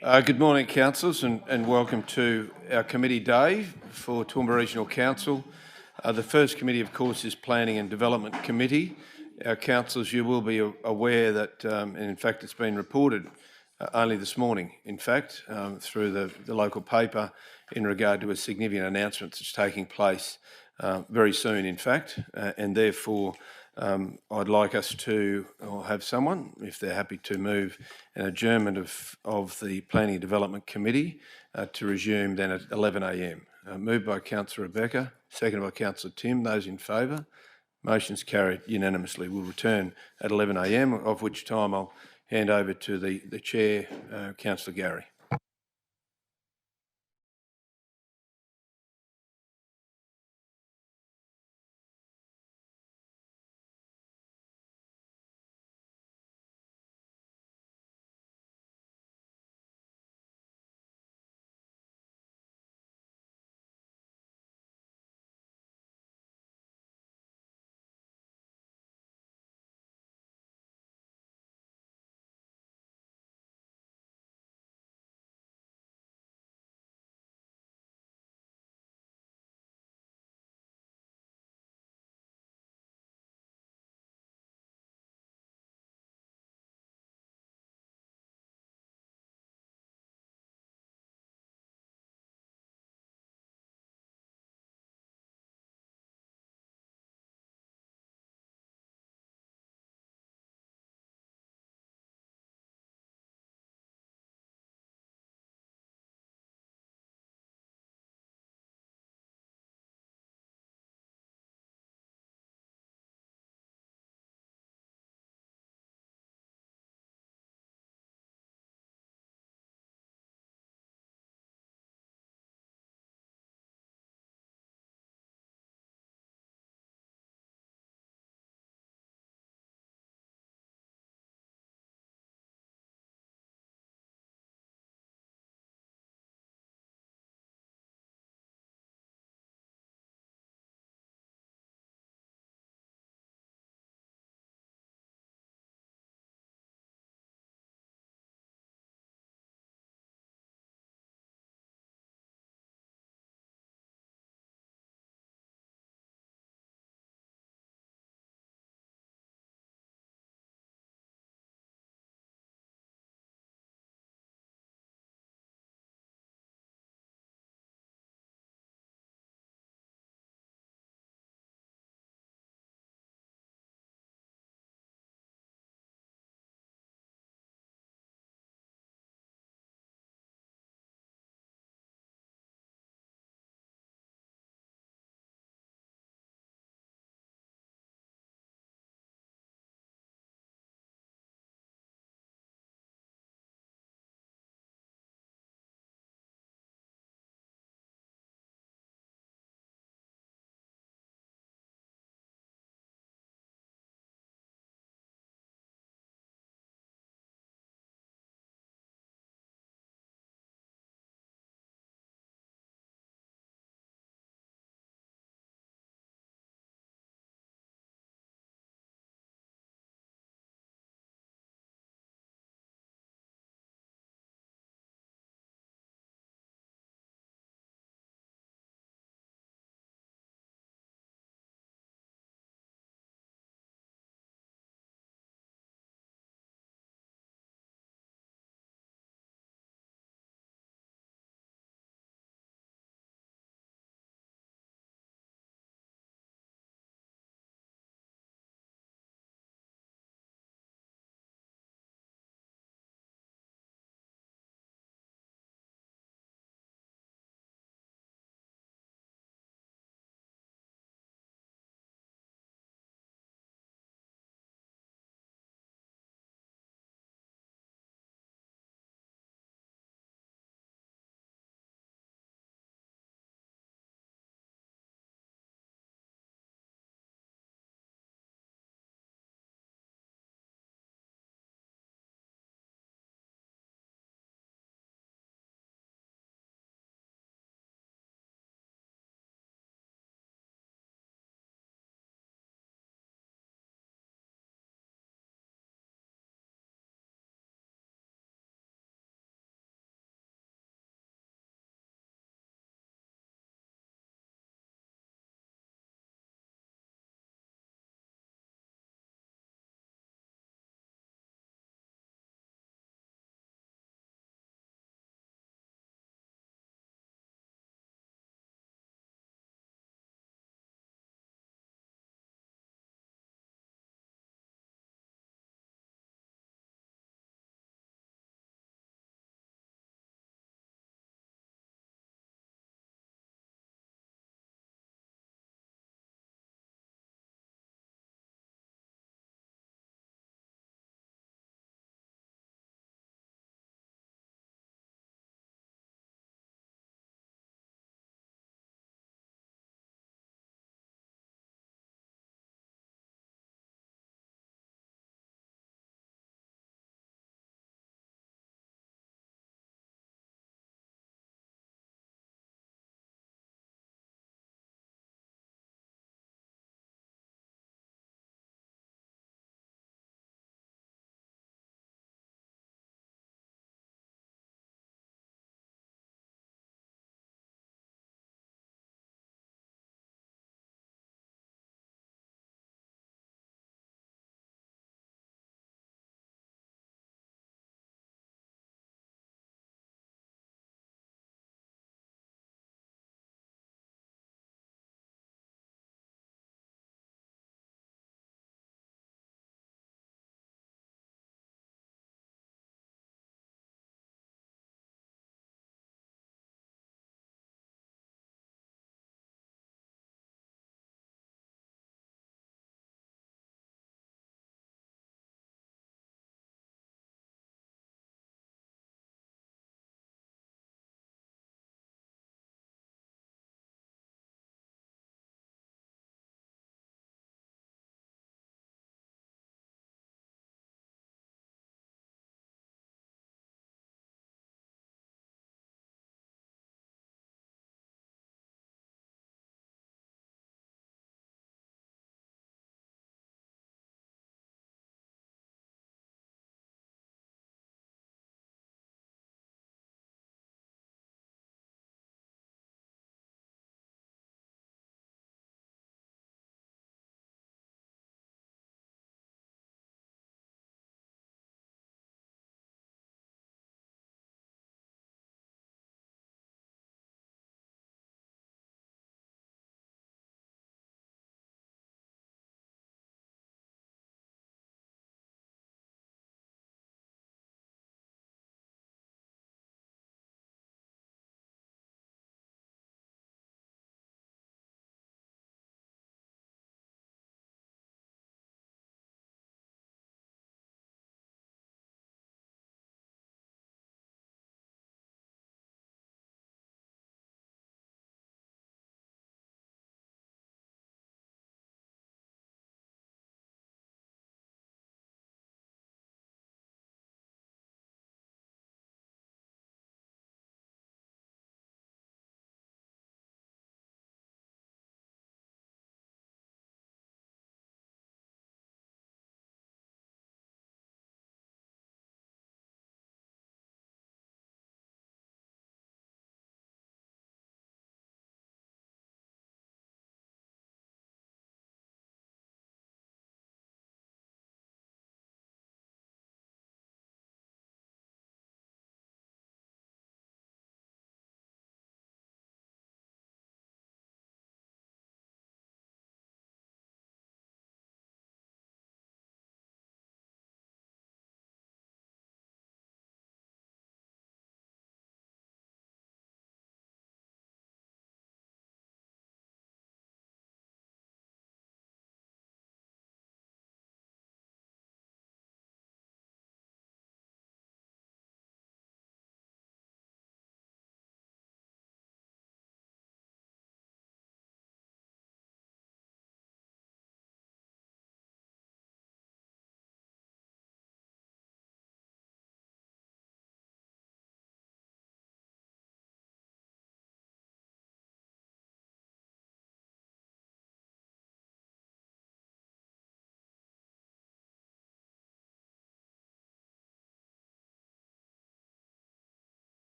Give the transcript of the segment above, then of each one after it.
Good morning, councillors, and welcome to our committee day for Toowoomba Regional Council. The first committee, of course, is Planning and Development Committee. Our councillors, you will be aware that, and in fact it's been reported only this morning, in fact, through the local paper in regard to a significant announcement that's taking place very soon, in fact, and therefore I'd like us to have someone, if they're happy, to move an adjournment of the Planning and Development Committee to resume then at 11 a.m. Moved by Councillor Rebecca, seconded by Councillor Tim. Those in favour? Motion's carried unanimously. We'll return at 11 a.m, of which time I'll hand over to the Chair, Councillor Gary.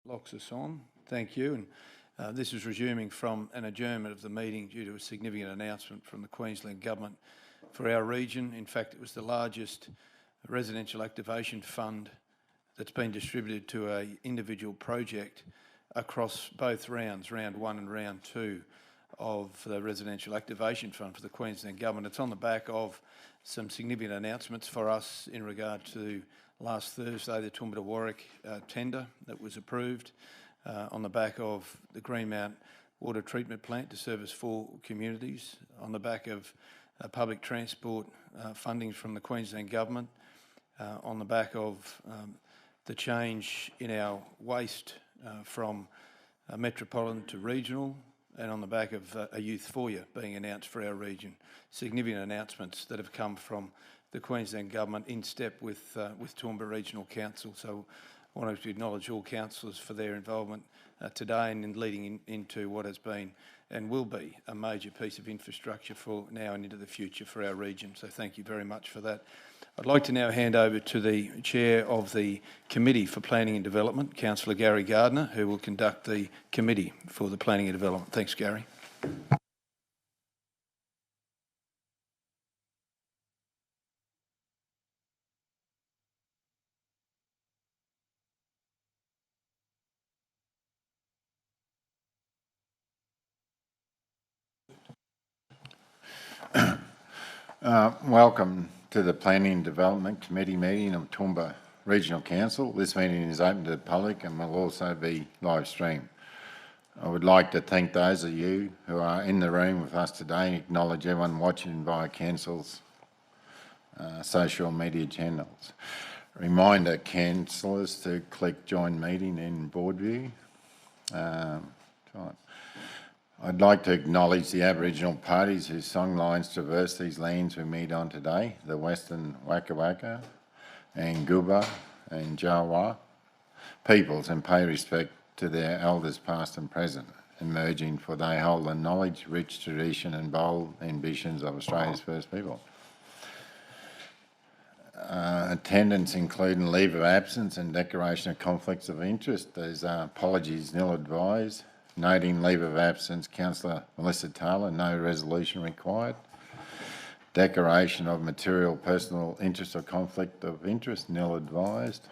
Locks us on. Thank you. And this is resuming from an adjournment of the meeting due to a significant announcement from the Queensland Government for our region. In fact, it was the largest residential activation fund that's been distributed to an individual project across both rounds, round 1 and round 2 of the residential activation fund for the Queensland Government. It's on the back of some significant announcements for us in regard to last Thursday, the Toowoomba to Warwick tender that was approved, on the back of the Greenmount water treatment plant to service 4 communities, on the back of public transport funding from the Queensland Government, on the back of the change in our waste from metropolitan to regional, and on the back of a youth foyer being announced for our region. Significant announcements that have come from the Queensland Government in step with Toowoomba Regional Council. So I want to acknowledge all councillors for their involvement today and in leading into what has been and will be a major piece of infrastructure for now and into the future for our region. So thank you very much for that. I'd like to now hand over to the Chair of the Committee for Planning and Development, Councillor Gary Gardner, who will conduct the Committee for the Planning and Development. Thanks, Gary. Welcome to the Planning and Development Committee meeting of Toowoomba Regional Council. This meeting is open to the public and will also be live streamed. I would like to thank those of you who are in the room with us today and acknowledge everyone watching via Council's social media channels. Reminder councillors to click Join Meeting in Board View. I'd like to acknowledge the Aboriginal parties whose songlines traverse these lands we meet on today, the Western Waka Waka and Guba and Jawa peoples, and pay respect to their elders past and present, emerging, for they hold the knowledge, rich tradition and bold ambitions of Australia's first people. Attendance including leave of absence and declaration of conflicts of interest. There's apologies nil advised. Noting leave of absence, Councillor Melissa Taylor, no resolution required. Declaration of material personal interest or conflict of interest, nil advised.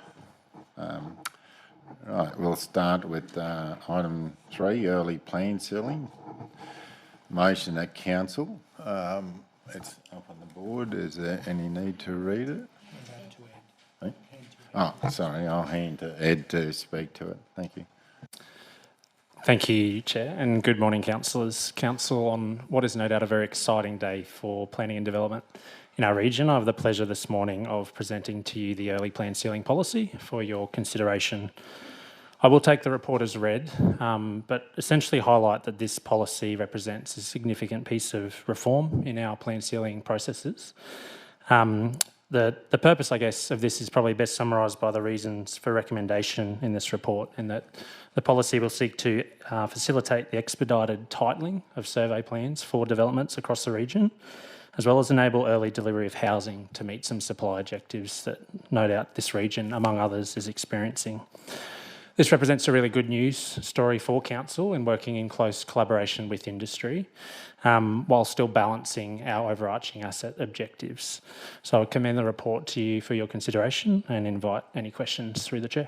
Right, we'll start with item 3, early plan sealing. Motion at Council. It's up on the board. Is there any need to read it? Oh, sorry, I'll hand to Ed to speak to it. Thank you. Thank you, Chair, and good morning, councillors. Council, on what is no doubt a very exciting day for planning and development in our region, I have the pleasure this morning of presenting to you the early plan sealing policy for your consideration. I will take the report as read, but essentially highlight that this policy represents a significant piece of reform in our plan sealing processes. The purpose, I guess, of this is probably best summarised by the reasons for recommendation in this report, in that the policy will seek to facilitate the expedited titling of survey plans for developments across the region, as well as enable early delivery of housing to meet some supply objectives that no doubt this region, among others, is experiencing. This represents a really good news story for Council in working in close collaboration with industry, while still balancing our overarching asset objectives. So I commend the report to you for your consideration and invite any questions through the Chair.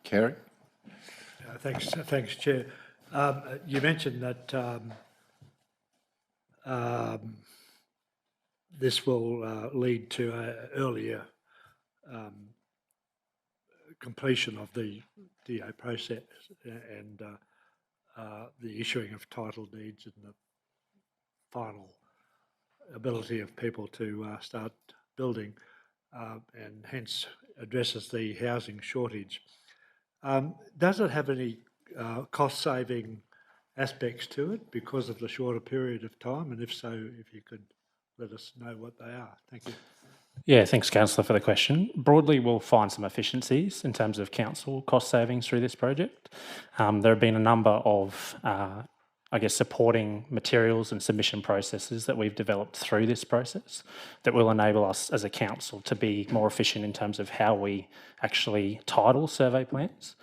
Kerry? Thanks, Chair. You mentioned that this will lead to an earlier completion of the DA process and the issuing of title deeds and the final ability of people to start building, and hence addresses the housing shortage. Does it have any cost-saving aspects to it because of the shorter period of time? And if so, if you could let us know what they are. Thank you. Yeah, thanks, Councillor, for the question. Broadly, we'll find some efficiencies in terms of council cost savings through this project. There have been a number of I guess, supporting materials and submission processes that we've developed through this process that will enable us as a council to be more efficient in terms of how we actually title survey plans.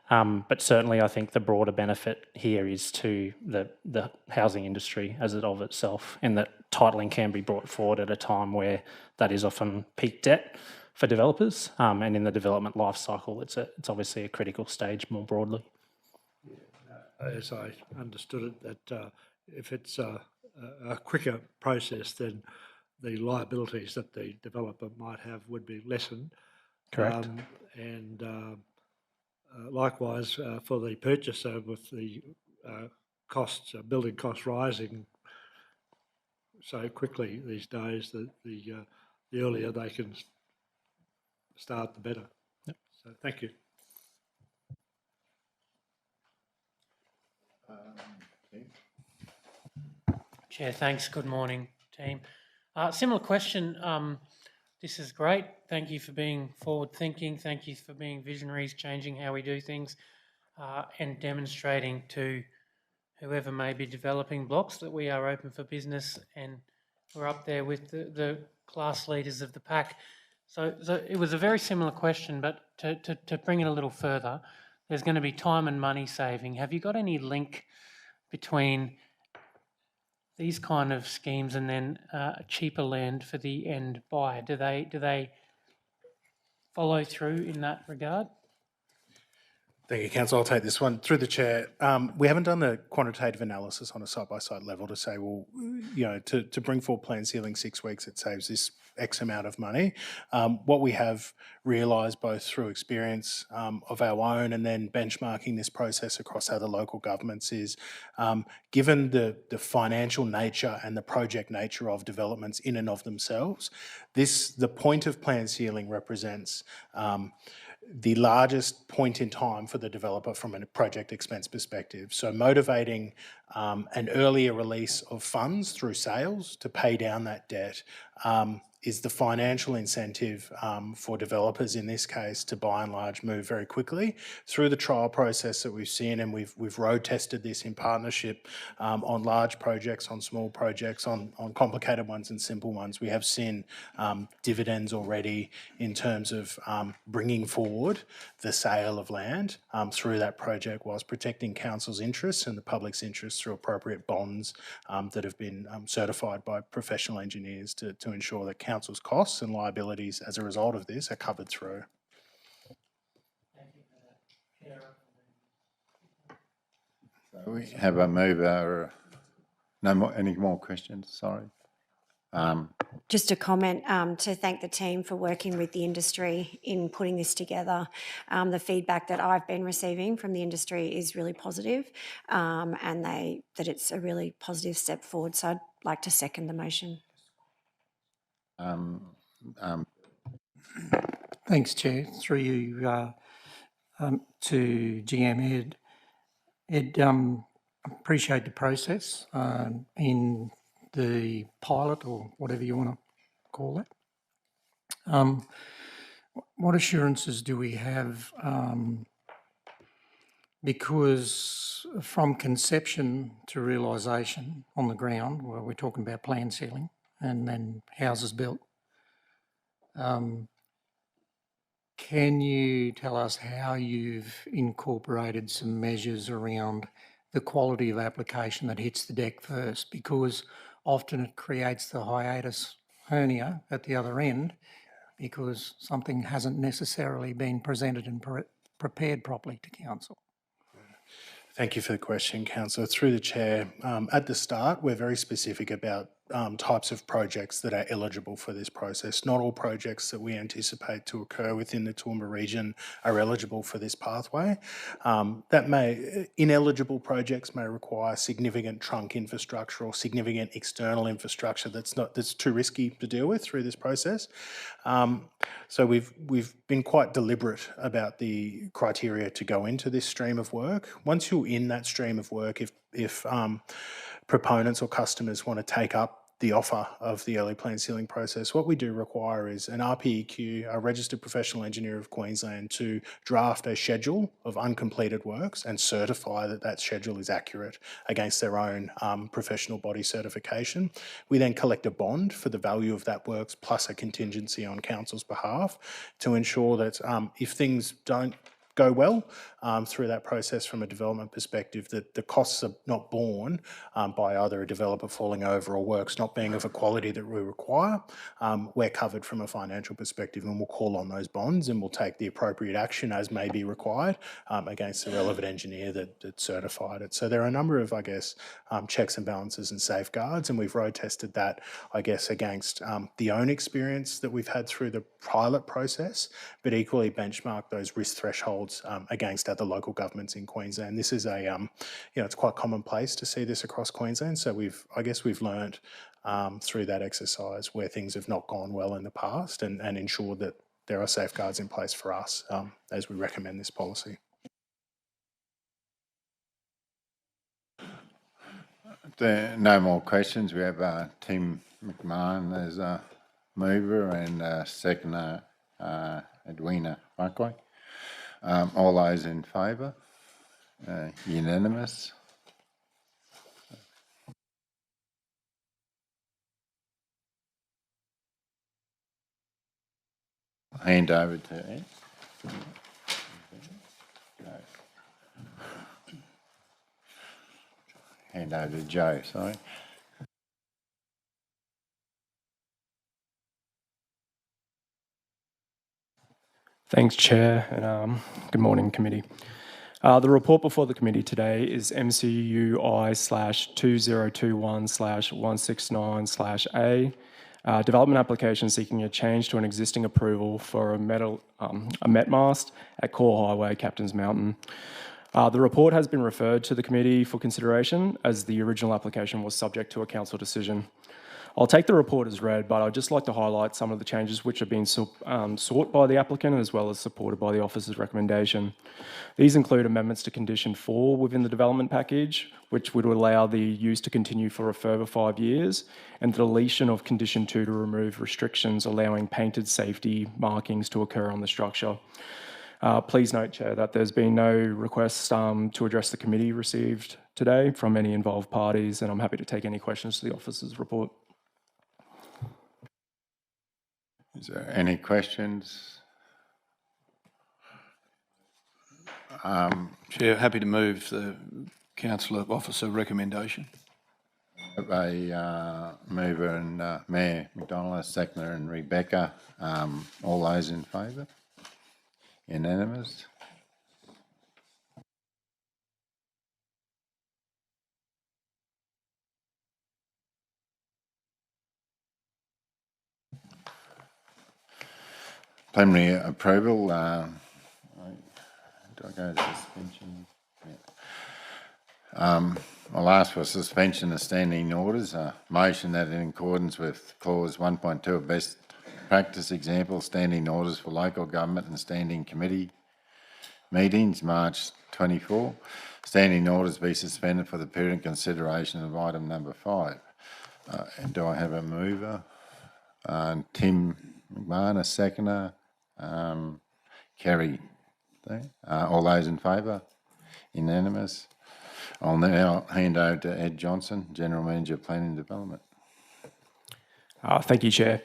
But certainly I think the broader benefit here is to the housing industry as it of itself, in that titling can be brought forward at a time where that is often peak debt for developers, and in the development life cycle, it's obviously a critical stage more broadly. As I understood it, that if it's a quicker process, then the liabilities that the developer might have would be lessened. Correct. And likewise, for the purchaser, with the costs, building costs rising so quickly these days, that the earlier they can start, the better. Yep. So thank you. Chair, thanks. Good morning, team. Similar question. This is great. Thank you for being forward-thinking. Thank you for being visionaries, changing how we do things, and demonstrating to whoever may be developing blocks that we are open for business and we're up there with the class leaders of the pack. So it was a very similar question, but to bring it a little further, there's going to be time and money saving. Have you got any link between these kind of schemes and then cheaper land for the end buyer? Do they follow through in that regard? Thank you, Council. I'll take this one through the chair. We haven't done the quantitative analysis on a site-by-site level to say, well, you know, to bring forward plan ceiling 6 weeks, it saves this X amount of money. What we have realised, both through experience of our own and then benchmarking this process across other local governments, is given the financial nature and the project nature of developments in and of themselves, the point of plan ceiling represents the largest point in time for the developer from a project expense perspective. So motivating an earlier release of funds through sales to pay down that debt is the financial incentive for developers in this case to by and large move very quickly. Through the trial process that we've seen, and we've road tested this in partnership on large projects, on small projects, on complicated ones and simple ones, we have seen dividends already in terms of bringing forward the sale of land through that project, whilst protecting council's interests and the public's interests through appropriate bonds that have been certified by professional engineers to ensure that council's costs and liabilities as a result of this are covered through. So we have a mover. No more. Any more questions? Sorry. Just a comment to thank the team for working with the industry in putting this together. The feedback that I've been receiving from the industry is really positive, and that it's a really positive step forward. So I'd like to second the motion. Thanks, Chair. Through you to GM Ed. Ed, appreciate the process in the pilot, or whatever you want to call it. What assurances do we have? Because from conception to realisation on the ground, well, we're talking about plan ceiling and then houses built. Can you tell us how you've incorporated some measures around the quality of application that hits the deck first? Because often it creates the hiatus hernia at the other end because something hasn't necessarily been presented and prepared properly to council. Thank you for the question, Councillor. Through the chair, at the start, we're very specific about types of projects that are eligible for this process. Not all projects that we anticipate to occur within the Toowoomba region are eligible for this pathway. Ineligible projects may require significant trunk infrastructure or significant external infrastructure that's too risky to deal with through this process. So we've been quite deliberate about the criteria to go into this stream of work. Once you're in that stream of work, if proponents or customers want to take up the offer of the early plan ceiling process, what we do require is an RPEQ, a Registered Professional Engineer of Queensland, to draft a schedule of uncompleted works and certify that that schedule is accurate against their own professional body certification. We then collect a bond for the value of that works plus a contingency on council's behalf to ensure that if things don't go well through that process from a development perspective, that the costs are not borne by either a developer falling over or works not being of a quality that we require. We're covered from a financial perspective, and we'll call on those bonds and we'll take the appropriate action as may be required against the relevant engineer that certified it. So there are a number of, I guess, checks and balances and safeguards, and we've road tested that, I guess, against the own experience that we've had through the pilot process, but equally benchmark those risk thresholds against other local governments in Queensland. This is a, it's quite commonplace to see this across Queensland. So I guess we've learned through that exercise where things have not gone well in the past and ensured that there are safeguards in place for us as we recommend this policy. There are no more questions. We have Tim McMahon as a mover and seconder, Edwina Buckway. All those in favour? Unanimous. Hand over to Ed. Hand over to Joe, sorry. Thanks, Chair, and good morning, committee. The report before the committee today is MCUI/2021/169/A, development application seeking a change to an existing approval for a Met mast at Core Highway, Captain's Mountain. The report has been referred to the committee for consideration as the original application was subject to a council decision. I'll take the report as read, but I'd just like to highlight some of the changes which have been sought by the applicant as well as supported by the officer's recommendation. These include amendments to condition 4 within the development package, which would allow the use to continue for a further 5 years, and the deletion of condition 2 to remove restrictions allowing painted safety markings to occur on the structure. Please note, Chair, that there's been no requests to address the committee received today from any involved parties, and I'm happy to take any questions to the officer's report. Is there any questions? Chair, happy to move the councillor officer recommendation. A mover and Mayor McDonald, seconder and Rebecca. All those in favour? Unanimous. Preliminary approval. Do I go to suspension? Yeah. I'll ask for suspension of standing orders. A motion that in accordance with clause 1.2 of best practice example, standing orders for local government and standing committee meetings, March 24. Standing orders be suspended for the period of consideration of item number 5. And do I have a mover? Tim McMahon, a seconder. Kerry. All those in favour? Unanimous. I'll now hand over to Ed Johnson, General Manager of Planning and Development. Thank you, Chair.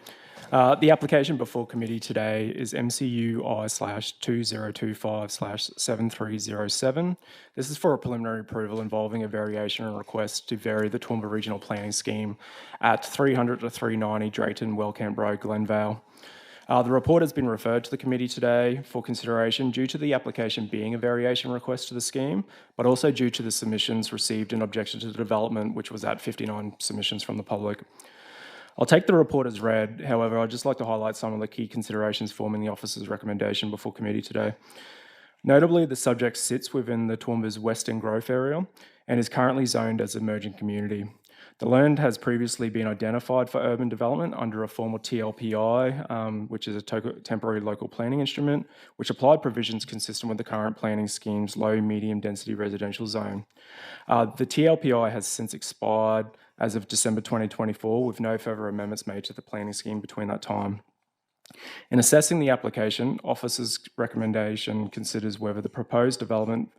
The application before committee today is MCUI/2025/7307. This is for a preliminary approval involving a variation and request to vary the Toowoomba Regional Planning Scheme at 300 to 390 Drayton, Wellcamp Road, Glenvale. The report has been referred to the committee today for consideration due to the application being a variation request to the scheme, but also due to the submissions received in objection to the development, which was at 59 submissions from the public. I'll take the report as read. However, I'd just like to highlight some of the key considerations forming the officer's recommendation before committee today. Notably, the subject sits within the Toowoomba's Western Growth Area and is currently zoned as emerging community. The land has previously been identified for urban development under a formal TLPI, which is a temporary local planning instrument, which applied provisions consistent with the current planning scheme's low medium density residential zone. The TLPI has since expired, as of December 2024, with no further amendments made to the planning scheme between that time. In assessing the application, Office's recommendation considers whether the proposed development,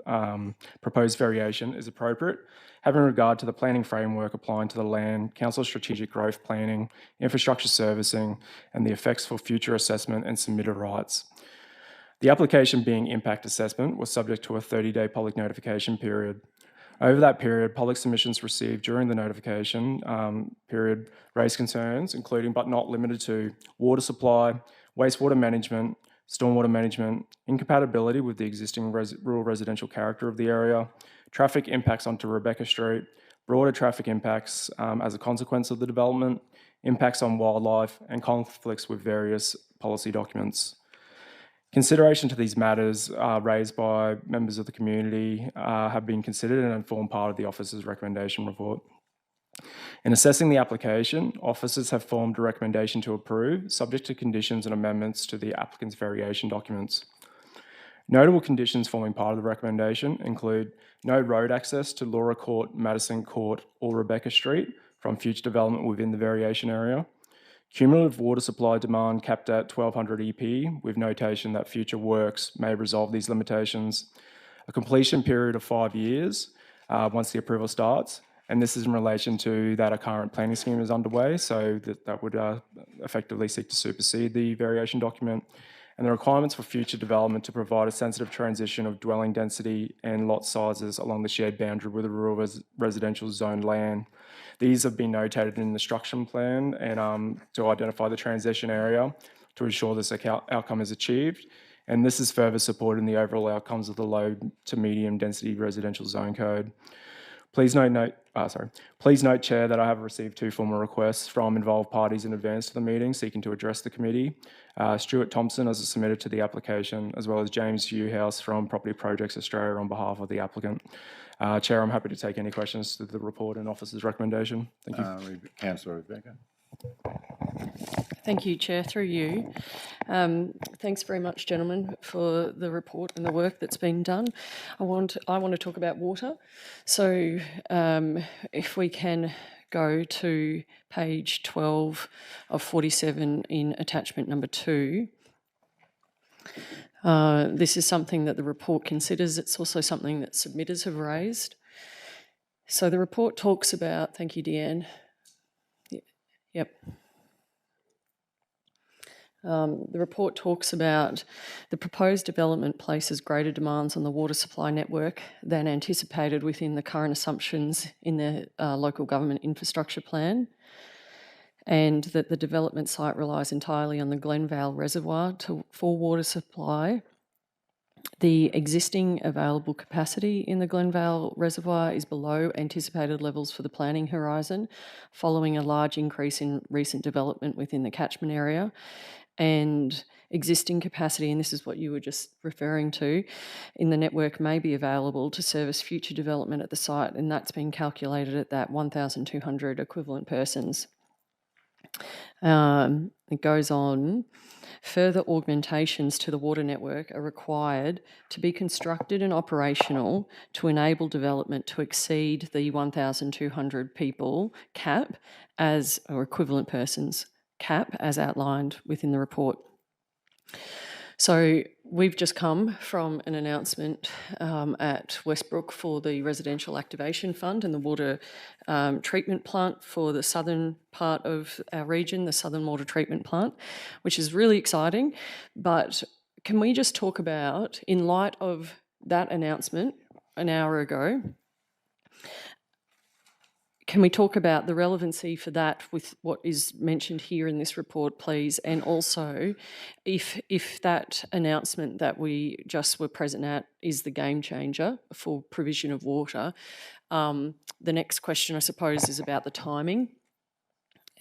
proposed variation is appropriate, having regard to the planning framework applying to the land, council's strategic growth planning, infrastructure servicing, and the effects for future assessment and submitted rights. The application being impact assessment was subject to a 30-day public notification period. Over that period, public submissions received during the notification period raised concerns, including but not limited to water supply, wastewater management, stormwater management, incompatibility with the existing rural residential character of the area, traffic impacts onto Rebecca Street, broader traffic impacts as a consequence of the development, impacts on wildlife, and conflicts with various policy documents. Consideration to these matters raised by members of the community have been considered and form part of the Office's recommendation report. In assessing the application, officers have formed a recommendation to approve, subject to conditions and amendments to the applicant's variation documents. Notable conditions forming part of the recommendation include no road access to Laura Court, Madison Court, or Rebecca Street from future development within the variation area, cumulative water supply demand capped at 1200 EP with notation that future works may resolve these limitations, a completion period of 5 years once the approval starts, and this is in relation to that a current planning scheme is underway, so that would effectively seek to supersede the variation document, and the requirements for future development to provide a sensitive transition of dwelling density and lot sizes along the shared boundary with the rural residential zone land. These have been notated in the construction plan and to identify the transition area to ensure this outcome is achieved. And this is further supported in the overall outcomes of the low to medium density residential zone code. Please note, Chair, that I have received 2 formal requests from involved parties in advance of the meeting seeking to address the committee. Stuart Thompson has submitted to the application, as well as James Hewhouse from Property Projects Australia on behalf of the applicant. Chair, I'm happy to take any questions to the report and Office's recommendation. Thank you. Councillor Rebecca. Thank you, Chair, through you. Thanks very much, gentlemen, for the report and the work that's been done. I want to talk about water. So if we can go to page 12 of 47 in attachment number 2. This is something that the report considers. It's also something that submitters have raised. So the report talks about, thank you, Deanne. Yep. The report talks about the proposed development places greater demands on the water supply network than anticipated within the current assumptions in the local government infrastructure plan, and that the development site relies entirely on the Glenvale Reservoir for water supply. The existing available capacity in the Glenvale Reservoir is below anticipated levels for the planning horizon, following a large increase in recent development within the catchment area. And existing capacity, and this is what you were just referring to, in the network may be available to service future development at the site, and that's been calculated at that 1,200 equivalent persons. It goes on. Further augmentations to the water network are required to be constructed and operational to enable development to exceed the 1,200 people cap or equivalent persons cap as outlined within the report. So we've just come from an announcement at Westbrook for the Residential Activation Fund and the water treatment plant for the southern part of our region, the Southern Water Treatment Plant, which is really exciting. But can we just talk about, in light of that announcement an hour ago, can we talk about the relevancy for that with what is mentioned here in this report, please? And also, if that announcement that we just were present at is the game changer for provision of water, the next question, I suppose, is about the timing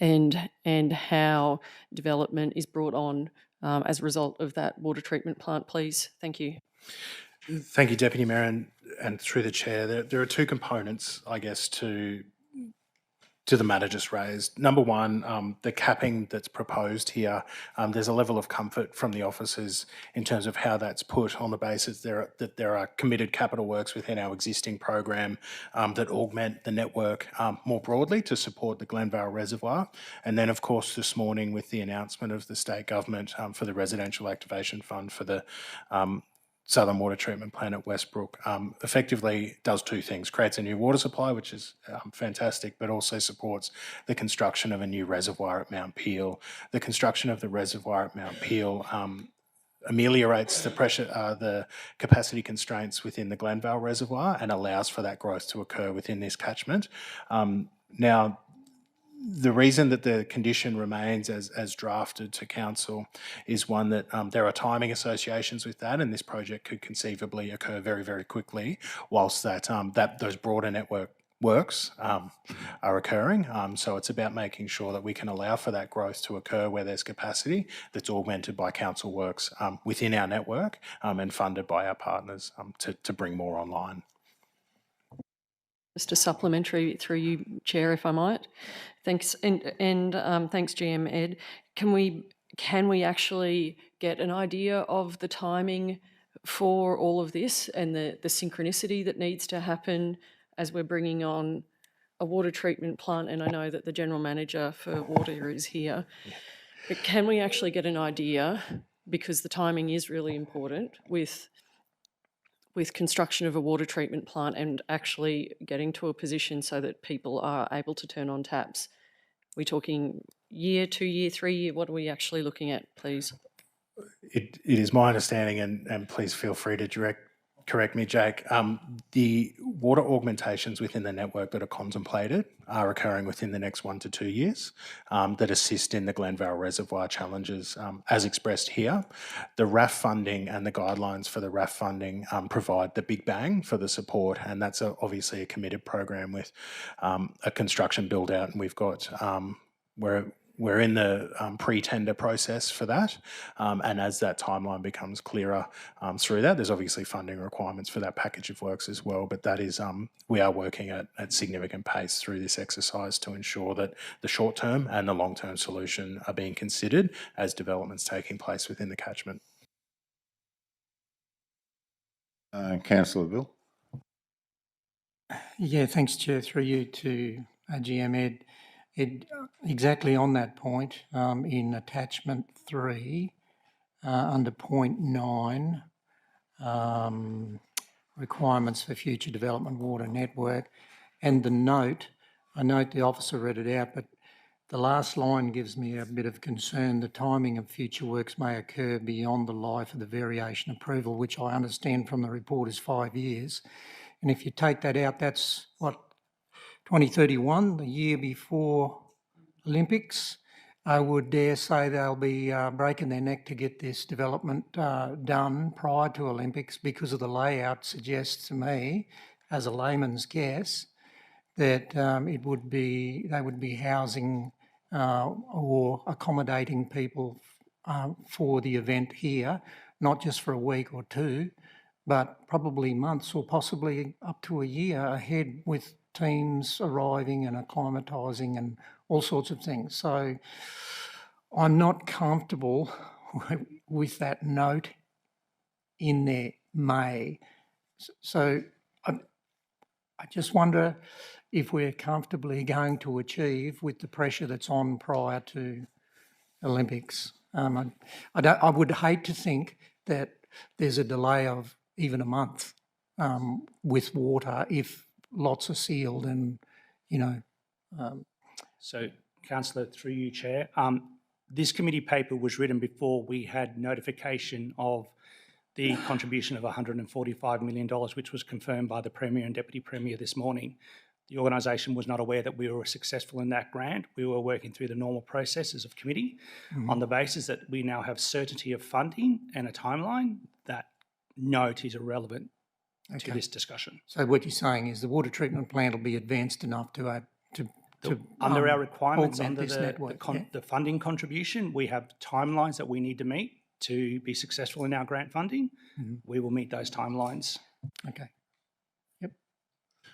and how development is brought on as a result of that water treatment plant, please. Thank you. Thank you, Deputy Mayor, and through the Chair. There are 2 components, I guess, to to the matter just raised. Number one, the capping that's proposed here, there's a level of comfort from the officers in terms of how that's put on the basis that there are committed capital works within our existing program that augment the network more broadly to support the Glenvale Reservoir. And then, of course, this morning with the announcement of the state government for the Residential Activation Fund for the Southern Water Treatment Plant at Westbrook, effectively does two things: creates a new water supply, which is fantastic, but also supports the construction of a new reservoir at Mount Peel. The construction of the reservoir at Mount Peel ameliorates the pressure, the capacity constraints within the Glenvale Reservoir and allows for that growth to occur within this catchment. Now, the reason that the condition remains as drafted to council is one that there are timing associations with that, and this project could conceivably occur very, very quickly, whilst that those broader network works are occurring. So it's about making sure that we can allow for that growth to occur where there's capacity that's augmented by council works within our network and funded by our partners to bring more online. Just a supplementary through you, Chair, if I might. Thanks, and thanks, GM Ed. Can we actually get an idea of the timing for all of this and the synchronicity that needs to happen as we're bringing on a water treatment plant? And I know that the General Manager for Water is here, but can we actually get an idea, because the timing is really important, with construction of a water treatment plant and actually getting to a position so that people are able to turn on taps? We're talking year, 2 year, 3 year, what are we actually looking at, please? It is my understanding, and please feel free to correct me, Jake, the water augmentations within the network that are contemplated are occurring within the next 1 to 2 years that assist in the Glenvale Reservoir challenges as expressed here. The RAF funding and the guidelines for the RAF funding provide the big bang for the support, and that's obviously a committed program with a construction build out, and we've got we're in the pre-tender process for that, and as that timeline becomes clearer through that, there's obviously funding requirements for that package of works as well, but that is, we are working at significant pace through this exercise to ensure that the short-term and the long-term solution are being considered as developments taking place within the catchment. Councillor Bill. Yeah, thanks, Chair. Through you to GM Ed. Exactly on that point, in attachment 3, under point 9, requirements for future development water network, and the note, I note the officer read it out, but the last line gives me a bit of concern. The timing of future works may occur beyond the life of the variation approval, which I understand from the report is 5 years. And if you take that out, that's what, 2031, the year before Olympics. I would dare say they'll be breaking their neck to get this development done prior to Olympics, because of the layout suggests to me, as a layman's guess, that they would be housing or accommodating people for the event here, not just for a week or two, but probably months or possibly up to a year ahead, with teams arriving and acclimatising and all sorts of things. So I'm not comfortable with that note in there, may. So I just wonder if we're comfortably going to achieve with the pressure that's on prior to Olympics. I would hate to think that there's a delay of even a month with water if lots are sealed and, you know. So, Councillor, through you, Chair, this committee paper was written before we had notification of the contribution of $145 million, which was confirmed by the Premier and Deputy Premier this morning. The organisation was not aware that we were successful in that grant. We were working through the normal processes of committee on the basis that we now have certainty of funding and a timeline. That note is irrelevant to this discussion. So what you're saying is the water treatment plant will be advanced enough to under our requirements, under this network, the funding contribution, we have timelines that we need to meet to be successful in our grant funding. We will meet those timelines. Okay. Yep.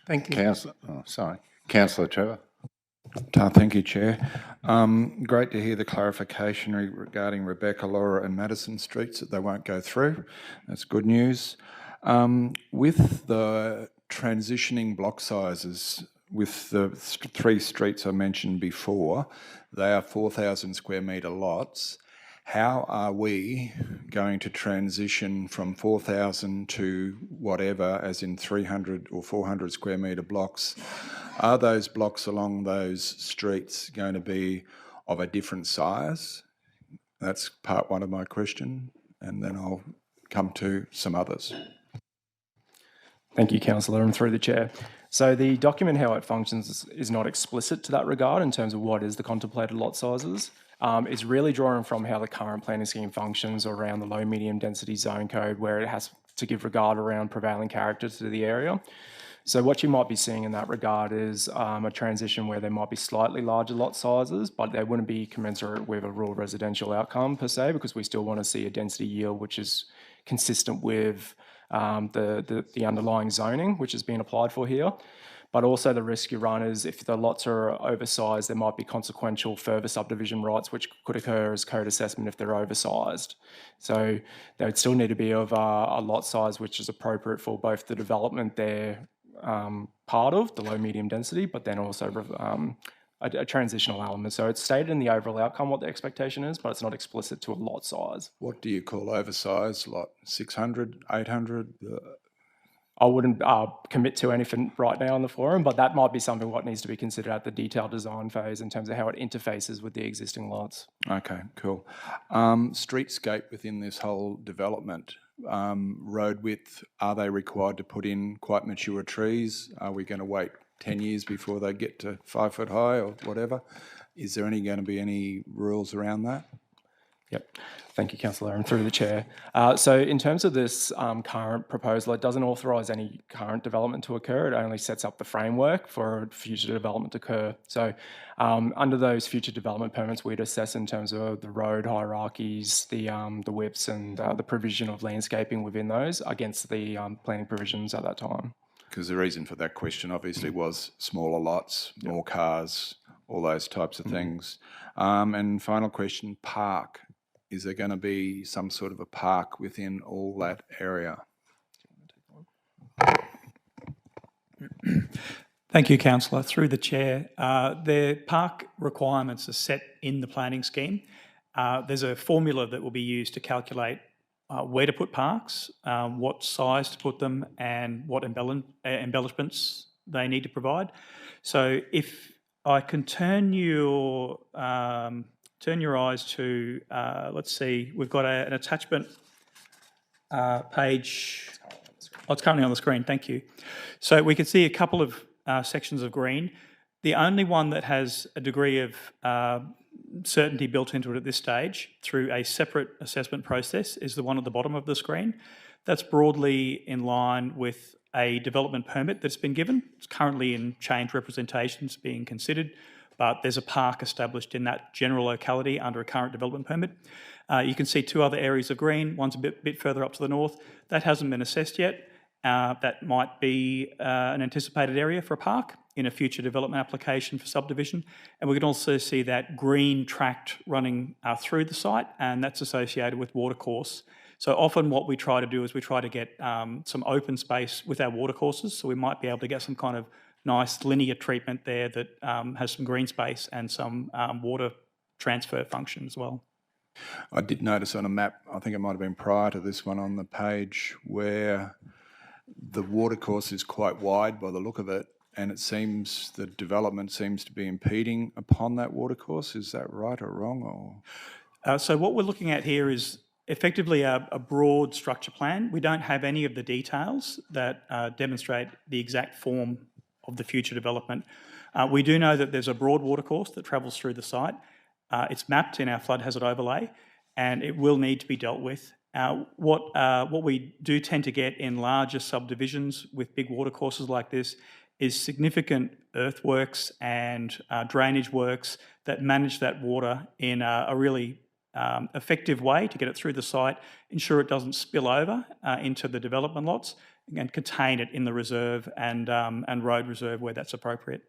Thank you. Councillor Trevor. Thank you, Chair. Great to hear the clarification regarding Rebecca, Laura and Madison Streets that they won't go through. That's good news. With the transitioning block sizes, with the three streets I mentioned before, they are 4,000 square metre lots. How are we going to transition from 4,000 to whatever, as in 300 or 400 square metre blocks? Are those blocks along those streets going to be of a different size? That's part one of my question, and then I'll come to some others. Thank you, Councillor, and through the chair. So the document, how it functions, is not explicit to that regard in terms of what is the contemplated lot sizes. It's really drawing from how the current planning scheme functions around the low medium density zone code, where it has to give regard around prevailing character to the area. So what you might be seeing in that regard is a transition where there might be slightly larger lot sizes, but they wouldn't be commensurate with a rural residential outcome per se, because we still want to see a density yield which is consistent with the underlying zoning which is being applied for here. But also the risk you run is if the lots are oversized, there might be consequential further subdivision rights which could occur as code assessment if they're oversized. So they would still need to be of a lot size which is appropriate for both the development they're part of, the low medium density, but then also a transitional element. So it's stated in the overall outcome what the expectation is, but it's not explicit to a lot size. What do you call oversized lot? 600, 800? I wouldn't commit to anything right now in the forum, but that might be something what needs to be considered at the detailed design phase in terms of how it interfaces with the existing lots. Okay, cool. Streetscape within this whole development, road width, are they required to put in quite mature trees? Are we going to wait 10 years before they get to 5 foot high or whatever? Is there going to be any rules around that? Yep. Thank you, Councillor, and through the chair. So in terms of this current proposal, it doesn't authorise any current development to occur. It only sets up the framework for future development to occur. So under those future development permits, we'd assess in terms of the road hierarchies, the widths and the provision of landscaping within those against the planning provisions at that time. Because the reason for that question obviously was smaller lots, more cars, all those types of things. And final question, park. Is there going to be some sort of a park within all that area? Thank you, Councillor. Through the chair, the park requirements are set in the planning scheme. There's a formula that will be used to calculate where to put parks, what size to put them, and what embellishments they need to provide. So if I can turn your eyes to, let's see, we've got an attachment page. Oh, it's currently on the screen, thank you. So we can see a couple of sections of green. The only one that has a degree of certainty built into it at this stage through a separate assessment process is the one at the bottom of the screen. That's broadly in line with a development permit that's been given. It's currently in change representations being considered, but there's a park established in that general locality under a current development permit. You can see two other areas of green. One's a bit further up to the north. That hasn't been assessed yet. That might be an anticipated area for a park in a future development application for subdivision. And we can also see that green tract running through the site, and that's associated with watercourse. So often what we try to do is we try to get some open space with our watercourses, so we might be able to get some kind of nice linear treatment there that has some green space and some water transfer function as well. I did notice on a map, I think it might have been prior to this one on the page, where the watercourse is quite wide by the look of it, and it seems the development seems to be impeding upon that watercourse. Is that right or wrong? Or? So what we're looking at here is effectively a broad structure plan. We don't have any of the details that demonstrate the exact form of the future development. We do know that there's a broad watercourse that travels through the site. It's mapped in our flood hazard overlay, and it will need to be dealt with. What we do tend to get in larger subdivisions with big watercourses like this is significant earthworks and drainage works that manage that water in a really effective way to get it through the site, ensure it doesn't spill over into the development lots, and contain it in the reserve and road reserve where that's appropriate.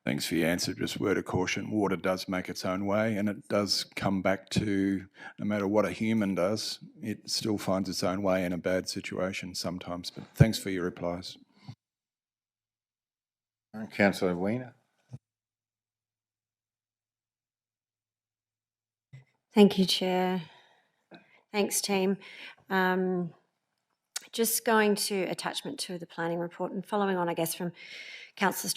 Thanks for your answer. Just word of caution, water does make its own way, and it does come back to, no matter what a human does, it still finds its own way in a bad situation sometimes. But thanks for your replies. Councillor Weiner. Thank you, Chair. Thanks, team. Just going to attachment to the planning report and following on, I guess, from Councillor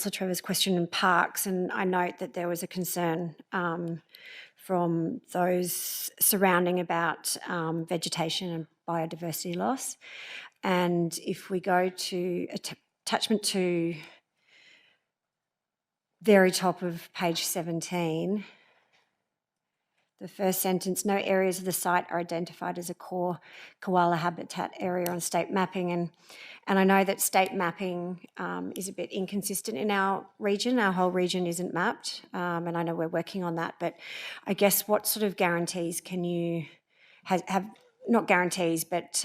Trevor's question in parks, and I note that there was a concern from those surrounding about vegetation and biodiversity loss. And if we go to attachment to very top of page 17, the first sentence, no areas of the site are identified as a core koala habitat area on state mapping. And I know that state mapping is a bit inconsistent in our region. Our whole region isn't mapped, and I know we're working on that. But I guess what sort of guarantees can you have, not guarantees, but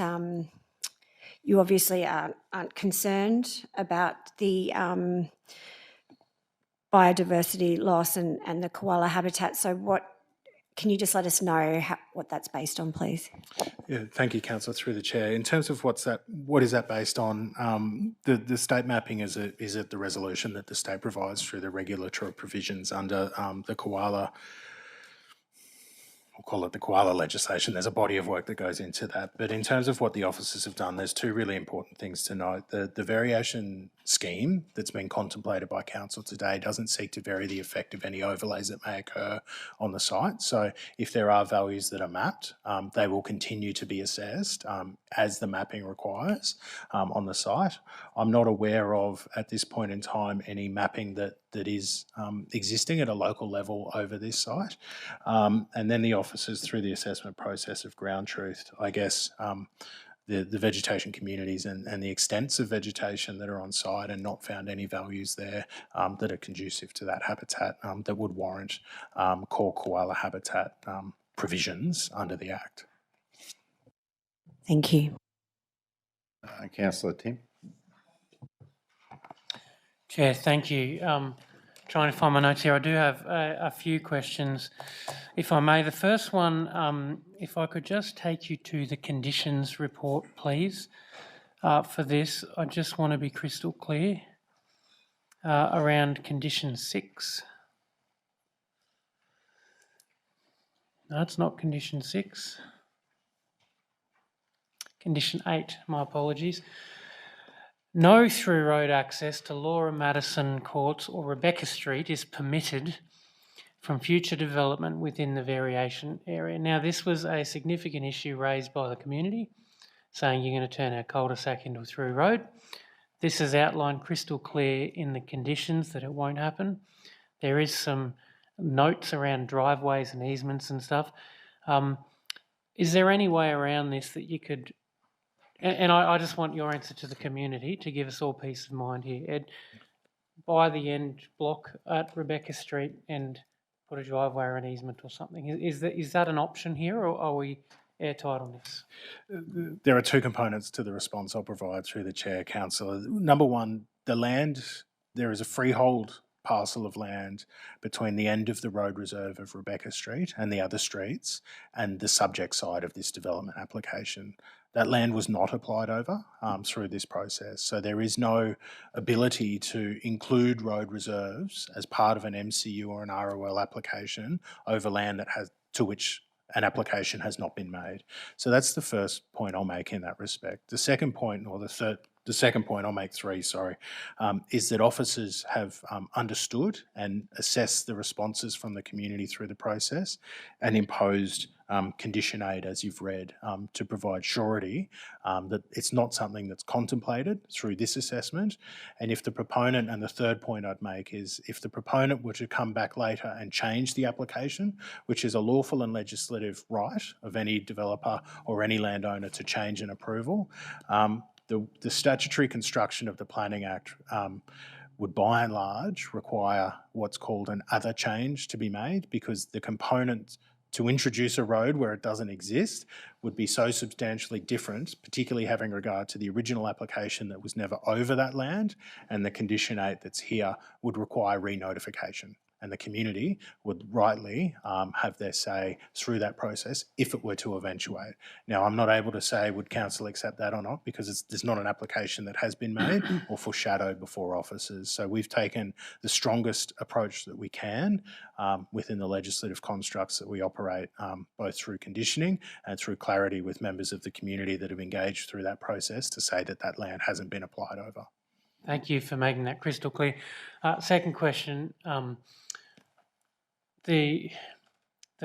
you obviously aren't concerned about the biodiversity loss and the koala habitat. So what, can you just let us know what that's based on, please? Yeah, thank you, Councillor, through the chair. In terms of what is that based on? The state mapping is it the resolution that the state provides through the regulatory provisions under the koala. We'll call it the koala legislation. There's a body of work that goes into that. But in terms of what the officers have done, there's two really important things to note. The variation scheme that's been contemplated by council today doesn't seek to vary the effect of any overlays that may occur on the site. So if there are values that are mapped, they will continue to be assessed as the mapping requires on the site. I'm not aware of, at this point in time, any mapping that is existing at a local level over this site. And then the officers, through the assessment process of ground truth, I guess, the vegetation communities and the extents of vegetation that are on site, and not found any values there that are conducive to that habitat that would warrant core koala habitat provisions under the Act. Thank you. Councillor Tim. Chair, thank you. Trying to find my notes here. I do have a few questions, if I may. The first one, if I could just take you to the conditions report, please. For this, I just want to be crystal clear around condition 6. No, it's not condition 6. Condition 8, my apologies. No through road access to Laura Madison Courts or Rebecca Street is permitted from future development within the variation area. Now, this was a significant issue raised by the community, saying you're going to turn our cul-de-sac into a through road. This is outlined crystal clear in the conditions that it won't happen. There is some notes around driveways and easements and stuff. Is there any way around this that you could, and I just want your answer to the community to give us all peace of mind here, Ed, buy the end block at Rebecca Street and put a driveway or an easement or something? Is that an option here, or are we airtight on this? There are two components to the response I'll provide through the chair, councillor. Number one, the land, there is a freehold parcel of land between the end of the road reserve of Rebecca Street and the other streets and the subject side of this development application. That land was not applied over through this process. So there is no ability to include road reserves as part of an MCU or an ROL application over land that has, to which an application has not been made. So that's the first point I'll make in that respect. The second point, or the second point, I'll make three, sorry, is that officers have understood and assessed the responses from the community through the process and imposed condition 8, as you've read, to provide surety that it's not something that's contemplated through this assessment. And if the proponent, and the third point I'd make is, if the proponent were to come back later and change the application, which is a lawful and legislative right of any developer or any landowner to change an approval, the statutory construction of the Planning Act would by and large require what's called an other change to be made, because the component to introduce a road where it doesn't exist would be so substantially different, particularly having regard to the original application that was never over that land, and the Condition 8 that's here would require re-notification. And the community would rightly have their say through that process if it were to eventuate. Now, I'm not able to say would council accept that or not, because there's not an application that has been made or foreshadowed before officers. So we've taken the strongest approach that we can within the legislative constructs that we operate, both through conditioning and through clarity with members of the community that have engaged through that process to say that that land hasn't been applied over. Thank you for making that crystal clear. Second question, the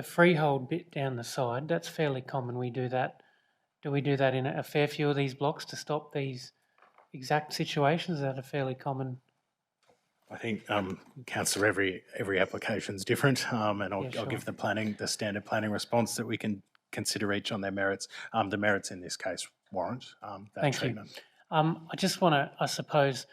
freehold bit down the side, that's fairly common. We do that. Do we do that in a fair few of these blocks to stop these exact situations? Is that a fairly common? I think, councillor, every application's different, and I'll give the standard planning response that we can consider each on their merits. The merits in this case warrant that treatment. Thank you. I just want to, I suppose,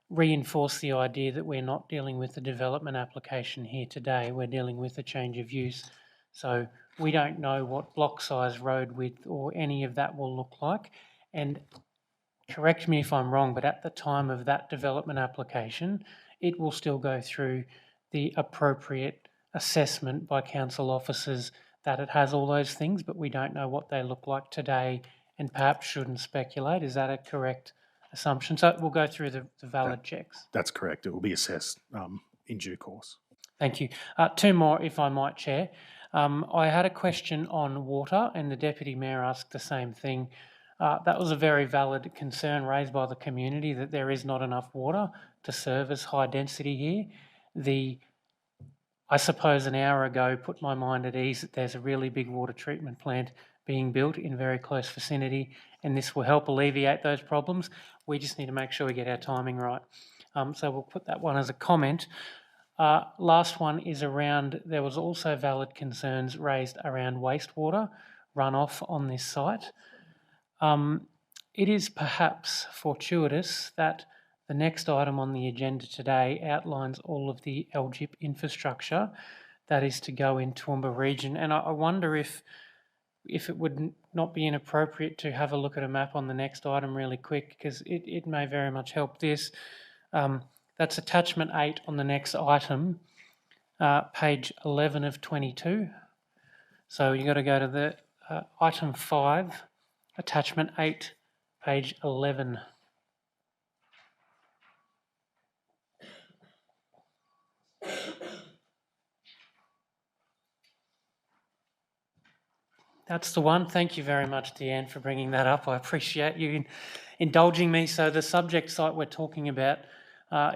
reinforce the idea that we're not dealing with the development application here today. We're dealing with a change of use. So we don't know what block size, road width, or any of that will look like. And correct me if I'm wrong, but at the time of that development application, it will still go through the appropriate assessment by council officers that it has all those things, but we don't know what they look like today and perhaps shouldn't speculate. Is that a correct assumption? So we'll go through the valid checks. That's correct. It will be assessed in due course. Thank you. Two more, if I might, Chair. I had a question on water, and the Deputy Mayor asked the same thing. That was a very valid concern raised by the community, that there is not enough water to service high density here. I suppose an hour ago put my mind at ease that there's a really big water treatment plant being built in very close vicinity, and this will help alleviate those problems. We just need to make sure we get our timing right. So we'll put that one as a comment. Last one is around, there was also valid concerns raised around wastewater runoff on this site. It is perhaps fortuitous that the next item on the agenda today outlines all of the LGIP infrastructure that is to go in Toowoomba region. And I wonder if it would not be inappropriate to have a look at a map on the next item really quick, because it may very much help this. That's attachment 8 on the next item, page 11 of 22. So you've got to go to the item 5, attachment 8, page 11. That's the one. Thank you very much, Deanne, for bringing that up. I appreciate you indulging me. So the subject site we're talking about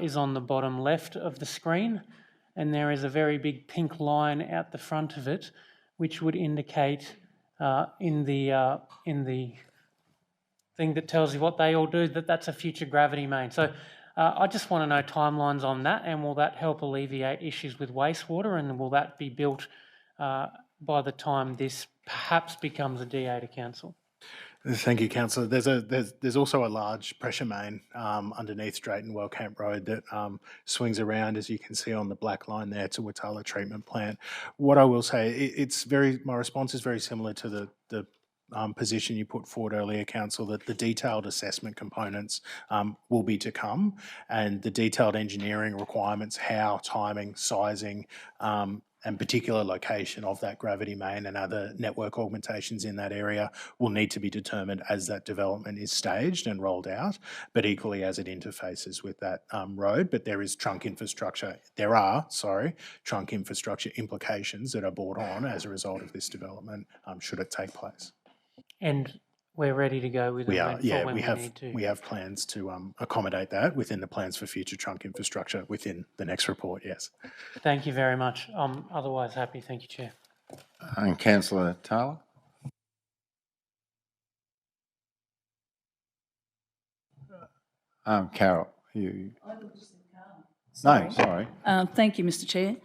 is on the bottom left of the screen, and there is a very big pink line out the front of it, which would indicate in the thing that tells you what they all do, that's a future gravity main. So I just want to know timelines on that, and will that help alleviate issues with wastewater, and will that be built by the time this perhaps becomes a DA to council? Thank you, councillor. There's also a large pressure main underneath Drayton Wellcamp Road that swings around, as you can see on the black line there, to Watala Treatment Plant. What I will say, my response is very similar to the position you put forward earlier, council, that the detailed assessment components will be to come, and the detailed engineering requirements, how, timing, sizing, and particular location of that gravity main and other network augmentations in that area will need to be determined as that development is staged and rolled out, but equally as it interfaces with that road. But there are trunk infrastructure implications that are brought on as a result of this development, should it take place. And we're ready to go with it. We have plans to accommodate that within the plans for future trunk infrastructure within the next report, yes. Thank you very much. I'm otherwise happy. Thank you, Chair. And Councillor Taylor. Carol, you... No, sorry. Thank you, Mr Chair.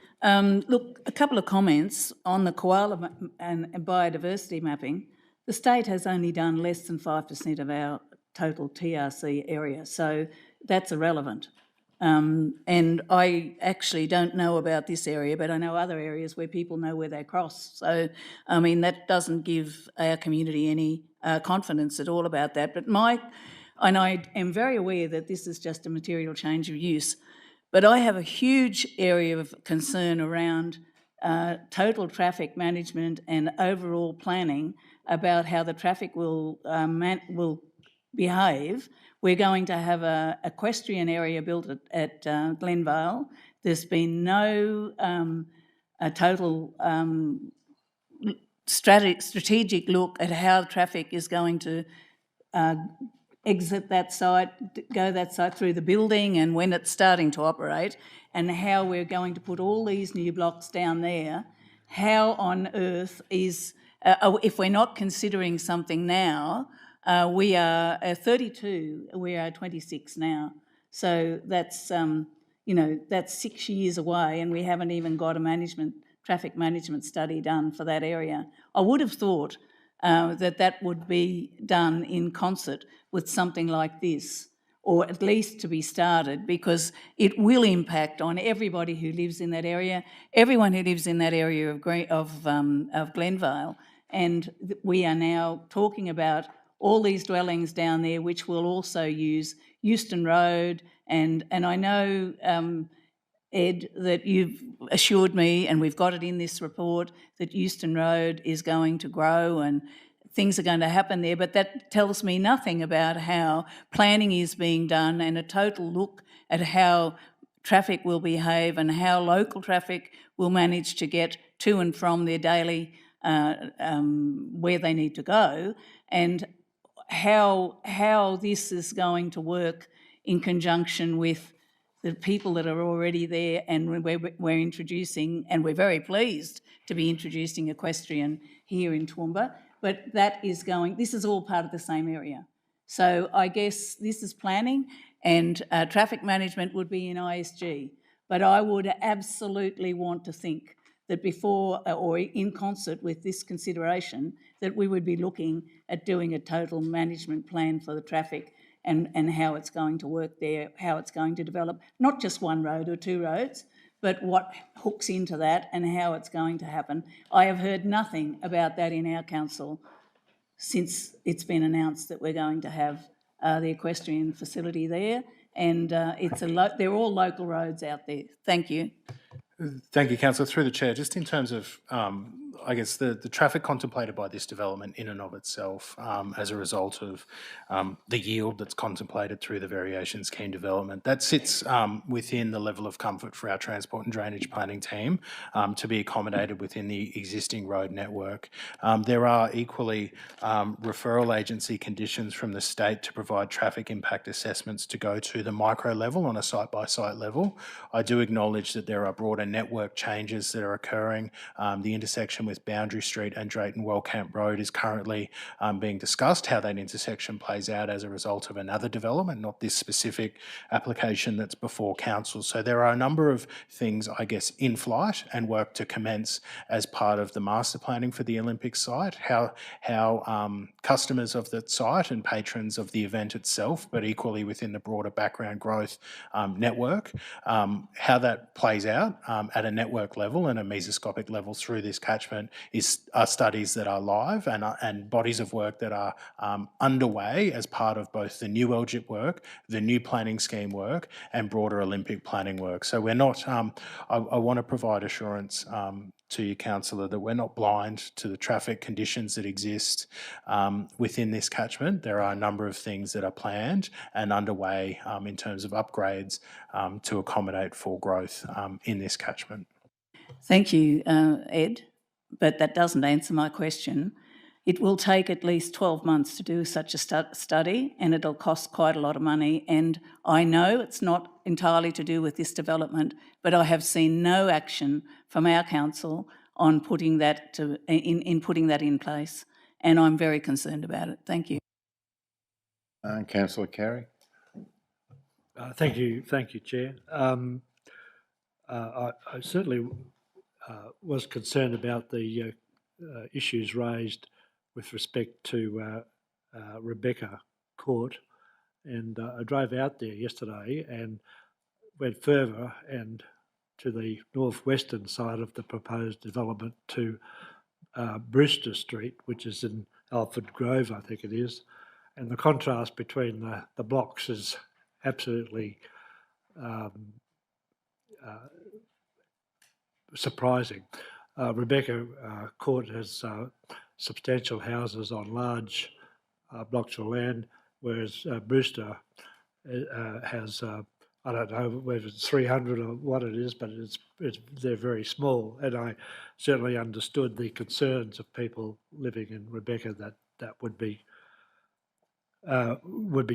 Look, a couple of comments on the koala and biodiversity mapping. The state has only done less than 5% of our total TRC area, so that's irrelevant. And I actually don't know about this area, but I know other areas where people know where they cross. So, I mean, that doesn't give our community any confidence at all about that. But and I am very aware that this is just a material change of use, but I have a huge area of concern around total traffic management and overall planning about how the traffic will behave. We're going to have a equestrian area built at Glenvale. There's been no a total strategic look at how traffic is going to exit that site, go that site through the building and when it's starting to operate, and how we're going to put all these new blocks down there. How on earth is, if we're not considering something now, we are 32, we are 26 now. So that's, that's 6 years away and we haven't even got a traffic management study done for that area. I would have thought that would be done in concert with something like this, or at least to be started, because it will impact on everybody who lives in that area, everyone who lives in that area of Glenvale. And we are now talking about all these dwellings down there which will also use Euston Road, and I know, Ed, that you've assured me, and we've got it in this report, that Euston Road is going to grow and things are going to happen there, but that tells me nothing about how planning is being done and a total look at how traffic will behave and how local traffic will manage to get to and from their daily where they need to go, and how this is going to work in conjunction with the people that are already there. And we're introducing, and we're very pleased to be introducing equestrian here in Toowoomba, but this is all part of the same area. So I guess this is planning, and traffic management would be in ISG. But I would absolutely want to think that before or in concert with this consideration, that we would be looking at doing a total management plan for the traffic and how it's going to work there, how it's going to develop, not just one road or two roads, but what hooks into that and how it's going to happen. I have heard nothing about that in our council since it's been announced that we're going to have the equestrian facility there, and they're all local roads out there. Thank you. Thank you, Councillor. Through the chair, just in terms of, I guess, the traffic contemplated by this development in and of itself as a result of the yield that's contemplated through the variation scheme development, that sits within the level of comfort for our transport and drainage planning team to be accommodated within the existing road network. There are equally referral agency conditions from the state to provide traffic impact assessments to go to the micro level on a site-by-site level. I do acknowledge that there are broader network changes that are occurring. The intersection with Boundary Street and Drayton Wellcamp Road is currently being discussed, how that intersection plays out as a result of another development, not this specific application that's before council. So there are a number of things, I guess, in flight and work to commence as part of the master planning for the Olympic site, how customers of the site and patrons of the event itself, but equally within the broader background growth network, how that plays out at a network level and a mesoscopic level through this catchment are studies that are live and bodies of work that are underway as part of both the new LGIP work, the new planning scheme work, and broader Olympic planning work. So we're not, I want to provide assurance to you, Councillor, that we're not blind to the traffic conditions that exist within this catchment. There are a number of things that are planned and underway in terms of upgrades to accommodate for growth in this catchment. Thank you, Ed, but that doesn't answer my question. It will take at least 12 months to do such a study, and it'll cost quite a lot of money. And I know it's not entirely to do with this development, but I have seen no action from our council on putting that in place, and I'm very concerned about it. Thank you. Councillor Carey. Thank you, Chair. I certainly was concerned about the issues raised with respect to Rebecca Court, and I drove out there yesterday, and went further and to the northwestern side of the proposed development to Brewster Street, which is in Alfred Grove, I think it is. And the contrast between the blocks is absolutely surprising. Rebecca Court has substantial houses on large blocks of land, whereas Brewster has, I don't know whether it's 300 or what it is, but they're very small. And I certainly understood the concerns of people living in Rebecca that would be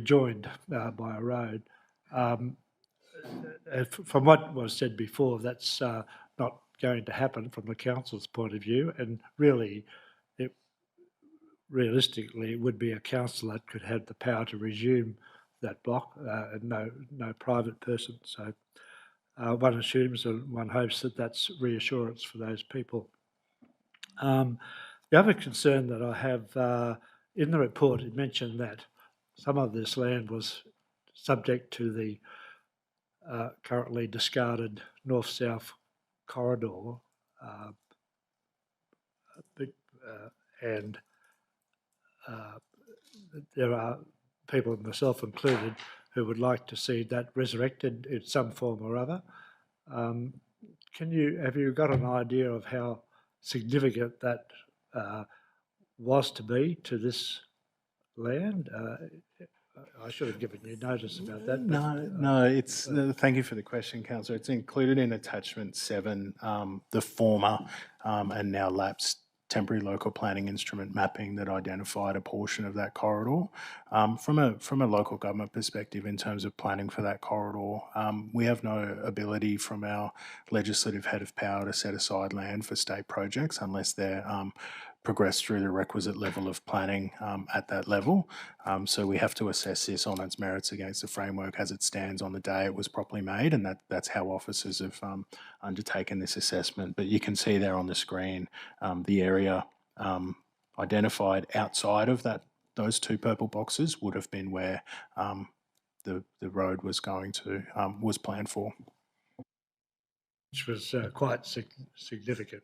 joined by a road. From what was said before, that's not going to happen from the council's point of view, and really, realistically, it would be a council that could have the power to resume that block, and no private person. So one assumes and one hopes that that's reassurance for those people. The other concern that I have in the report, it mentioned that some of this land was subject to the currently discarded north-south corridor, and there are people, myself included, who would like to see that resurrected in some form or other. Have you got an idea of how significant that was to be to this land? I should have given you notice about that. No, it's, thank you for the question, Councillor. It's included in attachment 7, the former and now lapsed temporary local planning instrument mapping that identified a portion of that corridor. From a local government perspective, in terms of planning for that corridor, we have no ability from our legislative head of power to set aside land for state projects unless they're progress through the requisite level of planning at that level. So we have to assess this on its merits against the framework as it stands on the day it was properly made, and that's how officers have undertaken this assessment. But you can see there on the screen the area identified outside of those 2 purple boxes would have been where the road was going to, was planned for. Which was quite significant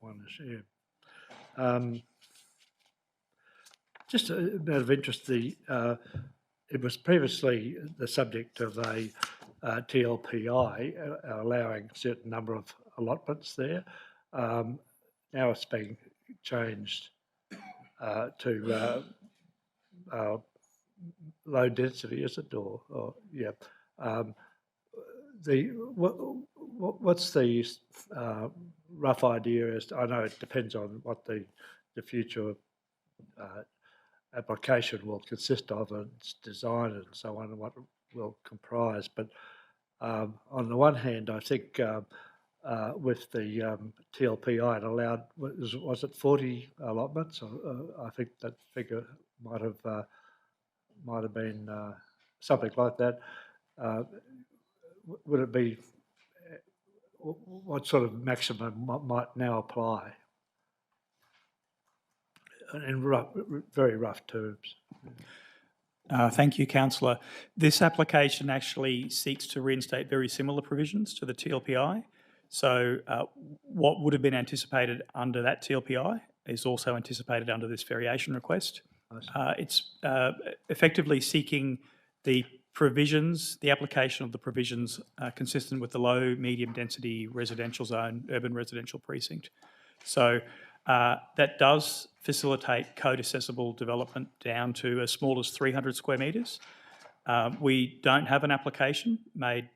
one this year. Just a bit of interest, it was previously the subject of a TLPI allowing a certain number of allotments there. Now it's being changed to low density, is it? Or yeah. What's the rough idea as to, I know it depends on what the future application will consist of, and its design and so on, and what it will comprise. But on the one hand, I think with the TLPI, it allowed, was it 40 allotments? I think that figure might have been something like that. Would it be, what sort of maximum might now apply? In very rough terms. Thank you, Councillor. This application actually seeks to reinstate very similar provisions to the TLPI. So what would have been anticipated under that TLPI is also anticipated under this variation request. It's effectively seeking the provisions, the application of the provisions consistent with the low, medium density residential zone, urban residential precinct. So that does facilitate code-accessible development down to as small as 300 square metres. We don't have an application made,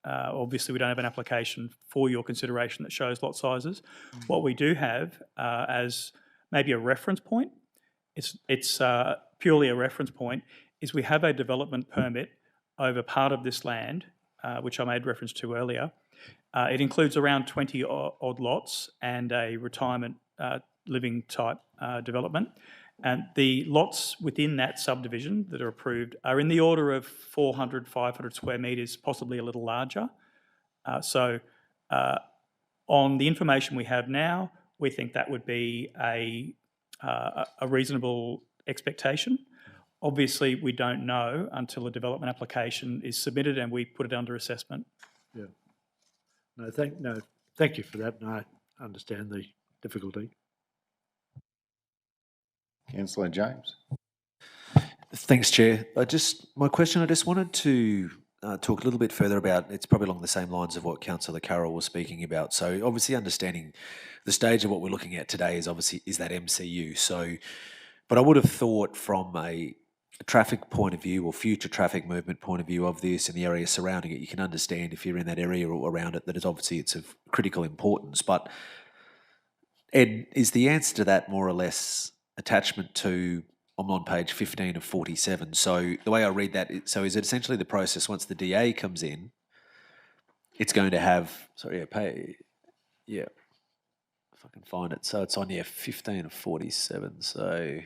obviously we don't have an application for your consideration that shows lot sizes. What we do have as maybe a reference point, it's purely a reference point, is we have a development permit over part of this land, which I made reference to earlier. It includes around 20 odd lots and a retirement living type development. And the lots within that subdivision that are approved are in the order of 400, 500 square metres, possibly a little larger. So on the information we have now, we think that would be a reasonable expectation. obviously, we don't know until a development application is submitted and we put it under assessment. Yeah. Thank you for that, and I understand the difficulty. Councillor James. Thanks, Chair. My question, I just wanted to talk a little bit further about, it's probably along the same lines of what Councillor Carroll was speaking about. So obviously understanding the stage of what we're looking at today is that MCU. So, but I would have thought from a traffic point of view or future traffic movement point of view of this and the area surrounding it, you can understand if you're in that area or around it that it's of critical importance. But Ed, is the answer to that more or less attachment to, I'm on page 15 of 47. So the way I read that, is it essentially the process once the DA comes in, it's going to have, if I can find it. So it's on 15 of 47. So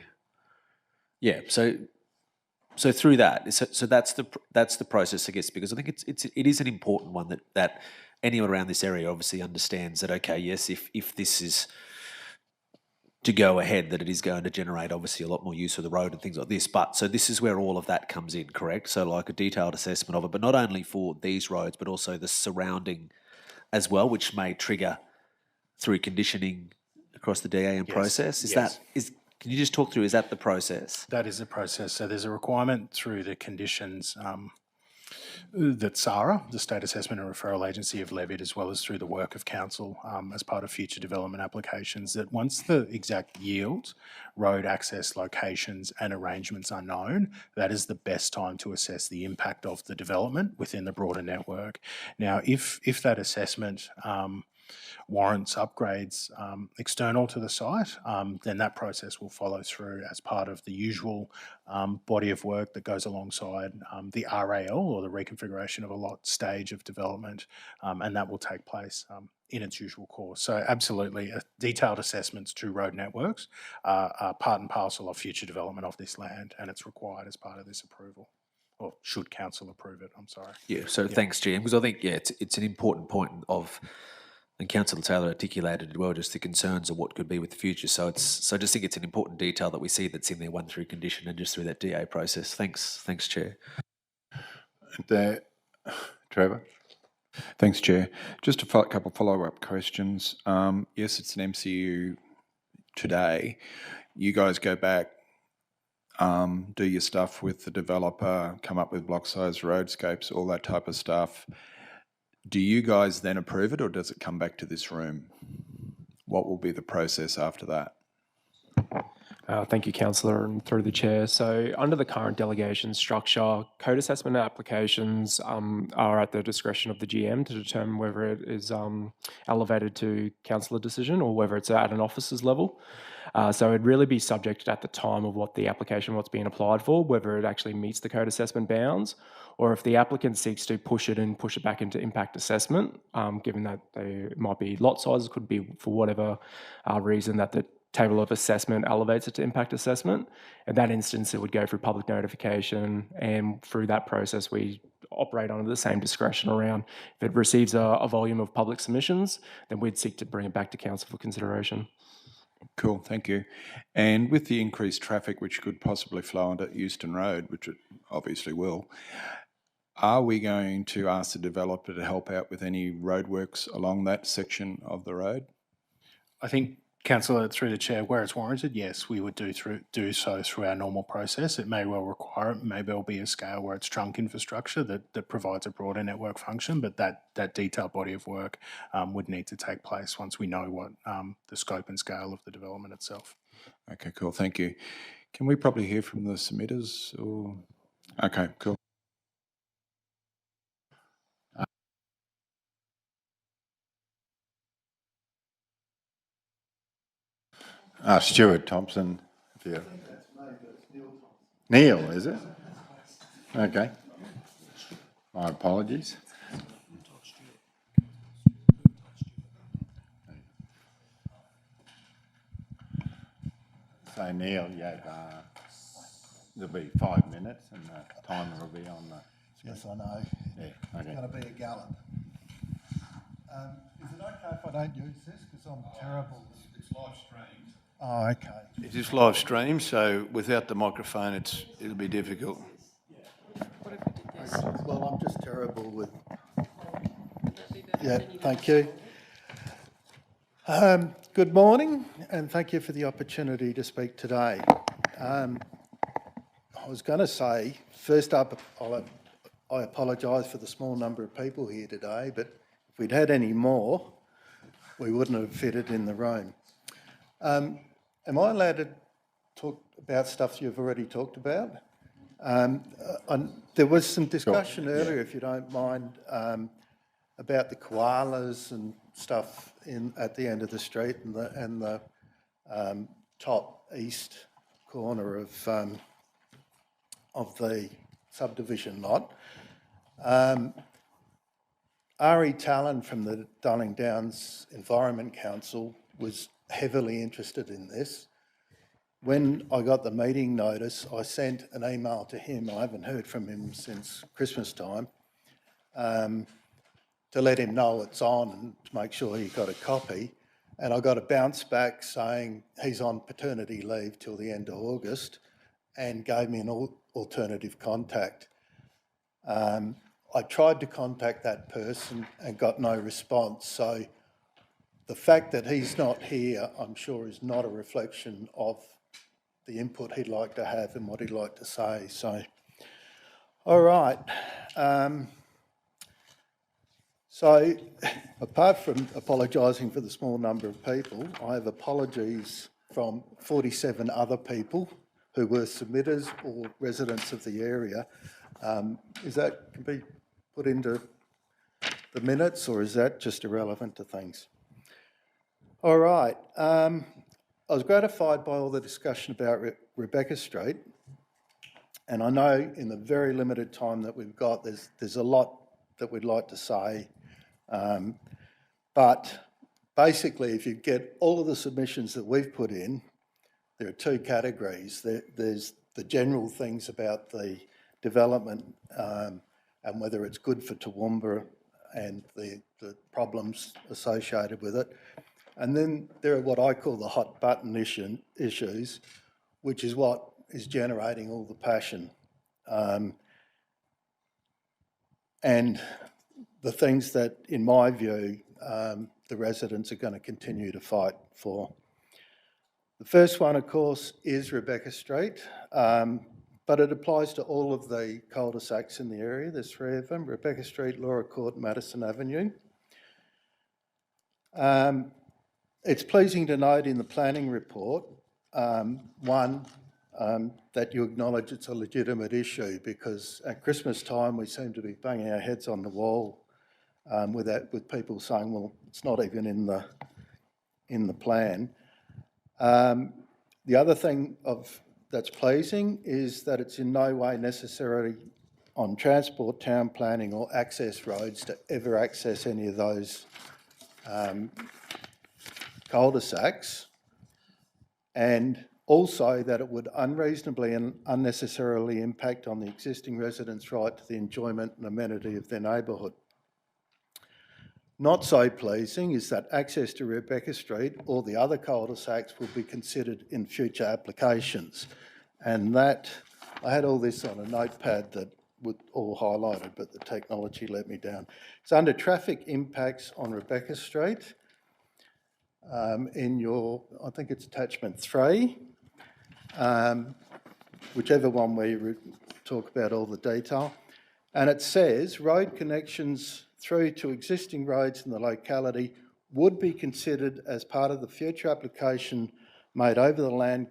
so through that, so that's the process, I guess, because I think it is an important one that anyone around this area obviously understands that, okay, yes, if this is to go ahead, that it is going to generate obviously a lot more use of the road and things like this. But so this is where all of that comes in, correct? So like a detailed assessment of it, but not only for these roads, but also the surrounding as well, which may trigger through conditioning across the DA and process. Can you just talk through, is that the process? That is the process. So there's a requirement through the conditions that SARA, the State Assessment and Referral Agency, have levied, as well as through the work of council as part of future development applications, that once the exact yield, road access locations and arrangements are known, that is the best time to assess the impact of the development within the broader network. Now, if that assessment warrants upgrades external to the site, then that process will follow through as part of the usual body of work that goes alongside the RAL, or the reconfiguration of a lot stage of development, and that will take place in its usual course. So absolutely, detailed assessments to road networks are part and parcel of future development of this land, and it's required as part of this approval. Or should council approve it, I'm sorry. Thanks, Jim, because I think, it's an important point of, and Councillor Taylor articulated as well, just the concerns of what could be with the future. So I just think it's an important detail that we see that's in there, one through condition and just through that DA process. Thanks, Chair. Trevor. Thanks, Chair. Just a couple of follow-up questions. Yes, it's an MCU today. You guys go back, do your stuff with the developer, come up with block size roadscapes, all that type of stuff. Do you guys then approve it, or does it come back to this room? What will be the process after that? Thank you, Councillor, and through the Chair. So under the current delegation structure, code assessment applications are at the discretion of the GM to determine whether it is elevated to councillor decision or whether it's at an officer's level. So it'd really be subject at the time of what's being applied for, whether it actually meets the code assessment bounds, or if the applicant seeks to push it back into impact assessment, given that they might be lot sizes, could be for whatever reason that the table of assessment elevates it to impact assessment. In that instance, it would go through public notification, and through that process, we operate under the same discretion around if it receives a volume of public submissions, then we'd seek to bring it back to council for consideration. Cool, thank you. And with the increased traffic which could possibly flow onto Euston Road, which it obviously will, are we going to ask the developer to help out with any roadworks along that section of the road? I think, Councillor, through the Chair, where it's warranted, yes, we would do so through our normal process. It may well require it, may well be a scale where it's trunk infrastructure that provides a broader network function, but that detailed body of work would need to take place once we know what the scope and scale of the development itself. Okay, cool, thank you. Can we probably hear from the submitters? Or okay, cool. Stuart Thompson. Neil, is it? Okay. My apologies. So Neil, there'll be 5 minutes and the timer will be on the screen. Yes, I know. Yeah, okay. It's going to be a gallop. Is it okay if I don't use this? Because I'm terrible. It's live streamed. Oh, okay. It is live stream, so without the microphone, it'll be difficult. Well, I'm just terrible with... Yeah, thank you. Good morning, and thank you for the opportunity to speak today. I was going to say, first up, I apologise for the small number of people here today, but if we'd had any more, we wouldn't have fitted in the room. Am I allowed to talk about stuff you've already talked about? There was some discussion earlier, if you don't mind, about the koalas and stuff at the end of the street and the top east corner of the subdivision lot. Ari Talon from the Darling Downs Environment Council was heavily interested in this. When I got the meeting notice, I sent an email to him. I haven't heard from him since Christmas time, to let him know it's on and to make sure he got a copy. And I got a bounce back saying he's on paternity leave till the end of August and gave me an alternative contact. I tried to contact that person and got no response. So the fact that he's not here, I'm sure, is not a reflection of the input he'd like to have and what he'd like to say. So, all right. So apart from apologising for the small number of people, I have apologies from 47 other people who were submitters or residents of the area. Is that can be put into the minutes, or is that just irrelevant to things? All right. I was gratified by all the discussion about Rebecca Street, and I know in the very limited time that we've got, there's a lot that we'd like to say, but basically, if you get all of the submissions that we've put in, there are two categories. There's the general things about the development and whether it's good for Toowoomba and the problems associated with it. And then there are what I call the hot button issues, which is what is generating all the passion. And the things that, in my view, the residents are going to continue to fight for. The first one, of course, is Rebecca Street, but it applies to all of the cul-de-sacs in the area. There's three of them: Rebecca Street, Laura Court, Madison Avenue. It's pleasing to note in the planning report, one, that you acknowledge it's a legitimate issue, because at Christmas time we seem to be banging our heads on the wall with people saying, well, it's not even in the plan. The other thing that's pleasing is that it's in no way necessary on transport, town planning or access roads to ever access any of those cul-de-sacs, and also that it would unreasonably and unnecessarily impact on the existing residents' right to the enjoyment and amenity of their neighbourhood. Not so pleasing is that access to Rebecca Street or the other cul-de-sacs will be considered in future applications. And that, I had all this on a notepad that was all highlighted, but the technology let me down. It's under traffic impacts on Rebecca Street in your, I think it's attachment 3, whichever one where you talk about all the detail. And it says road connections through to existing roads in the locality would be considered as part of the future application made over the land.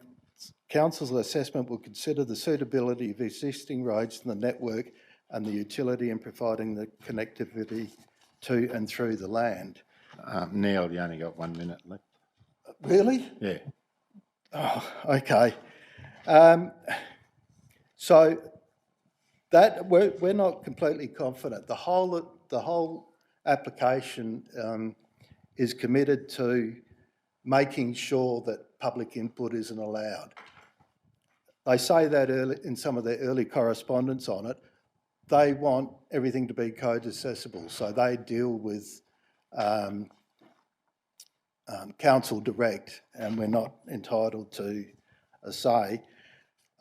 Council's assessment will consider the suitability of existing roads in the network and the utility in providing the connectivity to and through the land. Neil, you only got 1 minute left. Really? Yeah. Oh, okay. So that we're not completely confident. The whole application is committed to making sure that public input isn't allowed. They say that in some of their early correspondence on it. They want everything to be code accessible, so they deal with council direct, and we're not entitled to a say.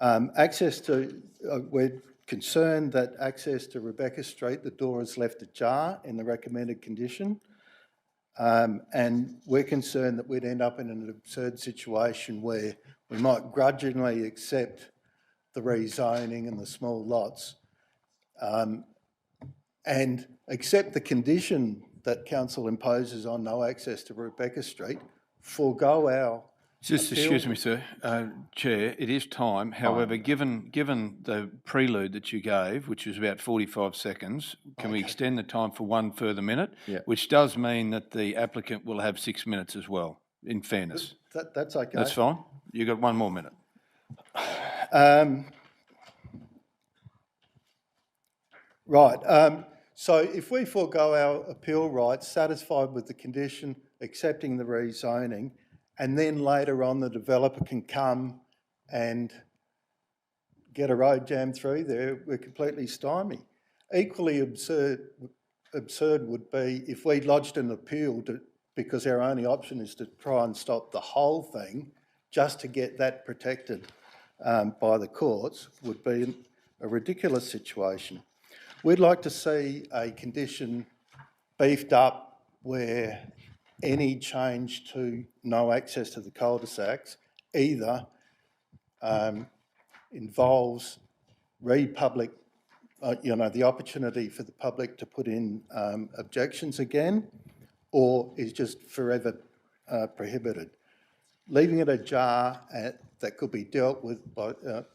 We're concerned that access to Rebecca Street, the door is left ajar in the recommended condition. And we're concerned that we'd end up in an absurd situation where we might grudgingly accept the rezoning and the small lots and accept the condition that council imposes on no access to Rebecca Street, forego our Just appeal. excuse me, sir. Chair, it is time. However, given the prelude that you gave, which was about 45 seconds, can we extend the time for one further minute? Yeah. Which does mean that the applicant will have 6 minutes as well, in fairness. That's okay. That's fine. You've got 1 more minute. Right. So if we forego our appeal rights, satisfied with the condition, accepting the rezoning, and then later on the developer can come and get a road jam through there, we're completely stymied. Equally absurd would be if we lodged an appeal because our only option is to try and stop the whole thing just to get that protected by the courts, would be a ridiculous situation. We'd like to see a condition beefed up where any change to no access to the cul-de-sacs either involves the opportunity for the public to put in objections again, or is just forever prohibited. Leaving it ajar that could be dealt with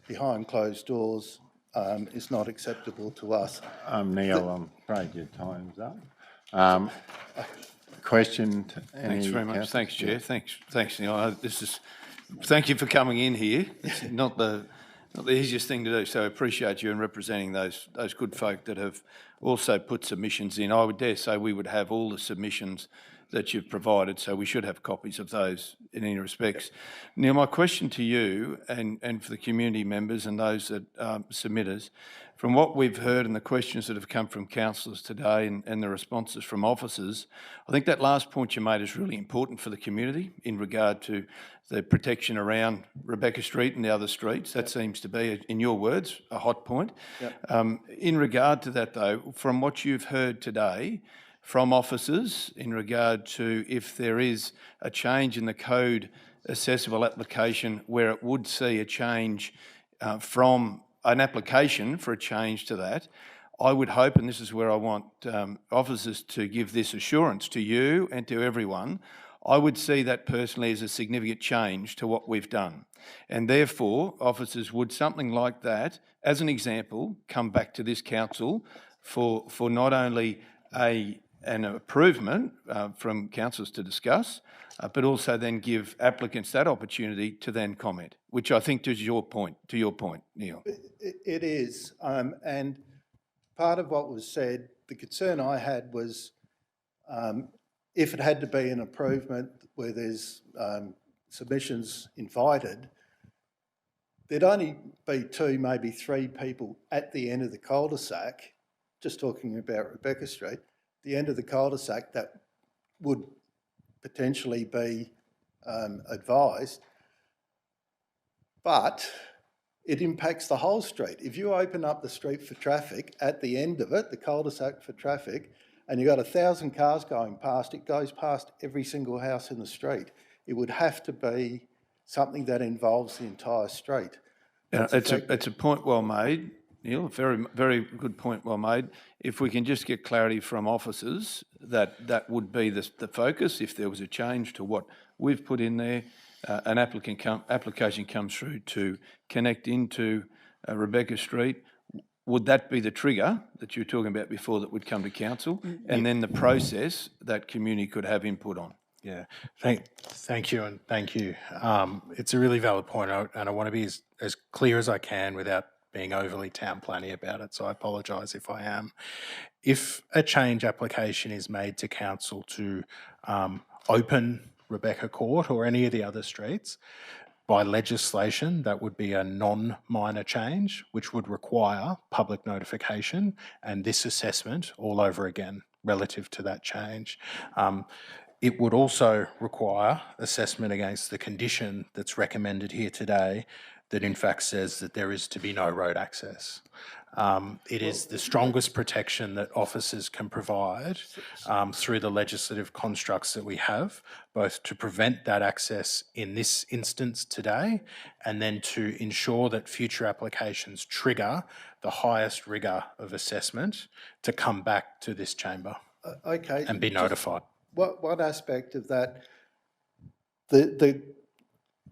behind closed doors is not acceptable to us. Neil, I'm afraid your time's up. Question? Thanks very much. Thanks, Chair. Thanks, Neil. Thank you for coming in here. It's not the easiest thing to do, so I appreciate you and representing those good folk that have also put submissions in. I would dare say we would have all the submissions that you've provided, so we should have copies of those in any respects. Neil, my question to you and for the community members and those that submitters, from what we've heard and the questions that have come from councillors today and the responses from officers, I think that last point you made is really important for the community in regard to the protection around Rebecca Street and the other streets. That seems to be, in your words, a hot point. Yep. In regard to that though, from what you've heard today, from officers in regard to if there is a change in the code assessable application where it would see a change from an application for a change to that, I would hope, and this is where I want officers to give this assurance to you and to everyone, I would see that personally as a significant change to what we've done. And therefore, officers would something like that, as an example, come back to this council for not only an improvement from councillors to discuss, but also then give applicants that opportunity to then comment, which I think is your point, Neil. It is, and part of what was said, the concern I had was if it had to be an improvement where there's submissions invited, there'd only be 2, maybe 3 people at the end of the cul-de-sac, just talking about Rebecca Street, the end of the cul-de-sac that would potentially be advised, but it impacts the whole street. If you open up the street for traffic at the end of it, the cul-de-sac for traffic, and you've got 1,000 cars going past, it goes past every single house in the street. It would have to be something that involves the entire street. It's a point well made, Neil, a very, very good point well made. If we can just get clarity from officers that would be the focus, if there was a change to what we've put in there, an application comes through to connect into Rebecca Street, would that be the trigger that you were talking about before that would come to council, and then the process that community could have input on? Yeah, thank you, and thank you. It's a really valid point, and I want to be as clear as I can without being overly town planny about it, so I apologise if I am. If a change application is made to council to open Rebecca Court or any of the other streets, by legislation, that would be a non-minor change, which would require public notification and this assessment all over again relative to that change. It would also require assessment against the condition that's recommended here today that in fact says that there is to be no road access. It is the strongest protection that officers can provide through the legislative constructs that we have, both to prevent that access in this instance today, and then to ensure that future applications trigger the highest rigour of assessment to come back to this chamber Okay. and be notified. One aspect of that, the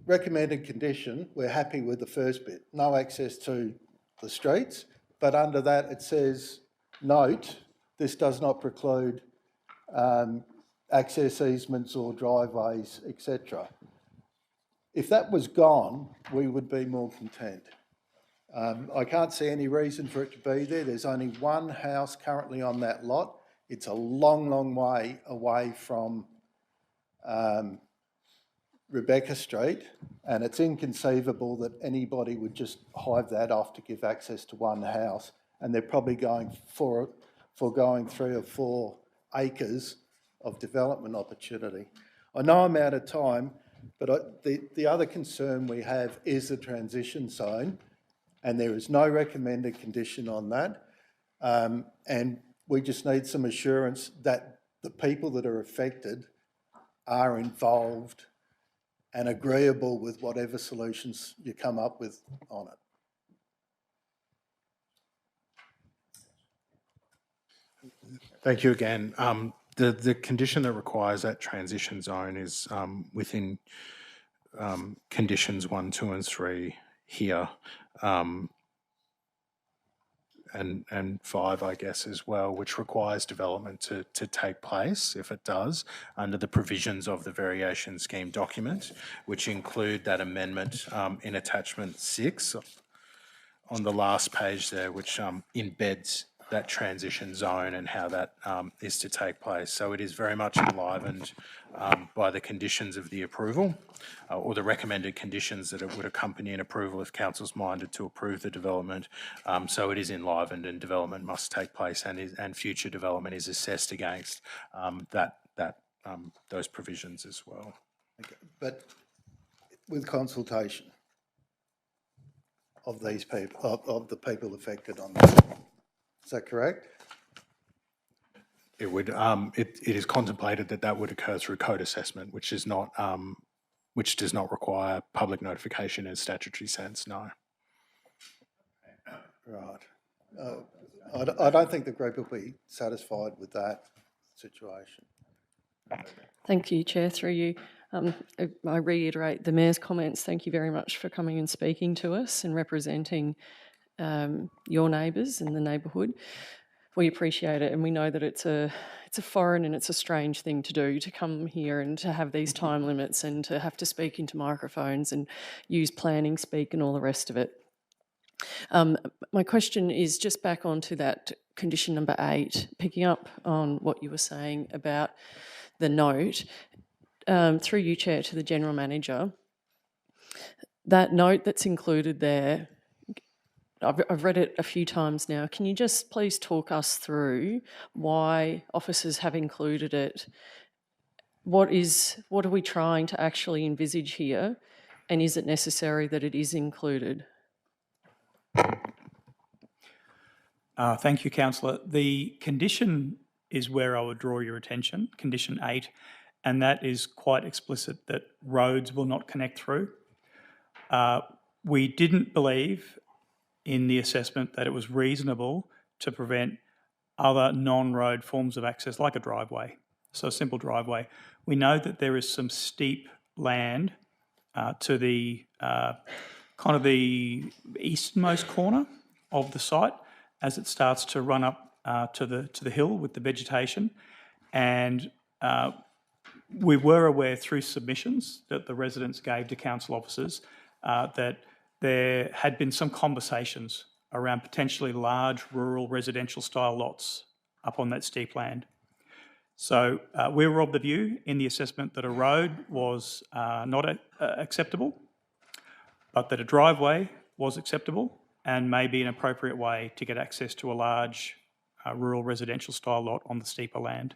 recommended condition, we're happy with the first bit, no access to the streets, but under that it says, note, this does not preclude access easements or driveways, etc. If that was gone, we would be more content. I can't see any reason for it to be there. There's only one house currently on that lot. It's a long, long way away from Rebecca Street, and it's inconceivable that anybody would just hive that off to give access to one house, and they're probably going foregoing 3 or 4 acres of development opportunity. I know I'm out of time, but the other concern we have is the transition zone, and there is no recommended condition on that, and we just need some assurance that the people that are affected are involved and agreeable with whatever solutions you come up with on it. Thank you again. The condition that requires that transition zone is within conditions 1, 2 and 3 here, and 5, I guess, as well, which requires development to take place, if it does, under the provisions of the variation scheme document, which include that amendment in attachment 6 on the last page there, which embeds that transition zone and how that is to take place. So it is very much enlivened by the conditions of the approval or the recommended conditions that it would accompany an approval if council's minded to approve the development. So it is enlivened, and development must take place, and future development is assessed against those provisions as well. Okay. But with consultation of these people, of the people affected on that. Is that correct? It would. It is contemplated that would occur through code assessment, which is not, which does not require public notification in a statutory sense. No. Right. I don't think the group will be satisfied with that situation. Thank you, Chair. Through you, I reiterate the Mayor's comments. Thank you very much for coming and speaking to us and representing your neighbours in the neighbourhood. We appreciate it, and we know that it's a foreign and it's a strange thing to do, to come here and to have these time limits and to have to speak into microphones and use planning speak and all the rest of it. My question is just back onto that condition number 8, picking up on what you were saying about the note, through you, Chair, to the General Manager. That note that's included there, I've read it a few times now. Can you just please talk us through why officers have included it? What are we trying to actually envisage here? And is it necessary that it is included? Thank you, Councillor. The condition is where I would draw your attention, condition 8, and that is quite explicit that roads will not connect through. We didn't believe in the assessment that it was reasonable to prevent other non-road forms of access, like a driveway, so a simple driveway. We know that there is some steep land to the kind of the easternmost corner of the site as it starts to run up to the hill with the vegetation, and we were aware through submissions that the residents gave to council officers that there had been some conversations around potentially large rural residential style lots up on that steep land. So we were of the view in the assessment that a road was not acceptable, but that a driveway was acceptable and may be an appropriate way to get access to a large rural residential style lot on the steeper land.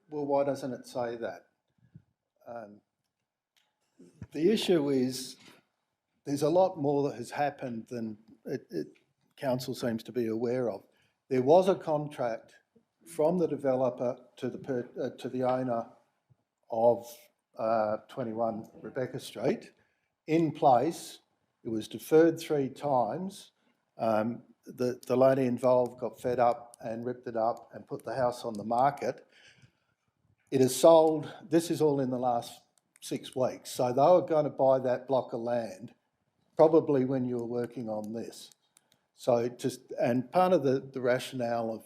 Well, why doesn't it say that? The issue is there's a lot more that has happened than council seems to be aware of. There was a contract from the developer to the owner of 21 Rebecca Street in place. It was deferred 3 times. The lady involved got fed up and ripped it up and put the house on the market. It is sold. This is all in the last 6 weeks. So they were going to buy that block of land probably when you were working on this. So and part of the rationale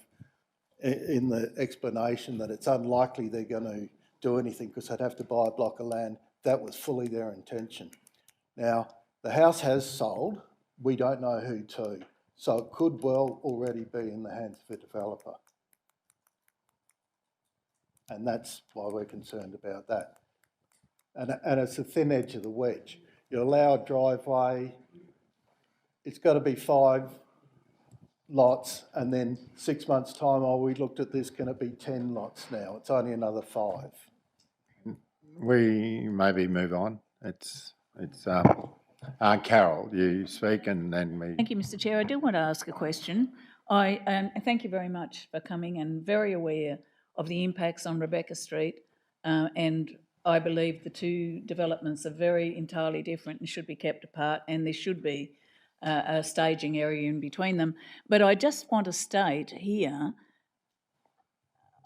in the explanation that it's unlikely they're going to do anything because they'd have to buy a block of land, that was fully their intention. Now, the house has sold. We don't know who to. So it could well already be in the hands of a developer. And that's why we're concerned about that. And it's the thin edge of the wedge. You allow a driveway, it's got to be 5 lots, and then 6 months' time, oh, we looked at this, can it be 10 lots now? It's only another 5. We maybe move on. It's Carol, you speak and then we... Thank you, Mr Chair. I do want to ask a question. I thank you very much for coming and very aware of the impacts on Rebecca Street, and I believe the 2 developments are very entirely different and should be kept apart, and there should be a staging area in between them. But I just want to state here,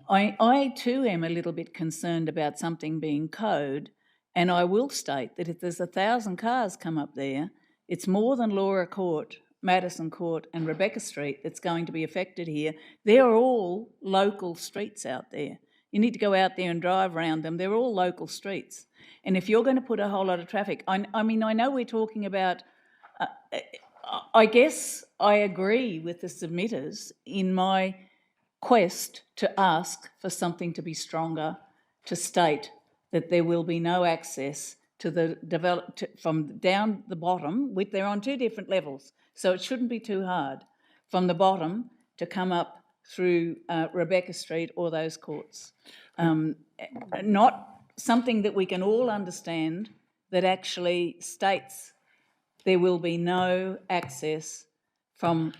I too am a little bit concerned about something being code, and I will state that if there's 1,000 cars come up there, it's more than Laura Court, Madison Court and Rebecca Street that's going to be affected here. They're all local streets out there. You need to go out there and drive around them. They're all local streets. And if you're going to put a whole lot of traffic, I mean, I know we're talking about, I guess I agree with the submitters in my quest to ask for something to be stronger, to state that there will be no access to the from down the bottom, which they're on 2 different levels, so it shouldn't be too hard, from the bottom to come up through Rebecca Street or those courts. Not something that we can all understand that actually states there will be no access from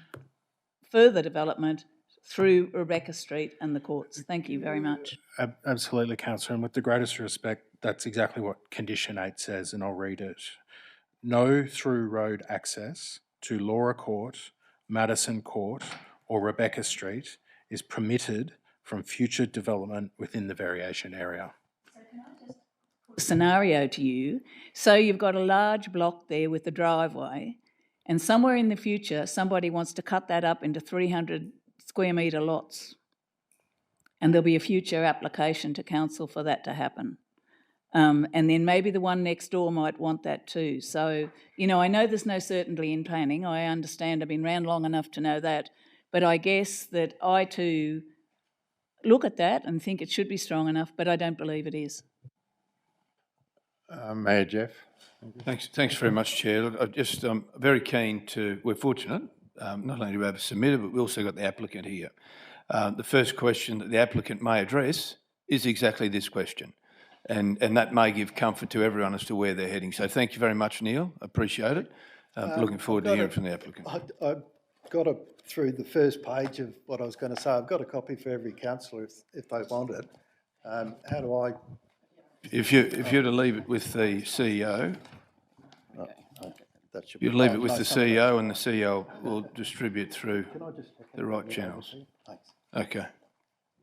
further development through Rebecca Street and the courts. Thank you very much. Absolutely, Councillor, and with the greatest respect, that's exactly what Condition 8 says, and I'll read it. No through road access to Laura Court, Madison Court or Rebecca Street is permitted from future development within the variation area. Scenario to you. So you've got a large block there with the driveway, and somewhere in the future somebody wants to cut that up into 300 square metre lots, and there'll be a future application to council for that to happen. And then maybe the one next door might want that too. So, you know, I know there's no certainty in planning. I understand, I've been around long enough to know that. But I guess that I too look at that and think it should be strong enough, but I don't believe it is. Mayor Jeff. Thanks very much, Chair. Look, I'm just very keen to, we're fortunate, not only to have submitted, but we also got the applicant here. The first question that the applicant may address is exactly this question. And that may give comfort to everyone as to where they're heading. So thank you very much, Neil. Appreciate it. Looking forward to hearing from the applicant. I got through the first page of what I was going to say. I've got a copy for every councillor if they want it. How do I... If you're to leave it with the CEO, you leave it with the CEO, and the CEO will distribute through the right channels. Thanks. Okay.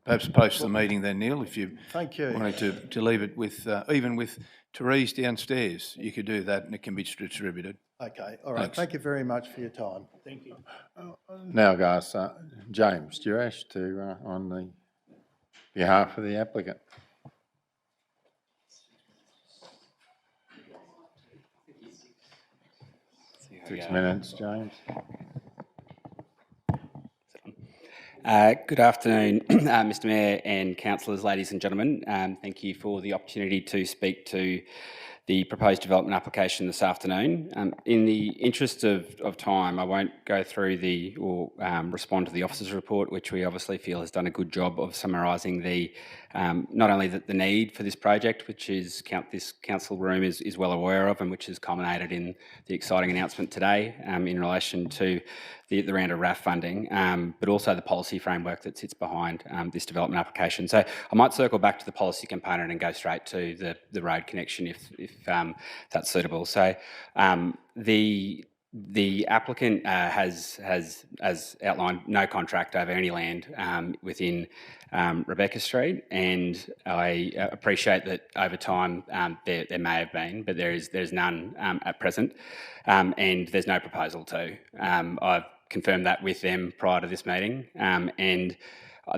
Perhaps post the meeting then, Neil, if you wanted to leave it with, even with Therese downstairs, you could do that and it can be distributed. Okay, all right. Thanks. Thank you very much for your time. Thank you. Now, guys, James Durash on the behalf of the applicant. 6 minutes, James. Good afternoon, Mr Mayor and councillors, ladies and gentlemen. Thank you for the opportunity to speak to the proposed development application this afternoon. In the interest of time, I won't go through or respond to the officer's report, which we obviously feel has done a good job of summarising not only the need for this project, which is this council room is well aware of, and which has culminated in the exciting announcement today in relation to the round of RAF funding, but also the policy framework that sits behind this development application. So I might circle back to the policy component and go straight to the road connection if that's suitable. So the applicant has outlined no contract over any land within Rebecca Street, and I appreciate that over time there may have been, but there's none at present, and there's no proposal to. I've confirmed that with them prior to this meeting, and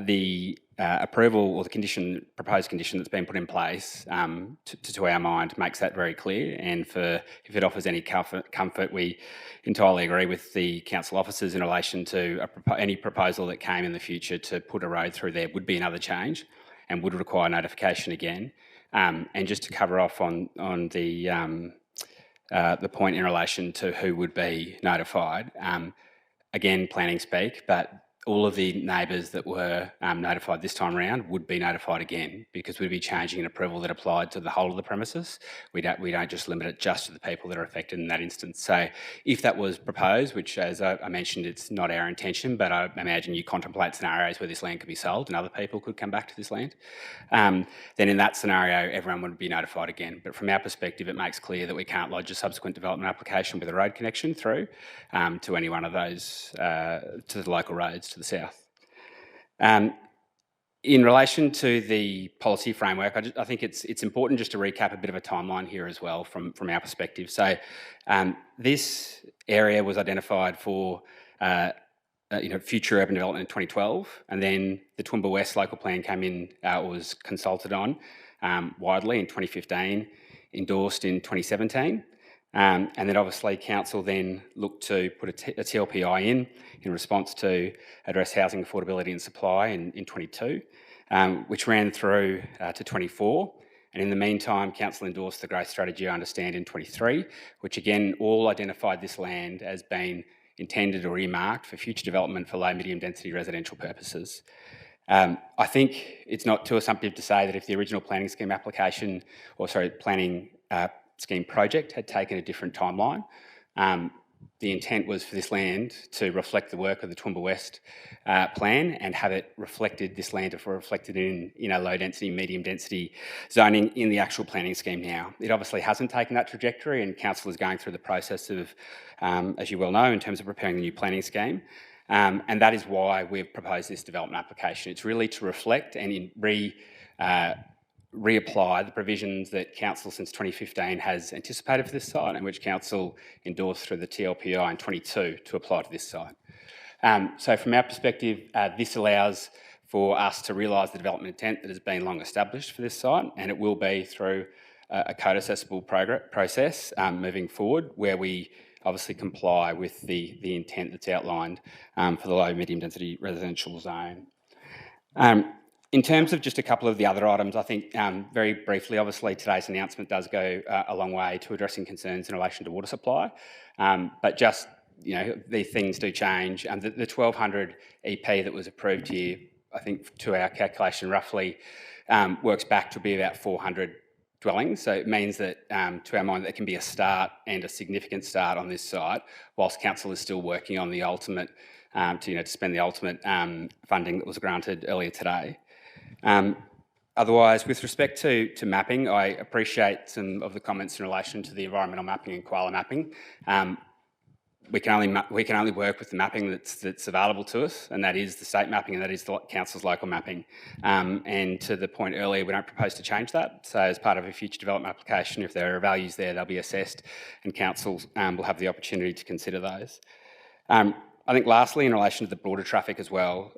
the approval or the proposed condition that's been put in place, to our mind, makes that very clear. And if it offers any comfort, we entirely agree with the council officers in relation to any proposal that came in the future to put a road through there would be another change and would require notification again. And just to cover off on the point in relation to who would be notified, again, planning speak, but all of the neighbours that were notified this time around would be notified again, because we'd be changing an approval that applied to the whole of the premises. We don't just limit it just to the people that are affected in that instance. So if that was proposed, which as I mentioned, it's not our intention, but I imagine you contemplate scenarios where this land could be sold and other people could come back to this land, then in that scenario, everyone would be notified again. But from our perspective, it makes clear that we can't lodge a subsequent development application with a road connection through to any one of those, to the local roads to the south. In relation to the policy framework, I think it's important just to recap a bit of a timeline here as well from our perspective. So this area was identified for future urban development in 2012, and then the Toowoomba West local plan came in, was consulted on widely in 2015, endorsed in 2017. And then obviously council then looked to put a TLPI in response to address housing affordability and supply in 22, which ran through to 24. And in the meantime, council endorsed the growth strategy, I understand, in 23, which again all identified this land as being intended or earmarked for future development for low medium density residential purposes. I think it's not too assumptive to say that if the original planning scheme application, planning scheme project had taken a different timeline, the intent was for this land to reflect the work of the Toowoomba West plan and have it reflected, this land reflected in low density, medium density zoning in the actual planning scheme now. It obviously hasn't taken that trajectory, and council is going through the process of, as you well know, in terms of preparing the new planning scheme. And that is why we've proposed this development application. It's really to reflect and reapply the provisions that council since 2015 has anticipated for this site, and which council endorsed through the TLPI in 22 to apply to this site. So from our perspective, this allows for us to realise the development intent that has been long established for this site, and it will be through a code accessible process moving forward, where we obviously comply with the intent that's outlined for the low medium density residential zone. In terms of just a couple of the other items, I think very briefly, obviously today's announcement does go a long way to addressing concerns in relation to water supply, but just, these things do change. And the 1200 EP that was approved here, I think to our calculation roughly, works back to be about 400 dwellings. So it means that, to our mind, there can be a start, and a significant start on this site, whilst council is still working on the ultimate, to spend the ultimate funding that was granted earlier today. Otherwise, with respect to mapping, I appreciate some of the comments in relation to the environmental mapping and koala mapping. We can only work with the mapping that's available to us, and that is the state mapping, and that is the council's local mapping. And to the point earlier, we don't propose to change that. So as part of a future development application, if there are values there, they'll be assessed, and council will have the opportunity to consider those. I think lastly, in relation to the broader traffic as well,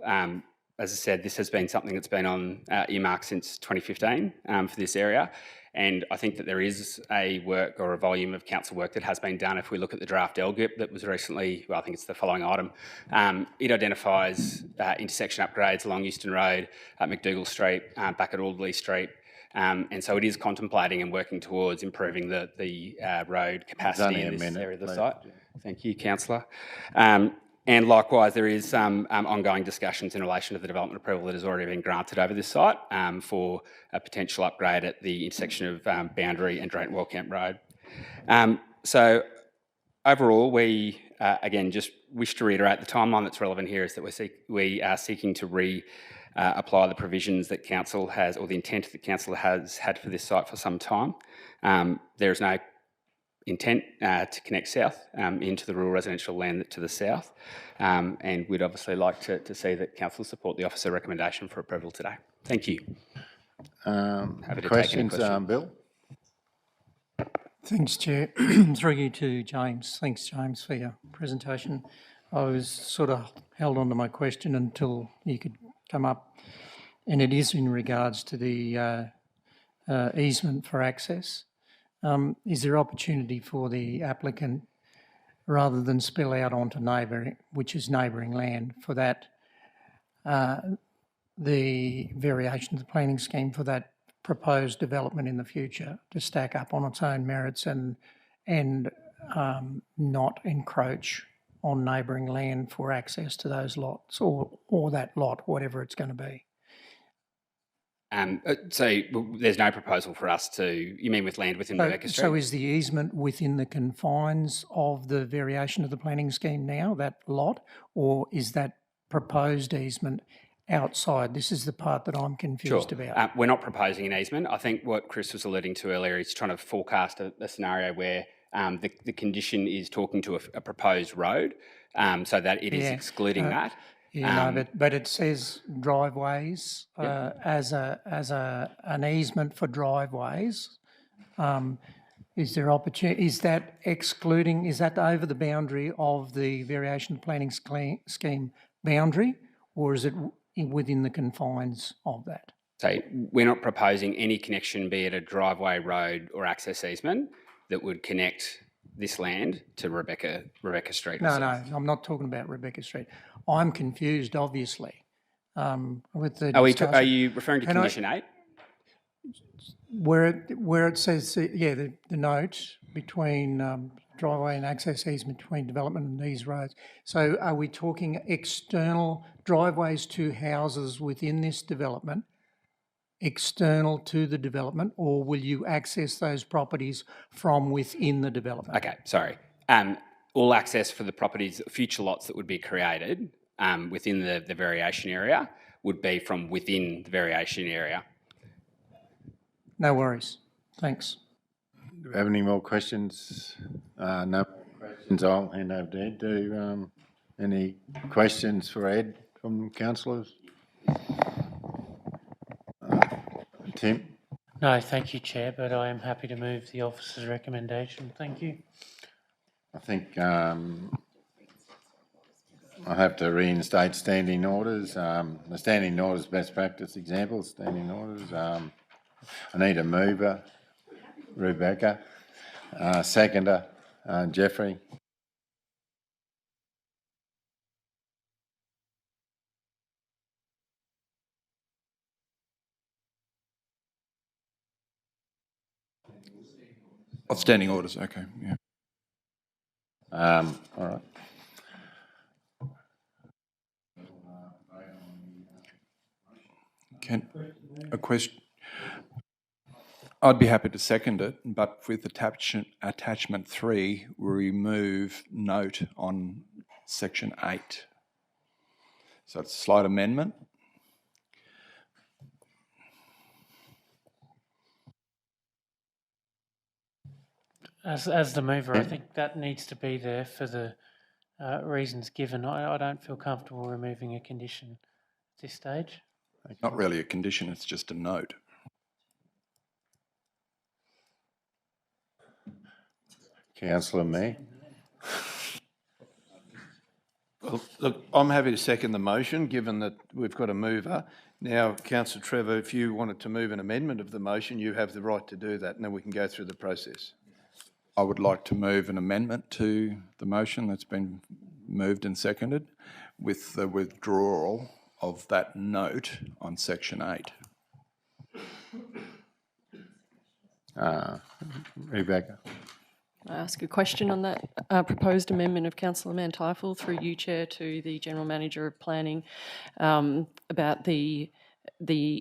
as I said, this has been something that's been on earmark since 2015 for this area. And I think that there is a work or a volume of council work that has been done. If we look at the draft LGIP that was recently, well, I think it's the following item, it identifies intersection upgrades along Euston Road, at McDougall Street, back at Alderley Street, And so it is contemplating and working towards improving the road capacity only a in this minute, area of the please. site. Thank you, councillor. And likewise, there is some ongoing discussions in relation to the development approval that has already been granted over this site for a potential upgrade at the intersection of Boundary and Drayton Wellcamp Road. So overall, we again just wish to reiterate the timeline that's relevant here is that we are seeking to apply the provisions that council has, or the intent that council has had for this site for some time. There is no intent to connect south into the rural residential land to the south, and we'd obviously like to see that council support the officer recommendation for approval today. Thank you. Happy to take any Questions, questions. Bill? Thanks, Chair. Through you to James. Thanks, James, for your presentation. I was sort of held on to my question until you could come up, and it is in regards to the easement for access. Is there opportunity for the applicant, rather than spill out onto neighbouring land, for that, the variation of the planning scheme for that proposed development in the future to stack up on its own merits and not encroach on neighbouring land for access to those lots or that lot, whatever it's going to be? So there's no proposal for us to, you mean with land within Rebecca Street? So is the easement within the confines of the variation of the planning scheme now, that lot, or is that proposed easement outside? This is the part that I'm confused about. We're not proposing an easement. I think what Chris was alluding to earlier is trying to forecast a scenario where the condition is talking to a proposed road, so that it is excluding that. Yeah, but it says driveways as an easement for driveways. Is there opportunity? Is that excluding? Is that over the boundary of the variation planning scheme boundary, or is it within the confines of that? So we're not proposing any connection, be it a driveway, road, or access easement, that would connect this land to Rebecca Street. No, I'm not talking about Rebecca Street. I'm confused, obviously, with the discussion. Are you referring to condition 8? Where it says, the note between driveway and access easement between development and these roads. So are we talking external driveways to houses within this development, external to the development, or will you access those properties from within the development? Okay, sorry. All access for the properties, future lots that would be created within the variation area would be from within the variation area. No worries. Thanks. Do we have any more questions? No more questions. I'll hand over to Ed. Any questions for Ed from councillors? Tim? No, thank you, Chair, but I am happy to move the officer's recommendation. Thank you. I think I have to reinstate standing orders. The standing orders best practice example, standing orders. I need a mover, Rebecca. Seconder, Jeffrey. Standing orders, okay, yeah. All right. A question? I'd be happy to second it, but with attachment 3, we remove note on section 8. So it's a slight amendment. As the mover, I think that needs to be there for the reasons given. I don't feel comfortable removing a condition at this stage. Not really a condition, it's just a note. Councillor May. Well, look, I'm happy to second the motion, given that we've got a mover. Now, Councillor Trevor, if you wanted to move an amendment of the motion, you have the right to do that, and then we can go through the process. I would like to move an amendment to the motion that's been moved and seconded with the withdrawal of that note on section 8. Rebecca. I ask a question on that proposed amendment of Councillor Manteifel through you, Chair, to the General Manager of Planning about the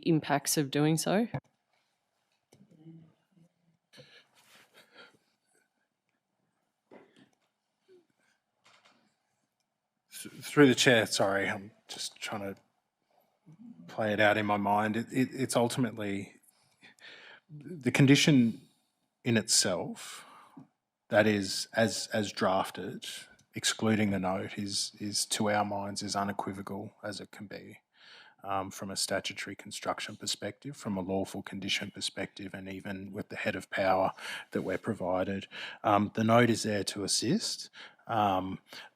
impacts of doing so? Through the chair, sorry, I'm just trying to play it out in my mind. It's ultimately the condition in itself that is as drafted, excluding the note, is to our minds as unequivocal as it can be. From a statutory construction perspective, from a lawful condition perspective, and even with the head of power that we're provided. The note is there to assist,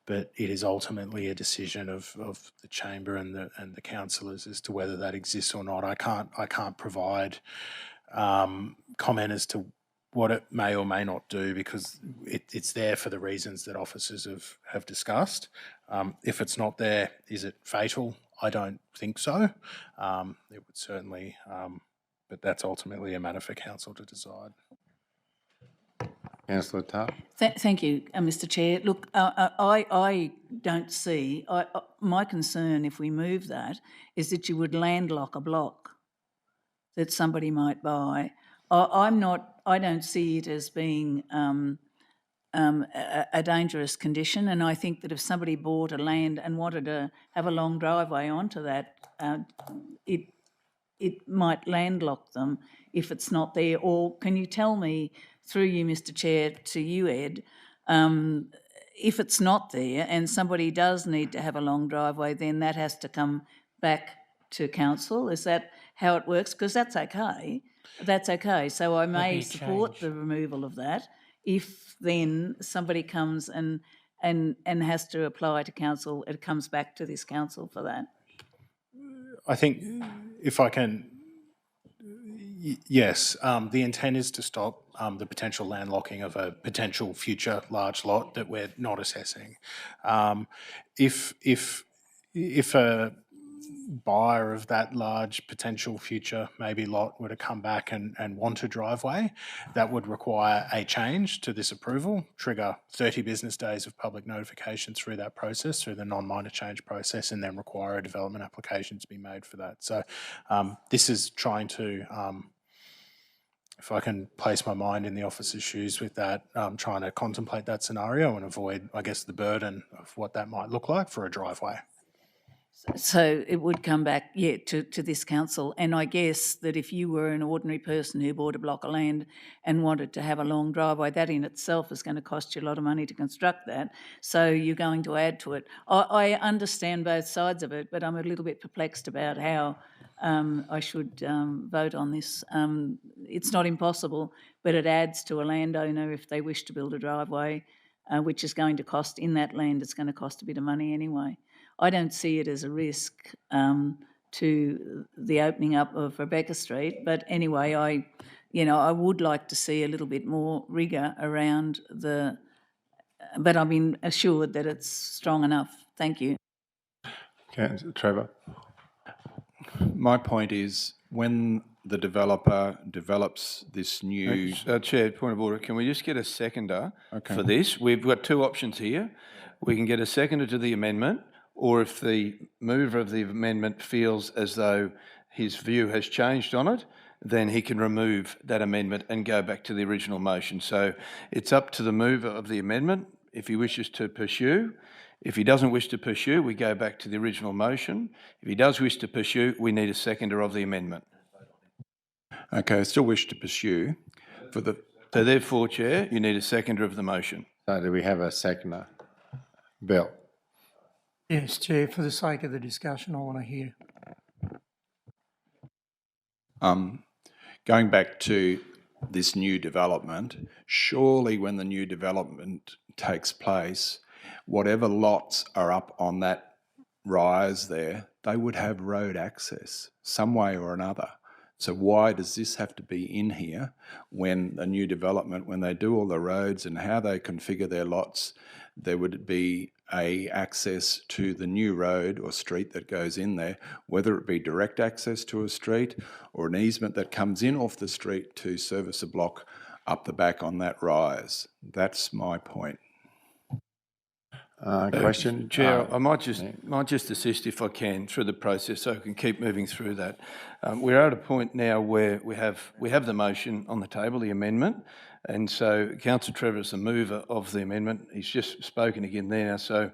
but it is ultimately a decision of the chamber and the councillors as to whether that exists or not. I can't provide comment as to what it may or may not do, because it's there for the reasons that officers have discussed. If it's not there, is it fatal? I don't think so. It would certainly, but that's ultimately a matter for council to decide. Councillor Tutt. Thank you, Mr. Chair. Look, I don't see, my concern if we move that is that you would landlock a block that somebody might buy. I don't see it as being a dangerous condition, and I think that if somebody bought a land and wanted to have a long driveway onto that, it might landlock them if it's not there. Or can you tell me, through you, Mr. Chair, to you, Ed, if it's not there and somebody does need to have a long driveway, then that has to come back to council? Is that how it works? Because that's okay. That's okay. So I may support the removal of that if then somebody comes and has to apply to council, it comes back to this council for that. I think if I can, yes, the intent is to stop the potential landlocking of a potential future large lot that we're not assessing. If a buyer of that large potential future maybe lot were to come back and want a driveway, that would require a change to this approval, trigger 30 business days of public notification through that process, through the non-minor change process, and then require a development application to be made for that. So this is trying to, if I can place my mind in the officer's shoes with that, trying to contemplate that scenario and avoid, I guess, the burden of what that might look like for a driveway. So it would come back, to this council. And I guess that if you were an ordinary person who bought a block of land and wanted to have a long driveway, that in itself is going to cost you a lot of money to construct that. So you're going to add to it. I understand both sides of it, but I'm a little bit perplexed about how I should vote on this. It's not impossible, but it adds to a landowner if they wish to build a driveway, which is going to cost, in that land, it's going to cost a bit of money anyway. I don't see it as a risk to the opening up of Rebecca Street, but anyway, I would like to see a little bit more rigour around but I've been assured that it's strong enough. Thank you. Okay, Trevor. My point is, when the developer develops this new... Chair, point of order. Can we just get a seconder for this? We've got two options here. We can get a seconder to the amendment, or if the mover of the amendment feels as though his view has changed on it, then he can remove that amendment and go back to the original motion. So it's up to the mover of the amendment if he wishes to pursue. If he doesn't wish to pursue, we go back to the original motion. If he does wish to pursue, we need a seconder of the amendment. Okay, I still wish to pursue. So therefore, Chair, you need a seconder of the motion. So do we have a seconder? Bill. Yes, Chair, for the sake of the discussion, I want to hear. Going back to this new development, surely when the new development takes place, whatever lots are up on that rise there, they would have road access some way or another So why does this have to be in here when a new development, when they do all the roads and how they configure their lots, there would be a access to the new road or street that goes in there, whether it be direct access to a street or an easement that comes in off the street to service a block up the back on that rise. That's my point. Question? Chair, I might just assist if I can through the process so I can keep moving through that. We're at a point now where we have the motion on the table, the amendment, and so Councillor Trevor is the mover of the amendment. He's just spoken again there now, so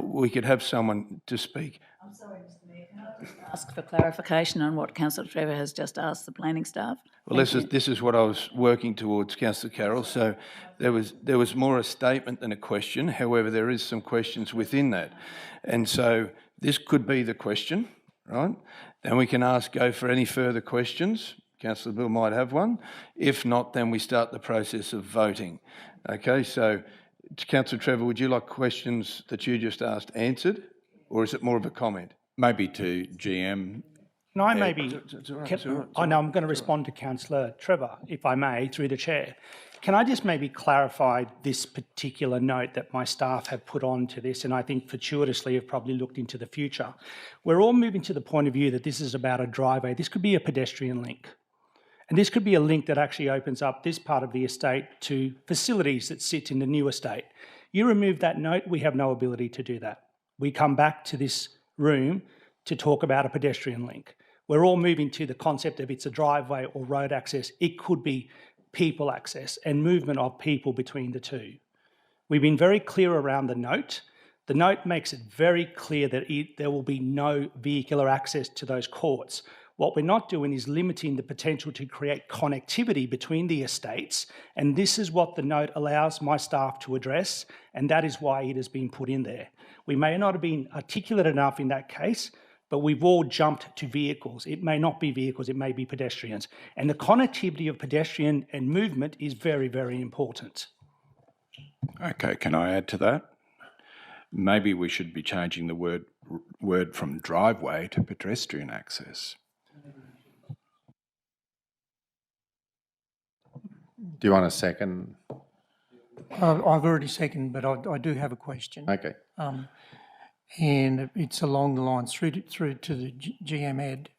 we could have someone to speak. I'm sorry, Mr Mayor, can I just ask for clarification on what Councillor Trevor has just asked the planning staff? Well, this is what I was working towards, Councillor Carroll. So there was more a statement than a question. However, there is some questions within that, and so this could be the question, right? Then we can go for any further questions. Councillor Bill might have one. If not, then we start the process of voting. Okay. So, Councillor Trevor, would you like questions that you just asked answered, or is it more of a comment? Maybe to GM. Can I maybe, I know I'm going to respond to Councillor Trevor, if I may, through the chair. Can I just maybe clarify this particular note that my staff have put on to this, and I think fortuitously have probably looked into the future. We're all moving to the point of view that this is about a driveway. This could be a pedestrian link. And this could be a link that actually opens up this part of the estate to facilities that sit in the new estate. You remove that note, we have no ability to do that. We come back to this room to talk about a pedestrian link. We're all moving to the concept of it's a driveway or road access. It could be people access and movement of people between the two. We've been very clear around the note. The note makes it very clear that there will be no vehicular access to those courts. What we're not doing is limiting the potential to create connectivity between the estates, and this is what the note allows my staff to address, and that is why it has been put in there. We may not have been articulate enough in that case, but we've all jumped to vehicles. It may not be vehicles, it may be pedestrians. And the connectivity of pedestrian and movement is very, very important. Okay, can I add to that? Maybe we should be changing the word from driveway to pedestrian access. Do you want a second? I've already seconded, but I do have a question. Okay. And it's along the lines through to the GM Ed.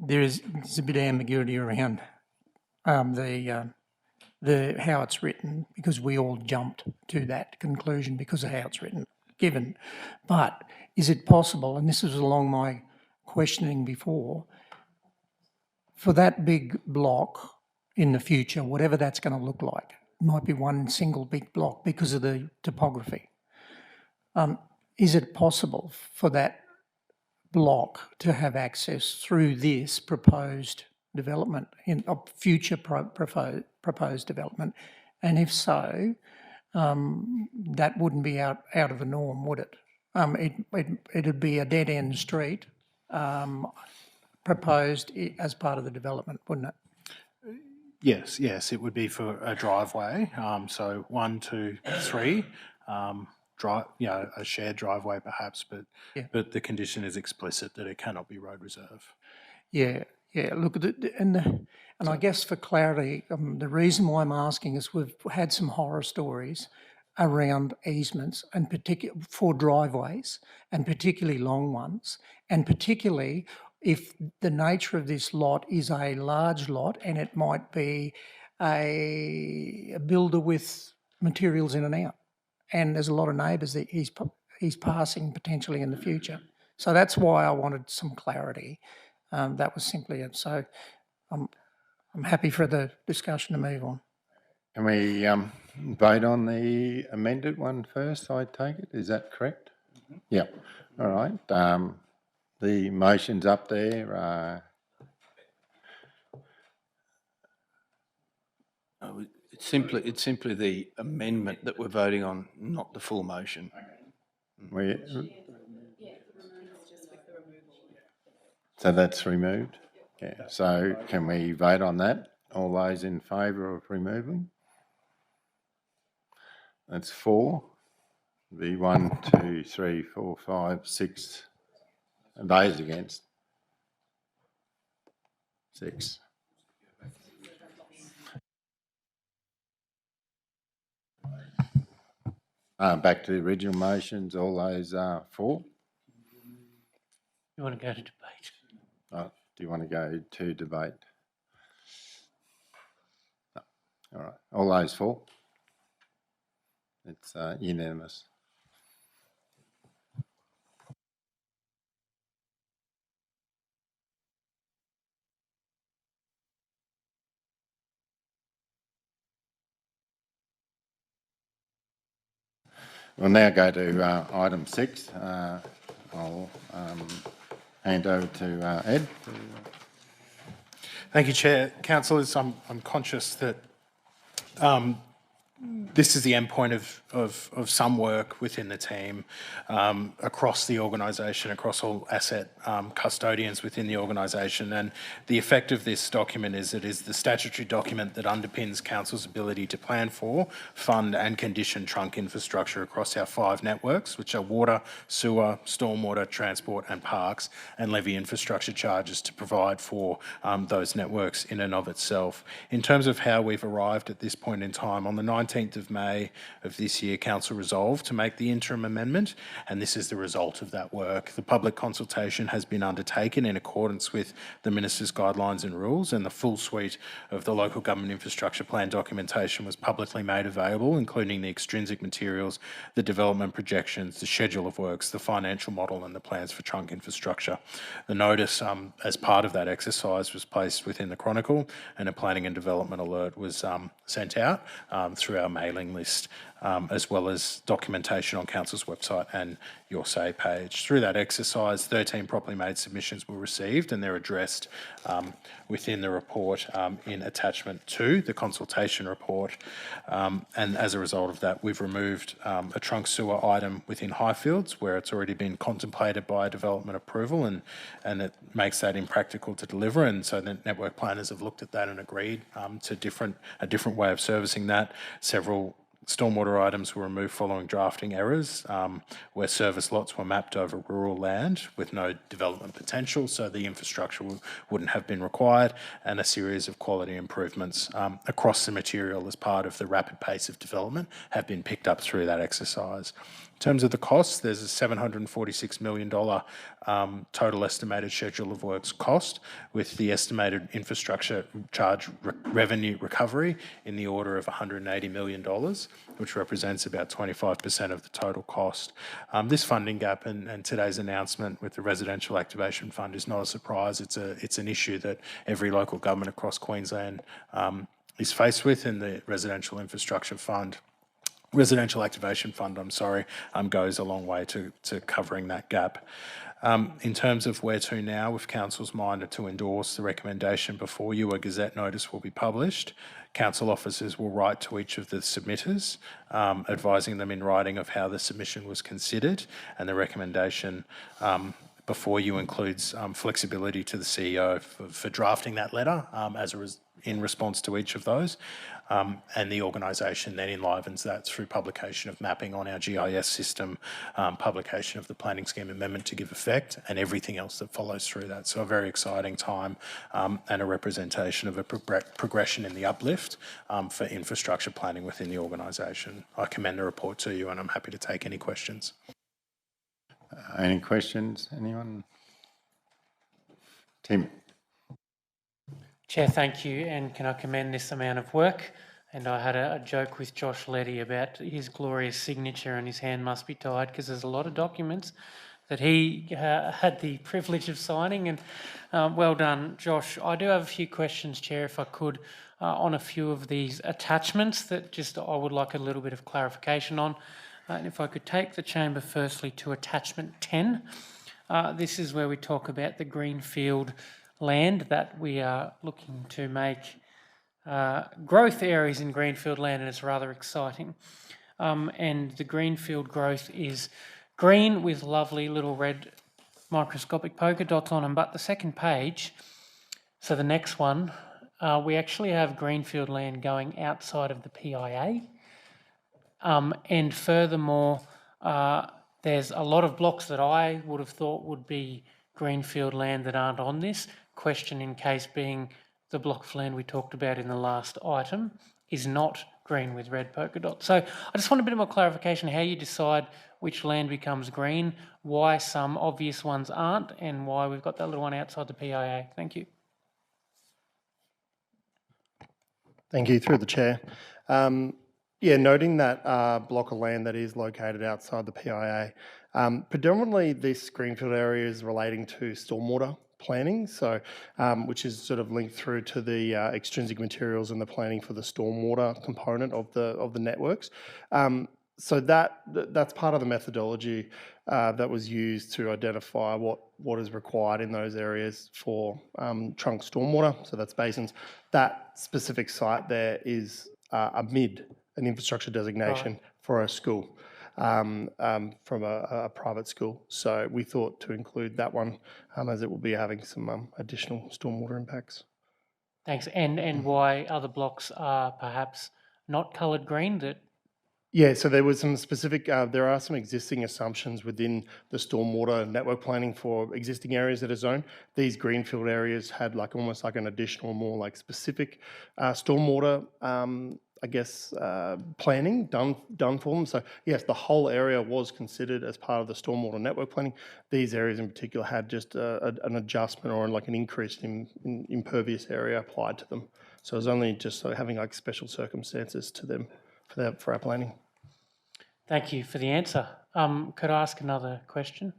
There's a bit of ambiguity around how it's written, because we all jumped to that conclusion because of how it's written, given. But is it possible, and this is along my questioning before, for that big block in the future, whatever that's going to look like, it might be one single big block because of the topography. Is it possible for that block to have access through this proposed development, in a future proposed development? And if so, that wouldn't be out of the norm, would it? It'd be a dead-end street proposed as part of the development, wouldn't it? Yes, it would be for a driveway. So 1, 2, 3, a shared driveway perhaps, but the condition is explicit that it cannot be road reserve. Yeah. Look, and I guess for clarity, the reason why I'm asking is we've had some horror stories around easements, and particularly for driveways, and particularly long ones, and particularly if the nature of this lot is a large lot and it might be a builder with materials in and out, and there's a lot of neighbours that he's passing potentially in the future. So that's why I wanted some clarity. That was simply it. So I'm happy for the discussion to move on. Can we vote on the amended one first, I take it? Is that correct? Mm-hmm. Yeah. All right. The motion's up there. It's simply the amendment that we're voting on, not the full motion. So that's removed? Yeah. So can we vote on that? All those in favour of removing? That's 4. The 1, 2, 3, 4, 5, 6, And those against? 6. Back to the original motions. All those are for? You want to go to debate? Do you want to go to debate? No. All right. All those for? It's unanimous. We'll now go to item 6. I'll hand over to Ed. Thank you, Chair. Councillors, I'm conscious that this is the endpoint of some work within the team across the organisation, across all asset custodians within the organisation. And the effect of this document is it is the statutory document that underpins Council's ability to plan for, fund and condition trunk infrastructure across our 5 networks, which are water, sewer, stormwater, transport and parks, and levy infrastructure charges to provide for those networks in and of itself. In terms of how we've arrived at this point in time, on the 19th of May of this year, Council resolved to make the interim amendment, and this is the result of that work. The public consultation has been undertaken in accordance with the Minister's guidelines and rules, and the full suite of the Local Government Infrastructure Plan documentation was publicly made available, including the extrinsic materials, the development projections, the schedule of works, the financial model, and the plans for trunk infrastructure. The notice, as part of that exercise, was placed within the Chronicle, and a planning and development alert was sent out through our mailing list, as well as documentation on Council's website and Your Say page. Through that exercise, 13 properly made submissions were received, and they're addressed within the report in attachment 2, the consultation report. And as a result of that, we've removed a trunk sewer item within Highfields, where it's already been contemplated by a development approval, and it makes that impractical to deliver. And so the network planners have looked at that and agreed to a different way of servicing that. Several stormwater items were removed following drafting errors, where service lots were mapped over rural land with no development potential, so the infrastructure wouldn't have been required, and a series of quality improvements across the material as part of the rapid pace of development have been picked up through that exercise. In terms of the costs, there's a $746 million total estimated schedule of works cost, with the estimated infrastructure charge revenue recovery in the order of $180 million, which represents about 25% of the total cost. This funding gap and today's announcement with the Residential Activation Fund is not a surprise. It's an issue that every local government across Queensland is faced with, and the Residential Activation Fund, goes a long way to covering that gap. In terms of where to now, with Council's mind to endorse the recommendation before you, a Gazette notice will be published. Council officers will write to each of the submitters, advising them in writing of how the submission was considered, and the recommendation before you includes flexibility to the CEO for drafting that letter in response to each of those. And the organisation then enlivens that through publication of mapping on our GIS system, publication of the planning scheme amendment to give effect, and everything else that follows through that. So a very exciting time and a representation of a progression in the uplift for infrastructure planning within the organisation. I commend the report to you, and I'm happy to take any questions. Any questions? Anyone? Tim. Chair, thank you, and can I commend this amount of work? And I had a joke with Josh Letty about his glorious signature, and his hand must be tied because there's a lot of documents that he had the privilege of signing, and well done, Josh. I do have a few questions, Chair, if I could, on a few of these attachments that I would like a little bit of clarification on. And if I could take the chamber firstly to attachment 10. This is where we talk about the greenfield land that we are looking to make growth areas in greenfield land, and it's rather exciting. And the greenfield growth is green with lovely little red microscopic polka dots on them. But the second page, so the next one, we actually have greenfield land going outside of the PIA. And furthermore, there's a lot of blocks that I would have thought would be greenfield land that aren't on this. Question in case being the block of land we talked about in the last item is not green with red polka dots. So I just want a bit more clarification how you decide which land becomes green, why some obvious ones aren't, and why we've got that little one outside the PIA. Thank you. Thank you, through the chair. Yeah, noting that block of land that is located outside the PIA, predominantly this greenfield area is relating to stormwater planning, so which is sort of linked through to the extrinsic materials and the planning for the stormwater component of the networks. So that's part of the methodology that was used to identify what is required in those areas for trunk stormwater. So that's basins. That specific site there is an infrastructure designation for a school, from a private school. So we thought to include that one as it will be having some additional stormwater impacts. Thanks. And why other blocks are perhaps not coloured green that... Yeah, so there was some specific, there are some existing assumptions within the stormwater network planning for existing areas that are zoned. These greenfield areas had almost like an additional, more like specific stormwater, I guess, planning done for them. So yes, the whole area was considered as part of the stormwater network planning. These areas in particular had just an adjustment or like an increase in impervious area applied to them. So it was only just having like special circumstances to them for our planning. Thank you for the answer. Could I ask another question?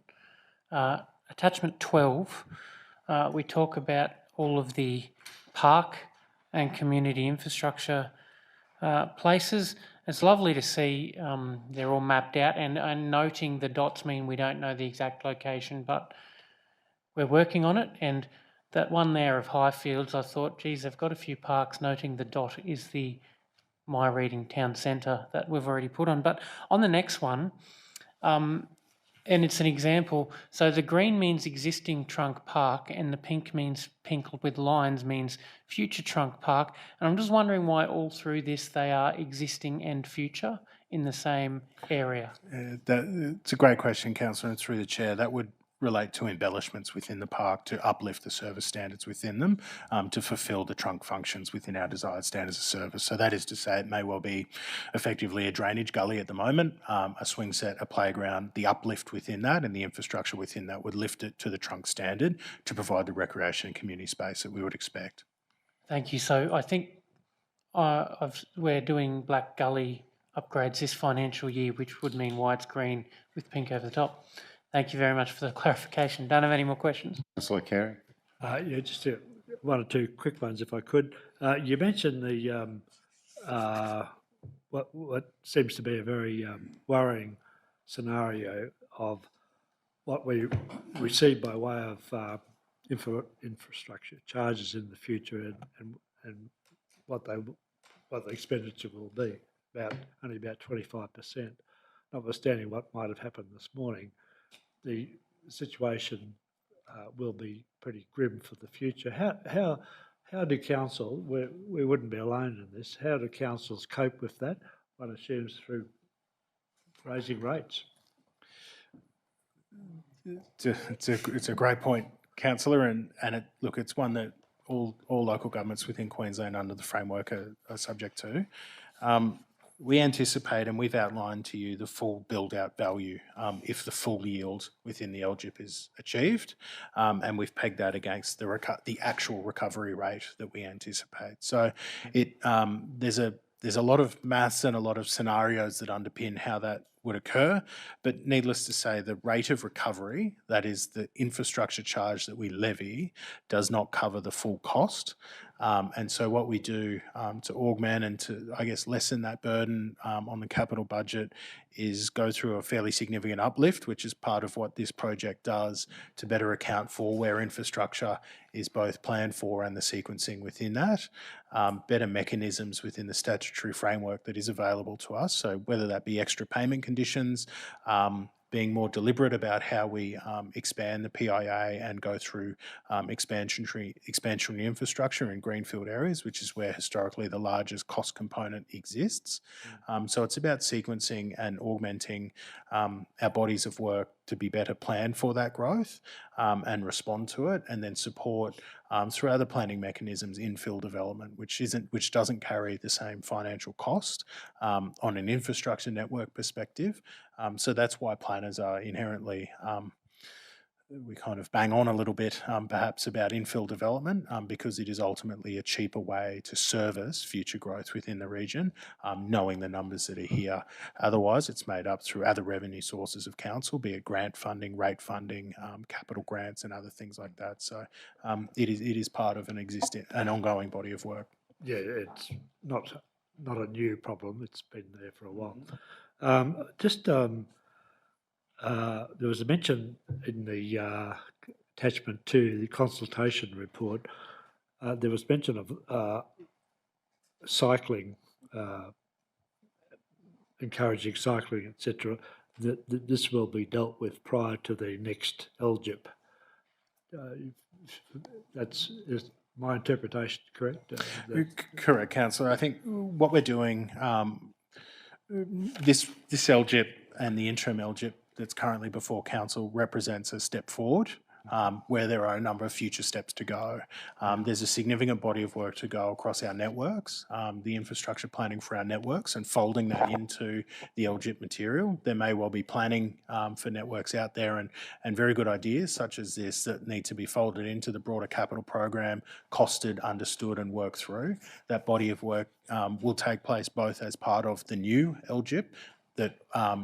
Attachment 12, we talk about all of the park and community infrastructure places. It's lovely to see they're all mapped out, and noting the dots mean we don't know the exact location, but we're working on it. And that one there of Highfields, I thought, geez, they've got a few parks, noting the dot is the my reading town centre that we've already put on. But on the next one, and it's an example, so the green means existing trunk park and the pink with lines means future trunk park. And I'm just wondering why all through this they are existing and future in the same area. It's a great question, Councillor, and through the chair, that would relate to embellishments within the park to uplift the service standards within them, to fulfil the trunk functions within our desired standards of service. So that is to say it may well be effectively a drainage gully at the moment, a swing set, a playground, the uplift within that and the infrastructure within that would lift it to the trunk standard to provide the recreation and community space that we would expect. Thank you. So I think we're doing Black Gully upgrades this financial year, which would mean why it's green with pink over the top. Thank you very much for the clarification. Don't have any more questions. Councillor Carey. Yeah, just one or two quick ones, if I could. You mentioned the what seems to be a very worrying scenario of what we receive by way of infrastructure charges in the future, and what the expenditure will be, only about 25%. Notwithstanding what might have happened this morning, the situation will be pretty grim for the future. How do council, we wouldn't be alone in this, how do councils cope with that? One assumes through raising rates. It's a great point, Councillor, and it's one that all local governments within Queensland under the framework are subject to. We anticipate, and we've outlined to you, the full build-out value if the full yield within the LGIP is achieved, and we've pegged that against the actual recovery rate that we anticipate. So there's a lot of maths and a lot of scenarios that underpin how that would occur, but needless to say, the rate of recovery, that is the infrastructure charge that we levy, does not cover the full cost. And so what we do to augment and to, I guess, lessen that burden on the capital budget is go through a fairly significant uplift, which is part of what this project does to better account for where infrastructure is both planned for and the sequencing within that. Better mechanisms within the statutory framework that is available to us. So whether that be extra payment conditions, being more deliberate about how we expand the PIA and go through expansionary infrastructure in greenfield areas, which is where historically the largest cost component exists. So it's about sequencing and augmenting our bodies of work to be better planned for that growth and respond to it, and then support through other planning mechanisms infill development, which doesn't carry the same financial cost on an infrastructure network perspective. So that's why planners are inherently we kind of bang on a little bit perhaps about infill development because it is ultimately a cheaper way to service future growth within the region, knowing the numbers that are here. Otherwise, it's made up through other revenue sources of council, be it grant funding, rate funding, capital grants and other things like that. So it is part of an ongoing body of work. Yeah, it's not a new problem. It's been there for a while. There was a mention in the attachment to the consultation report. There was mention of cycling, encouraging cycling, etc. That this will be dealt with prior to the next LGIP. Is my interpretation correct? Correct, Councillor. I think what we're doing, this LGIP and the interim LGIP that's currently before council represents a step forward where there are a number of future steps to go. There's a significant body of work to go across our networks, the infrastructure planning for our networks and folding that into the LGIP material. There may well be planning for networks out there and very good ideas such as this that need to be folded into the broader capital program, costed, understood and worked through. That body of work will take place both as part of the new LGIP that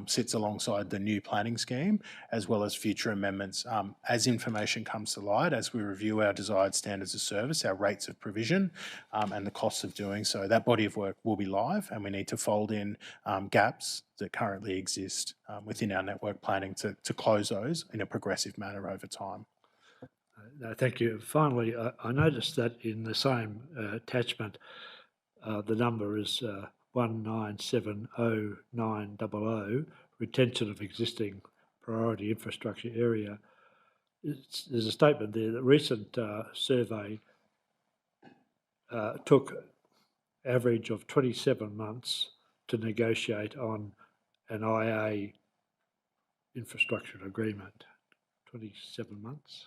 sits alongside the new planning scheme, as well as future amendments as information comes to light, as we review our desired standards of service, our rates of provision, and the costs of doing so. That body of work will be live, and we need to fold in gaps that currently exist within our network planning to close those in a progressive manner over time. No, thank you. Finally, I noticed that in the same attachment, the number is 1970900, retention of existing priority infrastructure area. There's a statement there that recent survey took average of 27 months to negotiate on an IA infrastructure agreement. 27 months.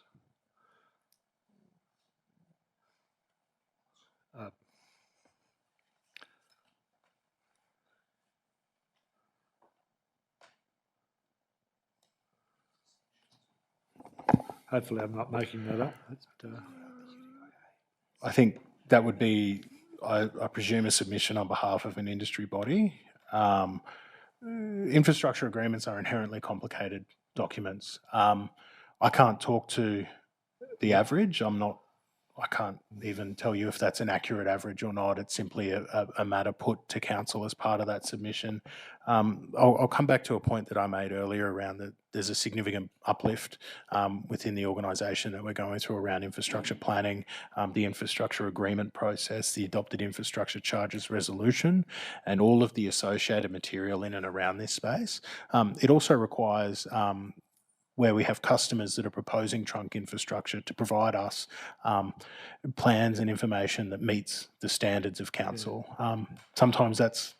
Hopefully I'm not making that up. I think that would be, I presume, a submission on behalf of an industry body. Infrastructure agreements are inherently complicated documents. I can't talk to the average. I can't even tell you if that's an accurate average or not. It's simply a matter put to council as part of that submission. I'll come back to a point that I made earlier around that there's a significant uplift within the organisation that we're going through around infrastructure planning, the infrastructure agreement process, the adopted infrastructure charges resolution, and all of the associated material in and around this space. It also requires where we have customers that are proposing trunk infrastructure to provide us plans and information that meets the standards of council. Sometimes that's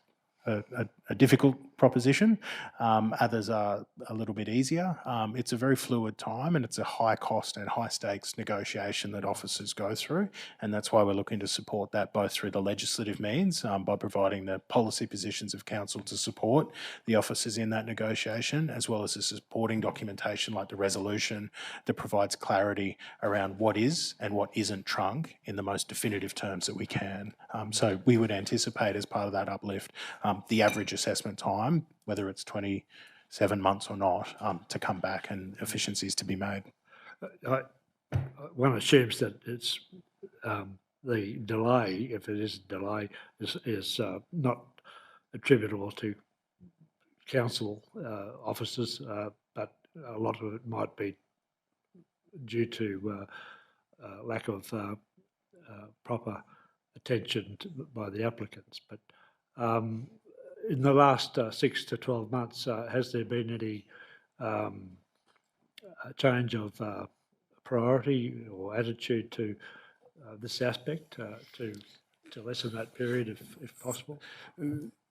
a difficult proposition. Others are a little bit easier. It's a very fluid time and it's a high cost and high stakes negotiation that officers go through. And that's why we're looking to support that both through the legislative means by providing the policy positions of council to support the officers in that negotiation, as well as the supporting documentation like the resolution that provides clarity around what is and what isn't trunk in the most definitive terms that we can. So we would anticipate as part of that uplift the average assessment time, whether it's 27 months or not, to come back and efficiencies to be made. One assumes that it's the delay, if it is a delay, is not attributable to council officers, but a lot of it might be due to lack of proper attention by the applicants. But in the last 6 to 12 months, has there been any change of priority or attitude to this aspect to lessen that period if possible?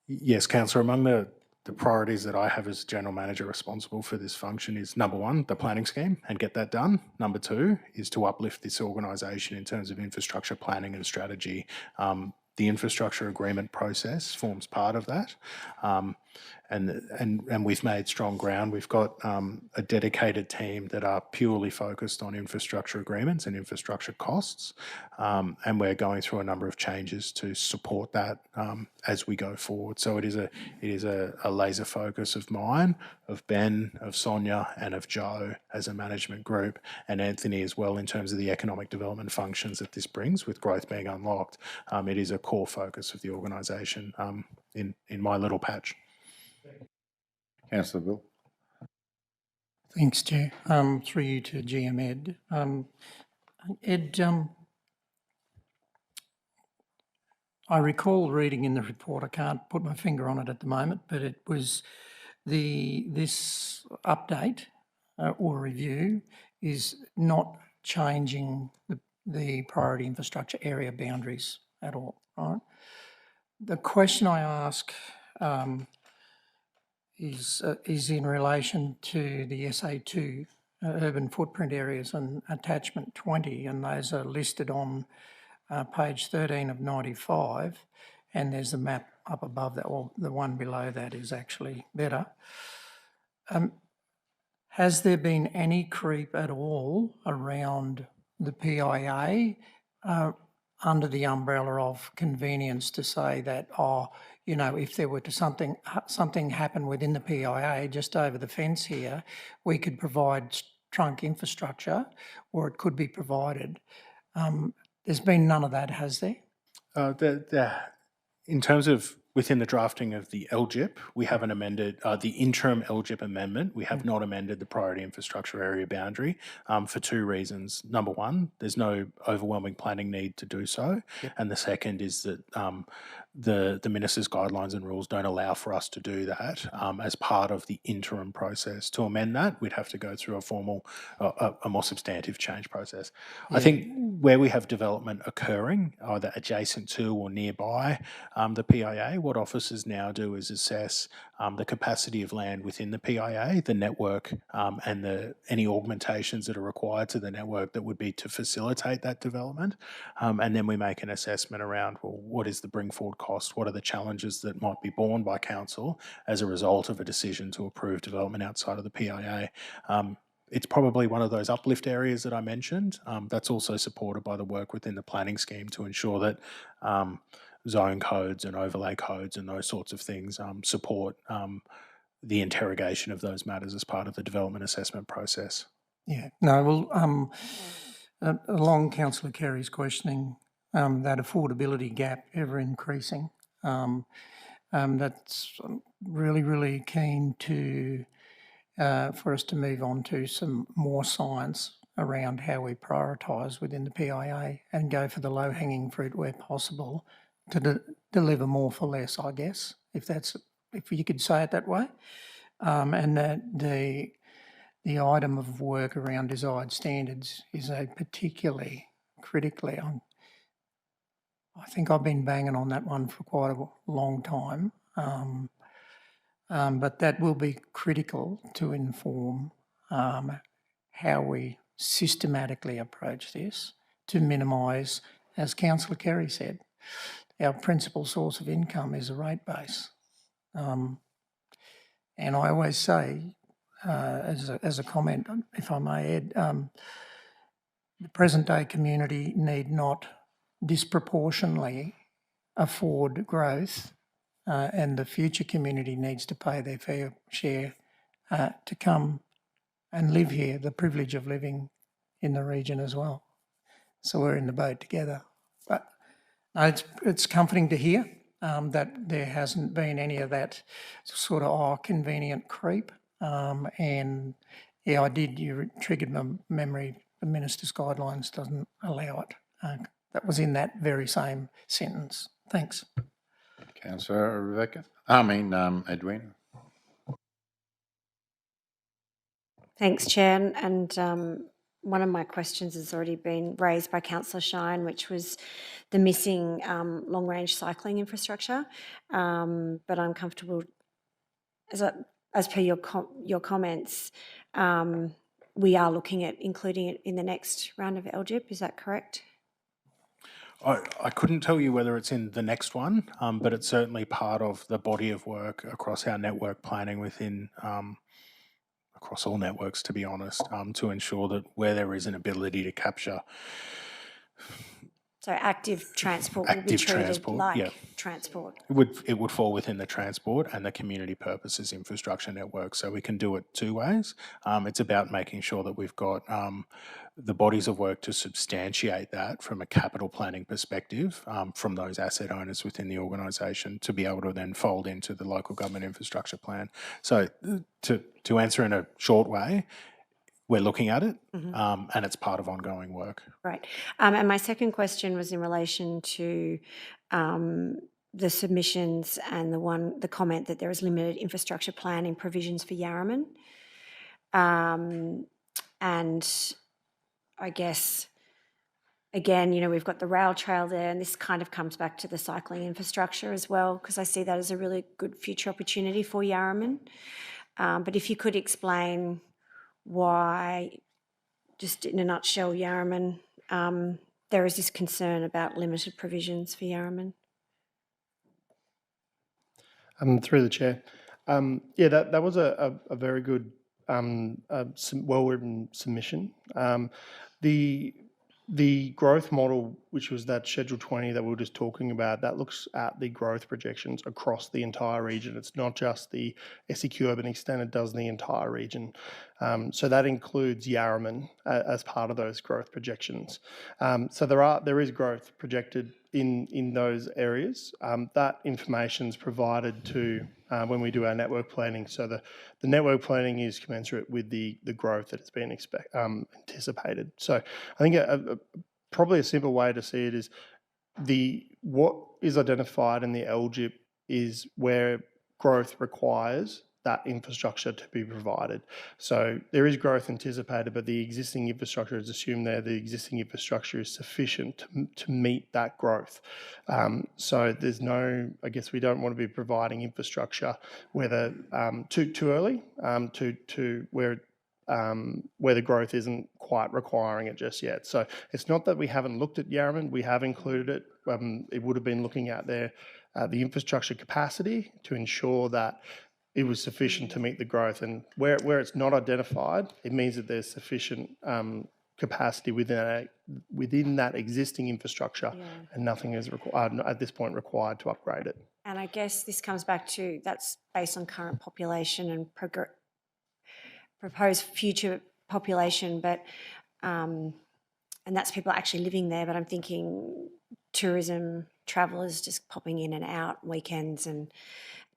Yes, Councillor, among the the priorities that I have as general manager responsible for this function is, number one, the planning scheme and get that done. Number two is to uplift this organisation in terms of infrastructure planning and strategy. The infrastructure agreement process forms part of that. And we've made strong ground. We've got a dedicated team that are purely focused on infrastructure agreements and infrastructure costs, and we're going through a number of changes to support that as we go forward. So it is a laser focus of mine, of Ben, of Sonia, and of Joe as a management group, and Anthony as well in terms of the economic development functions that this brings with growth being unlocked. It is a core focus of the organisation in my little patch. Councillor Bill. Thanks, Chair. Through you to GM Ed. Ed, I recall reading in the report, I can't put my finger on it at the moment, but it was this update or review is not changing the priority infrastructure area boundaries at all, right? The question I ask is in relation to the SA2 urban footprint areas and attachment 20, and those are listed on page 13 of 95, and there's a map up above that, or the one below that is actually better. Has there been any creep at all around the PIA under the umbrella of convenience to say that, if there were to something happen within the PIA just over the fence here, we could provide trunk infrastructure, or it could be provided. There's been none of that, has there? In terms of within the drafting of the LGIP, we haven't amended the interim LGIP amendment. We have not amended the priority infrastructure area boundary for two reasons. Number one, there's no overwhelming planning need to do so. Yep. And the second is that the Minister's guidelines and rules don't allow for us to do that as part of the interim process. To amend that, we'd have to go through a formal, a more substantive change process. Yeah. I think where we have development occurring, either adjacent to or nearby the PIA, what officers now do is assess the capacity of land within the PIA, the network, and any augmentations that are required to the network that would be to facilitate that development. And then we make an assessment around, well, what is the bring forward cost? What are the challenges that might be borne by council as a result of a decision to approve development outside of the PIA? It's probably one of those uplift areas that I mentioned. That's also supported by the work within the planning scheme to ensure that zone codes and overlay codes and those sorts of things support the interrogation of those matters as part of the development assessment process. Yeah, no, well, along Councillor Kerry's questioning, that affordability gap ever increasing, that's really, really keen to for us to move on to some more science around how we prioritise within the PIA and go for the low-hanging fruit where possible to deliver more for less, I guess, if you could say it that way. And that the item of work around desired standards is a particularly critically, I think I've been banging on that one for quite a long time, but that will be critical to inform how we systematically approach this to minimise, as Councillor Kerry said, our principal source of income is a rate base. And I always say, as a comment, if I may add, the present day community need not disproportionately afford growth, and the future community needs to pay their fair share to come and live here, the privilege of living in the region as well. So we're in the boat together. But it's comforting to hear that there hasn't been any of that sort of convenient creep. And yeah, you triggered my memory. The Minister's guidelines doesn't allow it. That was in that very same sentence. Thanks. Councillor Edwina. Thanks, Chair. And one of my questions has already been raised by Councillor Shine, which was the missing long-range cycling infrastructure. But I'm comfortable as per your comments, we are looking at including it in the next round of LGIP. Is that correct? I couldn't tell you whether it's in the next one, but it's certainly part of the body of work across our network planning within, across all networks, to be honest, to ensure that where there is an ability to capture So active transport will be active treated transport, like yeah. transport. It would fall within the transport and the community purposes infrastructure network. So we can do it two ways. It's about making sure that we've got the bodies of work to substantiate that from a capital planning perspective from those asset owners within the organisation to be able to then fold into the local government infrastructure plan. So to answer in a short way, we're looking at it and it's part of ongoing work. Right. And my second question was in relation to the submissions and the comment that there is limited infrastructure planning provisions for Yarraman. And I guess, again, we've got the rail trail there, and this kind of comes back to the cycling infrastructure as well, because I see that as a really good future opportunity for Yarraman. But if you could explain why, just in a nutshell, Yarraman, there is this concern about limited provisions for Yarraman. Through the chair. That was a very good, well-written submission. The growth model, which was that Schedule 20 that we were just talking about, that looks at the growth projections across the entire region. It's not just the SEQ Urban Extend, it does the entire region. So that includes Yarraman as part of those growth projections. So there is growth projected in those areas. That information is provided to when we do our network planning. So the network planning is commensurate with the growth that has been anticipated. So I think probably a simple way to see it is what is identified in the LGIP is where growth requires that infrastructure to be provided. So there is growth anticipated, but the existing infrastructure is assumed there. The existing infrastructure is sufficient to meet that growth. So there's no, I guess we don't want to be providing infrastructure whether too early to where the growth isn't quite requiring it just yet. So it's not that we haven't looked at Yarraman, we have included it. It would have been looking at the infrastructure capacity to ensure that it was sufficient to meet the growth. And where it's not identified, it means that there's sufficient capacity within that existing infrastructure, and nothing is required at this point required to upgrade it. And I guess this comes back to that's based on current population and proposed future population, but and that's people actually living there. But I'm thinking tourism, travellers just popping in and out weekends, and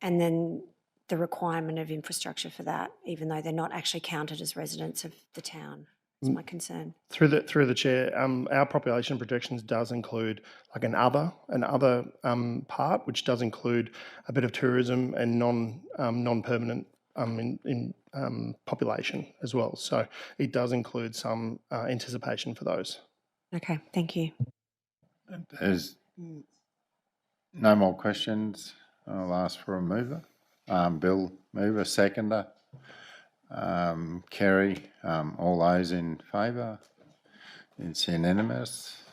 then the requirement of infrastructure for that, even though they're not actually counted as residents of the town. That's my concern. Through the chair, our population projections does include like an other part, which does include a bit of tourism and non-permanent in population as well. So it does include some anticipation for those. Okay, thank you. There's no more questions. I'll ask for a mover. Bill, mover, seconder. Kerry, all those in favour? It's unanimous.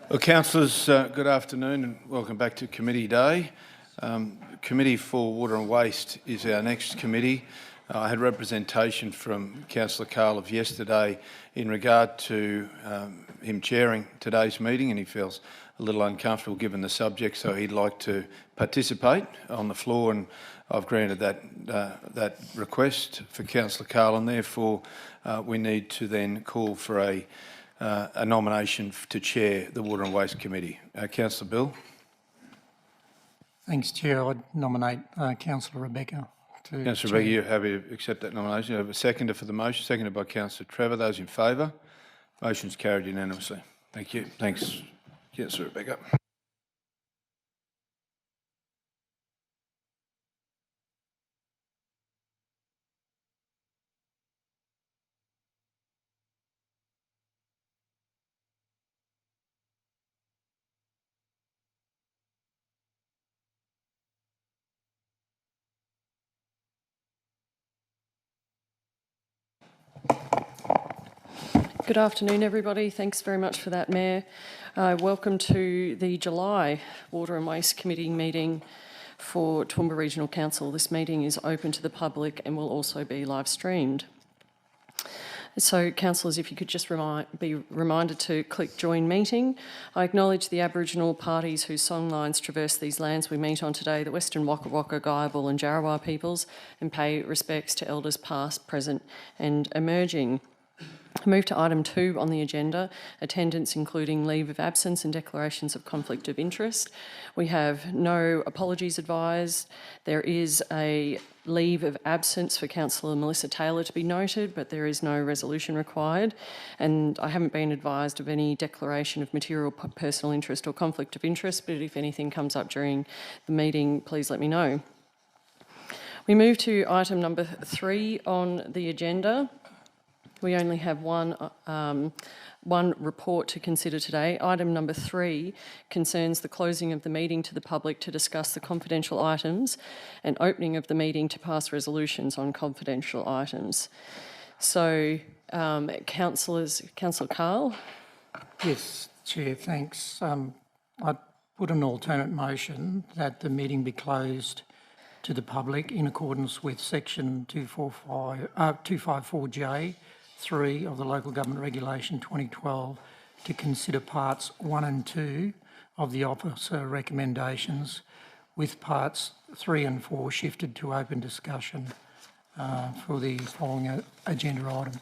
Well, councillors, good afternoon and welcome back to Committee Day. Committee for Water and Waste is our next committee. I had representation from Councillor Carl yesterday in regard to him chairing today's meeting, and he feels a little uncomfortable given the subject, so he'd like to participate on the floor, and I've granted that request for Councillor Carl, and therefore we need to then call for a nomination to chair the Water and Waste Committee. Councillor Bill. Thanks, Chair. I'd nominate Councillor Rebecca. Councillor Rebecca, you're happy to accept that nomination? You have a seconder for the motion, seconded by Councillor Trevor. Those in favour? Motion's carried unanimously. Thank you. Thanks, Councillor Rebecca. Good afternoon, everybody. Thanks very much for that, Mayor. Welcome to the July Water and Waste Committee meeting for Toowoomba Regional Council. This meeting is open to the public and will also be live streamed. So, councillors, if you could just be reminded to click Join Meeting. I acknowledge the Aboriginal parties whose songlines traverse these lands we meet on today, the Western Waka Waka, Guyabal and Jarrawa peoples, and pay respects to elders past, present and emerging. Move to item 2 on the agenda, attendance including leave of absence and declarations of conflict of interest. We have no apologies advised. There is a leave of absence for Councillor Melissa Taylor to be noted, but there is no resolution required. And I haven't been advised of any declaration of material personal interest or conflict of interest, but if anything comes up during the meeting, please let me know. We move to item number 3 on the agenda. We only have one report to consider today. Item number 3 concerns the closing of the meeting to the public to discuss the confidential items and opening of the meeting to pass resolutions on confidential items. So, Councillor Carl? Yes, Chair, thanks. I'd put an alternate motion that the meeting be closed to the public in accordance with section 254J 3 of the Local Government Regulation 2012 to consider parts 1 and 2 of the officer recommendations, with parts 3 and 4 shifted to open discussion for the following agenda item.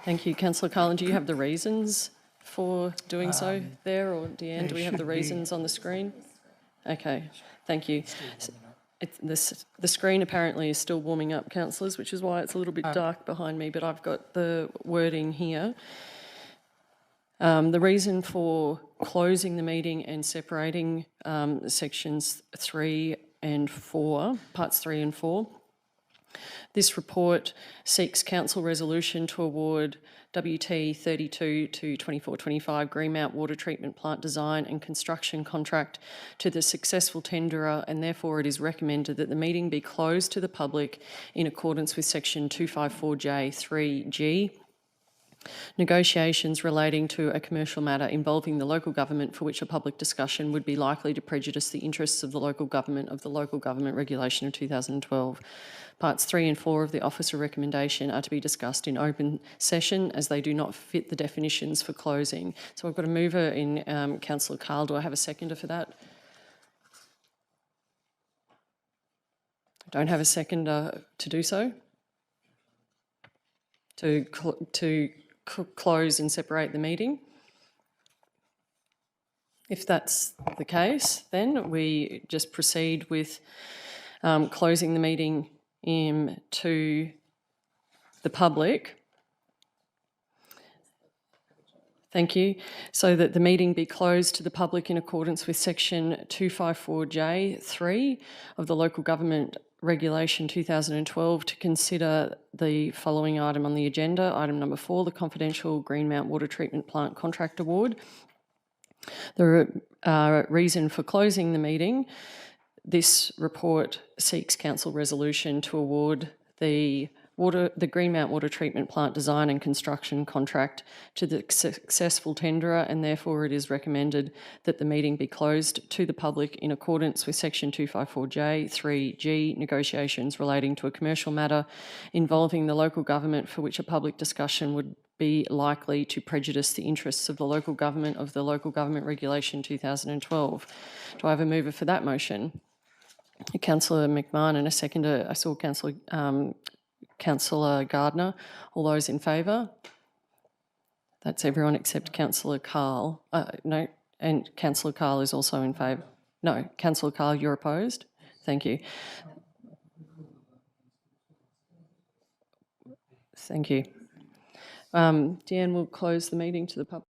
Thank you. Councillor Carlin, do you have the reasons for doing so there, or Deanne, do we have the reasons on the screen? Okay, thank you. The screen apparently is still warming up, councillors, which is why it's a little bit dark behind me, but I've got the wording here. The reason for closing the meeting and separating sections 3 and 4, parts 3 and 4, this report seeks council resolution to award WT 32 to 2425 Greenmount Water Treatment Plant design and construction contract to the successful tenderer, and therefore it is recommended that the meeting be closed to the public in accordance with section 254J 3G. Negotiations relating to a commercial matter involving the local government for which a public discussion would be likely to prejudice the interests of the local government of the Local Government Regulation of 2012. Parts 3 and 4 of the officer recommendation are to be discussed in open session as they do not fit the definitions for closing. So I've got a mover in Councillor Carl. Do I have a seconder for that? I don't have a seconder to do so. To close and separate the meeting. If that's the case, then we just proceed with closing the meeting to the public. Thank you. So that the meeting be closed to the public in accordance with section 254J3 of the Local Government Regulation 2012 to consider the following item on the agenda. Item number 4, the confidential Greenmount Water Treatment Plant Contract Award. The reason for closing the meeting, this report seeks council resolution to award the the Greenmount Water Treatment Plant design and construction contract to the successful tenderer, and therefore it is recommended that the meeting be closed to the public in accordance with Section 254J 3G, negotiations relating to a commercial matter involving the local government for which a public discussion would be likely to prejudice the interests of the local government of the Local Government Regulation 2012. Do I have a mover for that motion? Councillor McMahon and a seconder. I saw Councillor Gardner. All those in favour? That's everyone except Councillor Carl. No, and Councillor Carl is also in favour. No, Councillor Carl, you're opposed? Thank you. Thank you. Deanne will close the meeting to the public.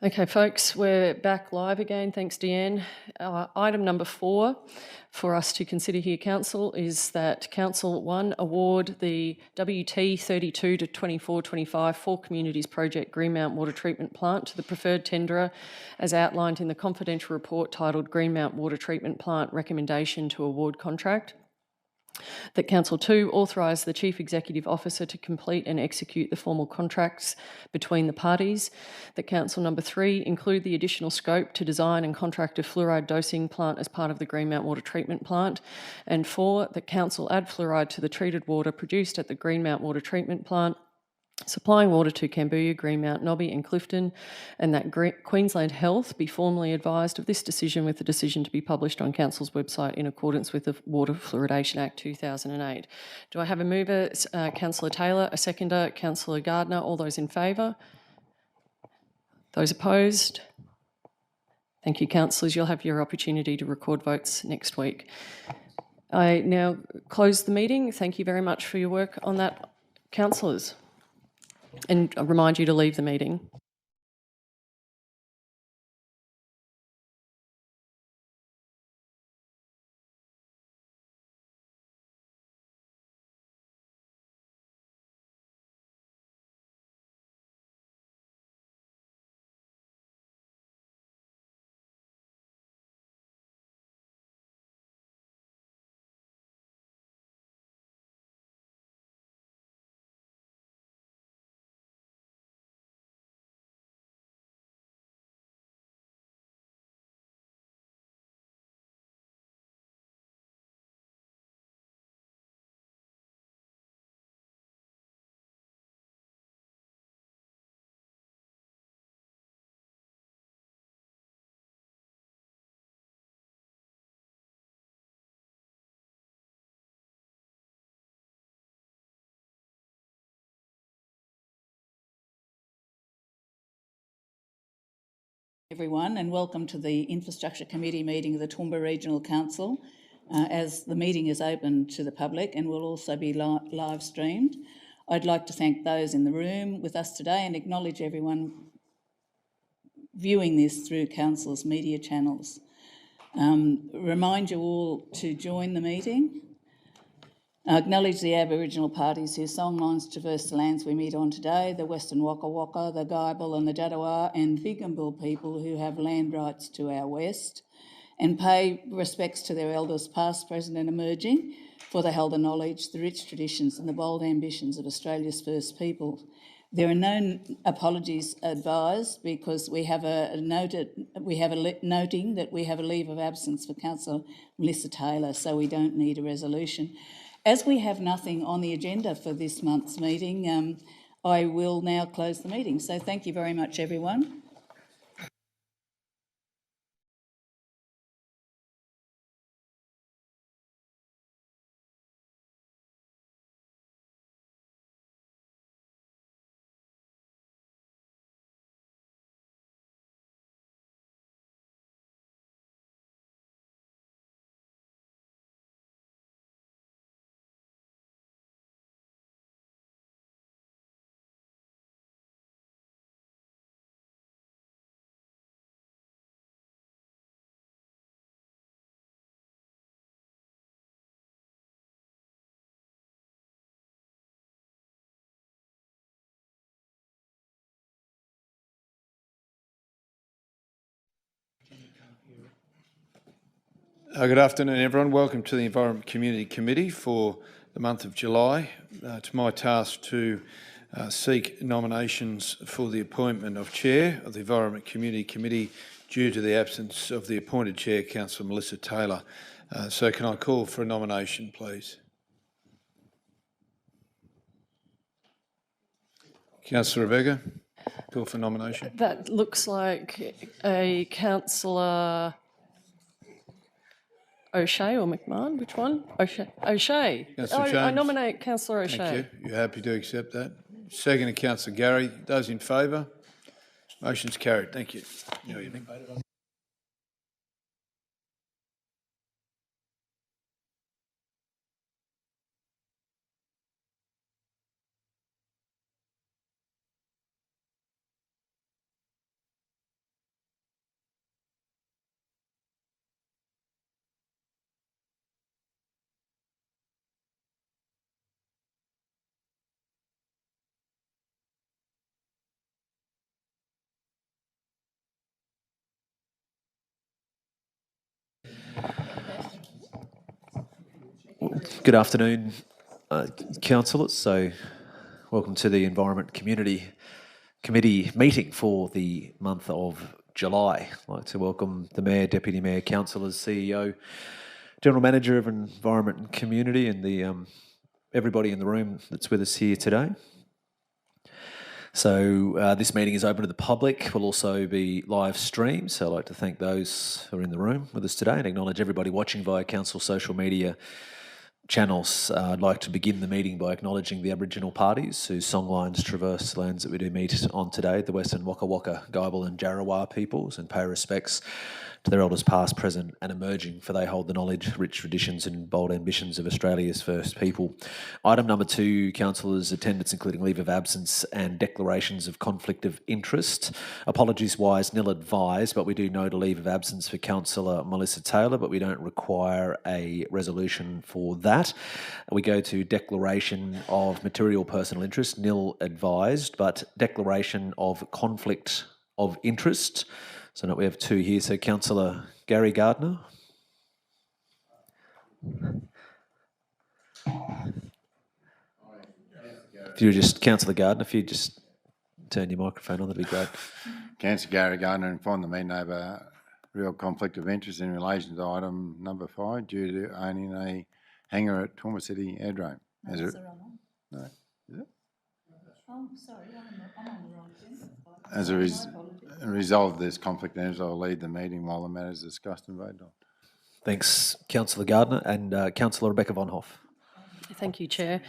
Okay, folks, we're back live again. Thanks, Deanne. Item number 4 for us to consider here, Council, is that Council 1 award the WT 32 to 24-25 Four Communities Project Greenmount Water Treatment Plant to the preferred tenderer as outlined in the confidential report titled Greenmount Water Treatment Plant Recommendation to Award Contract. That Council 2 authorise the Chief Executive Officer to complete and execute the formal contracts between the parties. That Council number 3 include the additional scope to design and contract a fluoride dosing plant as part of the Greenmount Water Treatment Plant. And 4, that Council add fluoride to the treated water produced at the Greenmount Water Treatment Plant, supplying water to Cambodia, Greenmount, Nobby and Clifton, and that Queensland Health be formally advised of this decision with the decision to be published on Council's website in accordance with the Water Fluoridation Act 2008. Do I have a mover? Councillor Taylor, a seconder, Councillor Gardner. All those in favour? Those opposed? Thank you, councillors. You'll have your opportunity to record votes next week. I now close the meeting. Thank you very much for your work on that, councillors. And I remind you to leave the meeting. Everyone, and welcome to the Infrastructure Committee meeting of the Toowoomba Regional Council. As the meeting is open to the public and will also be live streamed, I'd like to thank those in the room with us today and acknowledge everyone viewing this through Council's media channels. Remind you all to join the meeting. I acknowledge the Aboriginal parties whose songlines traverse the lands we meet on today, the Western Waka Waka, the Guyabal and the Dadawa and Bigambul people who have land rights to our west, and pay respects to their elders past, present and emerging, for they hold the knowledge, the rich traditions and the bold ambitions of Australia's First People. There are no apologies advised because we have noting that we have a leave of absence for Councillor Melissa Taylor, so we don't need a resolution. As we have nothing on the agenda for this month's meeting, I will now close the meeting. So thank you very much, everyone. Good afternoon, everyone. Welcome to the Environment Community Committee for the month of July. It's my task to seek nominations for the appointment of Chair of the Environment Community Committee due to the absence of the appointed Chair, Councillor Melissa Taylor. So can I call for a nomination, please? Councillor Rebecca, call for nomination. That looks like a Councillor O'Shea or McMahon. Which one? O'Shea. Councillor I James. nominate Councillor O'Shea. Thank you. You're happy to accept that? Second to Councillor Gary. Those in favour? Motion's carried. Thank you. Good afternoon, councillors. So, welcome to the Environment Community Committee meeting for the month of July. I'd like to welcome the Mayor, Deputy Mayor, councillors, CEO, General Manager of Environment and Community, and the everybody in the room that's with us here today. So this meeting is open to the public, will also be live streamed. So I'd like to thank those who are in the room with us today and acknowledge everybody watching via council social media channels. I'd like to begin the meeting by acknowledging the Aboriginal parties whose songlines traverse the lands that we do meet on today, the Western Waka Waka, Gibel and Jarrawa peoples, and pay respects to their elders past, present and emerging, for they hold the knowledge, rich traditions and bold ambitions of Australia's first people. Item number 2, councillors' attendance, including leave of absence and declarations of conflict of interest. Apologies wise, nil advised, but we do note a leave of absence for Councillor Melissa Taylor, but we don't require a resolution for that. We go to declaration of material personal interest, nil advised, but declaration of conflict of interest. So now we have 2 here. So Councillor Gary Gardner. If you just, Councillor Gardner, if you just turn your microphone on, that'd be great. Councillor Gary Gardner informed the meeting over real conflict of interest in relation to item number 5 due to owning a hangar at Toowoomba City Aerodrome. No, Is that's it? the wrong one. No. Is it? Oh, sorry, I'm on the wrong agenda. As a result of this conflict of interest, I'll lead the meeting while the matter is discussed and voted on. Thanks, Councillor Gardner. And Councillor Rebecca Von Hoff. Thank you, Chair.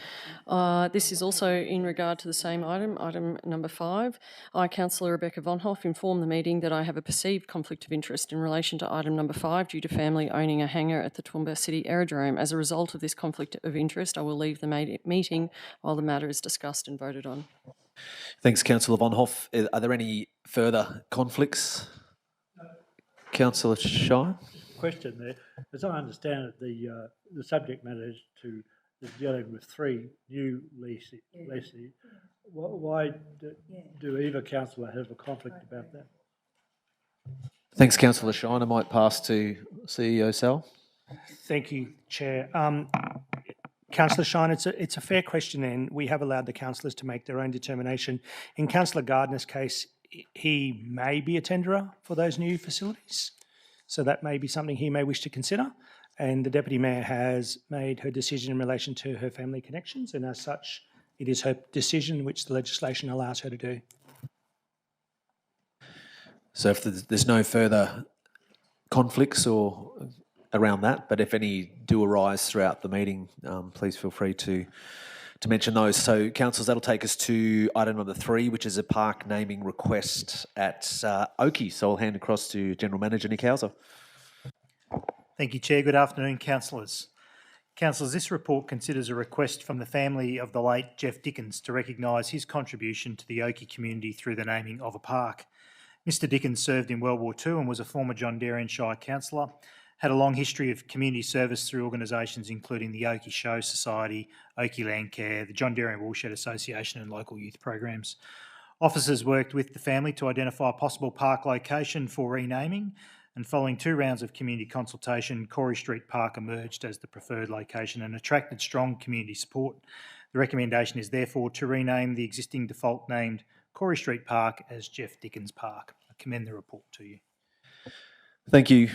This is also in regard to the same item, item number 5. I, Councillor Rebecca Von Hoff, inform the meeting that I have a perceived conflict of interest in relation to item number 5 due to family owning a hangar at the Toowoomba City Aerodrome. As a result of this conflict of interest, I will leave the meeting while the matter is discussed and voted on. Thanks, Councillor Von Hoff. Are there any further conflicts? Councillor Shine? Question there. As I understand it, the subject matter is dealing with 3 new lessees. Why do either councillor have a conflict about that? Thanks, Councillor Shine. I might pass to CEO Sal. Thank you, Chair. Councillor Shine, it's a fair question, and we have allowed the councillors to make their own determination. In Councillor Gardner's case, he may be a tenderer for those new facilities, so that may be something he may wish to consider. And the Deputy Mayor has made her decision in relation to her family connections, and as such, it is her decision which the legislation allows her to do. So if there's no further conflicts or around that, but if any do arise throughout the meeting, please feel free to mention those. So, councillors, that'll take us to item number 3, which is a park naming request at Oakey. So I'll hand across to General Manager Nick Hauser. Thank you, Chair. Good afternoon, councillors. Councillors, this report considers a request from the family of the late Jeff Dickens to recognise his contribution to the Oakey community through the naming of a park. Mr Dickens served in World War II and was a former John Darien Shire councillor, had a long history of community service through organisations including the Oakey Show Society, Oakey Landcare, the John Darien Woolshed Association and local youth programs. Officers worked with the family to identify a possible park location for renaming, and following 2 rounds of community consultation, Corey Street Park emerged as the preferred location and attracted strong community support. The recommendation is therefore to rename the existing default named Corey Street Park as Jeff Dickens Park. I commend the report to you. Thank you,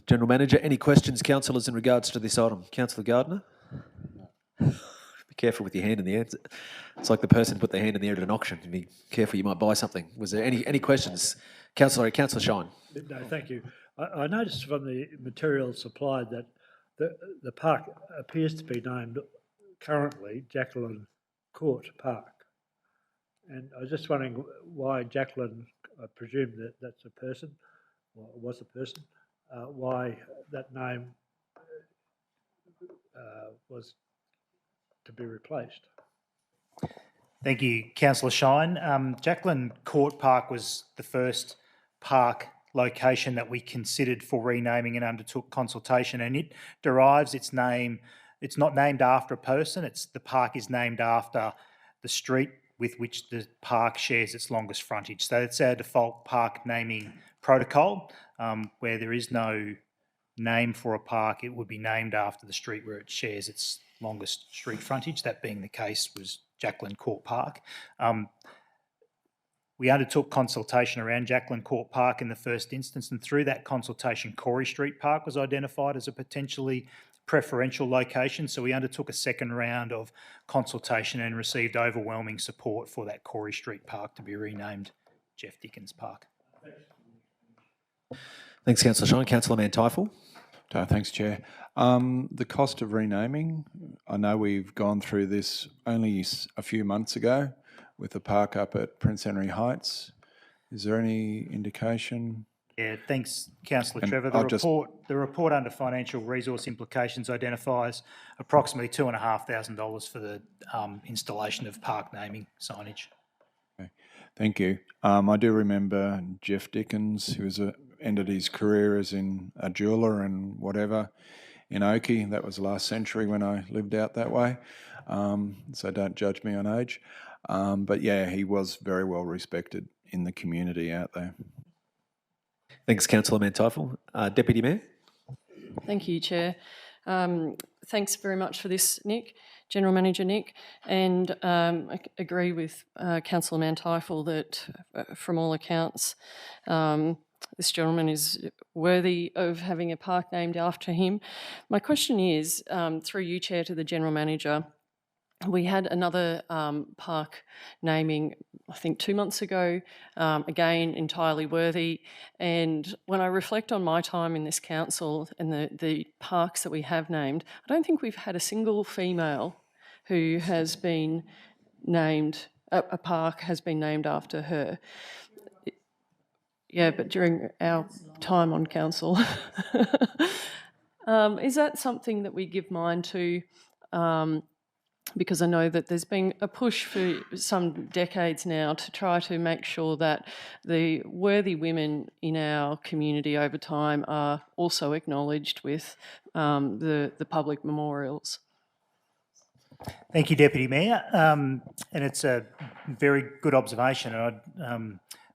General Manager. Any questions, councillors, in regards to this item? Councillor Gardner? Be careful with your hand in the air. It's like the person put their hand in the air at an auction. Be careful, you might buy something. Was there any questions? Councillor Shine. No, thank you. I noticed from the material supplied that the park appears to be named currently Jacqueline Court Park. And I was just wondering why Jacqueline, I presume that that's a person, or was a person, why that name was to be replaced. Thank you, Councillor Shine. Jacqueline Court Park was the first park location that we considered for renaming and undertook consultation, and it derives its name. It's not named after a person. The park is named after the street with which the park shares its longest frontage. So it's our default park naming protocol, where there is no name for a park, it would be named after the street where it shares its longest street frontage. That being the case was Jacqueline Court Park. We undertook consultation around Jacqueline Court Park in the first instance, and through that consultation, Corey Street Park was identified as a potentially preferential location. So we undertook a second round of consultation and received overwhelming support for that Corey Street Park to be renamed Jeff Dickens Park. Thanks, Councillor Shine. Councillor Manteifel. Thanks, Chair. The cost of renaming, I know we've gone through this only a few months ago with the park up at Prince Henry Heights. Is there any indication? Yeah, thanks, Councillor And Trevor. The report under financial resource implications identifies approximately $2,500 for the installation of park naming signage. Okay. Thank you. I do remember Jeff Dickens, who ended his career as a jeweller and whatever in Oakey. That was last century when I lived out that way. So don't judge me on age. But yeah, he was very well respected in the community out there. Thanks, Councillor Manteifel. Deputy Mayor. Thank you, Chair. Thanks very much for this, Nick, General Manager Nick, and I agree with Councillor Manteifel that from all accounts, this gentleman is worthy of having a park named after him. My question is, through you, Chair, to the General Manager, we had another park naming, I think 2 months ago, again, entirely worthy. And when I reflect on my time in this council and the parks that we have named, I don't think we've had a single female who has been named, a park has been named after her. Yeah, but during our time on council. Is that something that we give mind to? Because I know that there's been a push for some decades now to try to make sure that the worthy women in our community over time are also acknowledged with the public memorials. Thank you, Deputy Mayor. And it's a very good observation.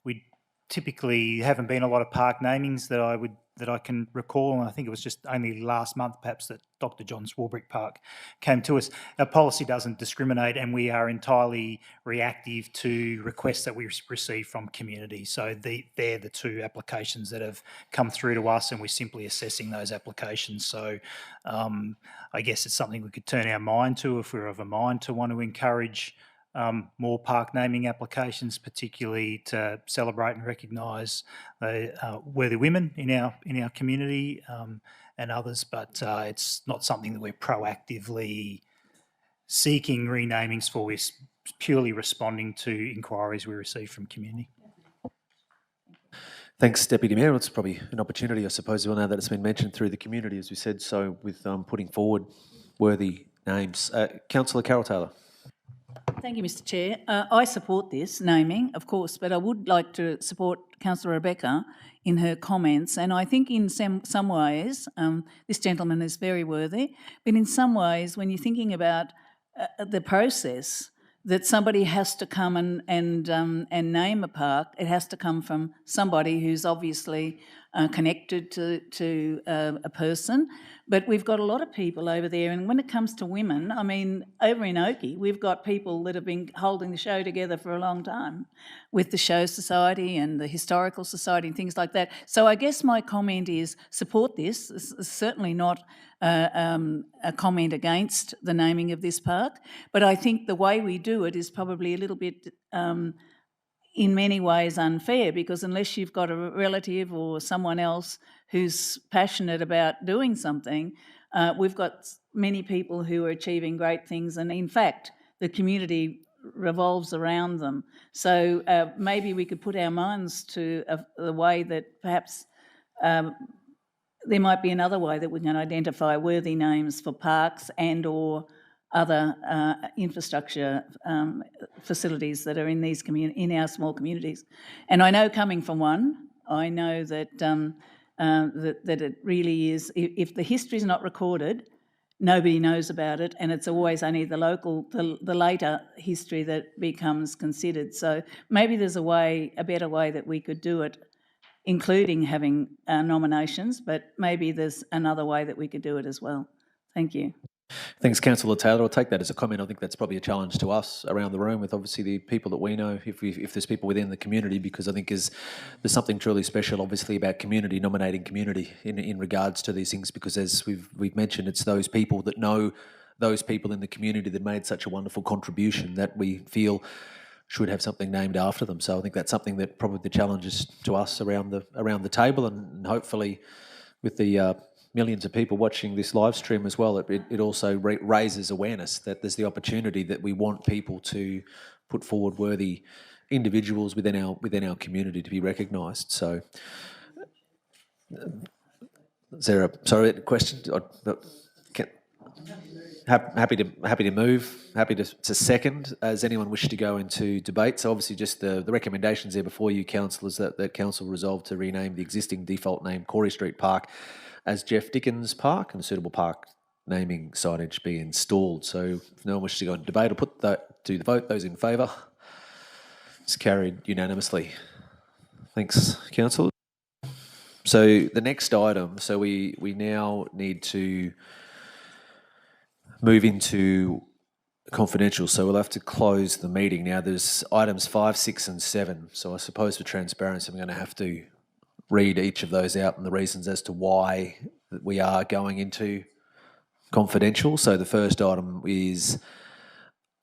We typically haven't been a lot of park namings that I can recall, and I think it was just only last month perhaps that Dr. John Swarbrick Park came to us. Our policy doesn't discriminate, and we are entirely reactive to requests that we receive from community. So they're the two applications that have come through to us, and we're simply assessing those applications. So I guess it's something we could turn our mind to if we're of a mind to want to encourage more park naming applications, particularly to celebrate and recognise the worthy women in our community and others. But it's not something that we're proactively seeking renamings for. We're purely responding to inquiries we receive from community. Thanks, Deputy Mayor. It's probably an opportunity, I suppose, now that it's been mentioned through the community, as we said, so with putting forward worthy names. Councillor Carol Taylor. Thank you, Mr Chair. I support this naming, of course, but I would like to support Councillor Rebecca in her comments. And I think in some ways, this gentleman is very worthy, but in some ways, when you're thinking about the process, that somebody has to come and name a park, it has to come from somebody who's obviously connected to a person. But we've got a lot of people over there, and when it comes to women, I mean, over in Oakey, we've got people that have been holding the show together for a long time with the Show Society and the Historical Society and things like that. So I guess my comment is support this. It's certainly not a comment against the naming of this park, but I think the way we do it is probably a little bit in many ways unfair, because unless you've got a relative or someone else who's passionate about doing something, we've got many people who are achieving great things, and in fact the community revolves around them. So maybe we could put our minds to the way that perhaps there might be another way that we can identify worthy names for parks and or other infrastructure facilities that are in these in our small communities. And I know, coming from one, I know that that it really is. If the history is not recorded, nobody knows about it, and it's always only the later history that becomes considered. So maybe there's a better way that we could do it including having nominations, but maybe there's another way that we could do it as well. Thank you. Thanks, Councillor Taylor. I'll take that as a comment. I think that's probably a challenge to us around the room with obviously the people that we know, if there's people within the community, because I think there's something truly special obviously about community, nominating community in regards to these things, because as we've mentioned, it's those people that know those people in the community that made such a wonderful contribution that we feel should have something named after them. So I think that's something that probably the challenge is to us around the table, and hopefully with the millions of people watching this live stream as well, it also raises awareness that there's the opportunity that we want people to put forward worthy individuals within our community to be recognised. So, is there a question? Happy to move. Happy to second. As anyone wish to go into debate? So obviously, just the recommendations there before you, councillors, that council resolved to rename the existing default name Corey Street Park as Jeff Dickens Park, and a suitable park naming signage be installed. So if no one wishes to go into debate, I'll put that to the vote. Those in favour? It's carried unanimously. Thanks, councillor. So the next item, so we now need to move into confidential, so we'll have to close the meeting. Now there's items 5, 6 and 7, so I suppose for transparency I'm going to have to read each of those out and the reasons as to why we are going into confidential. So the first item is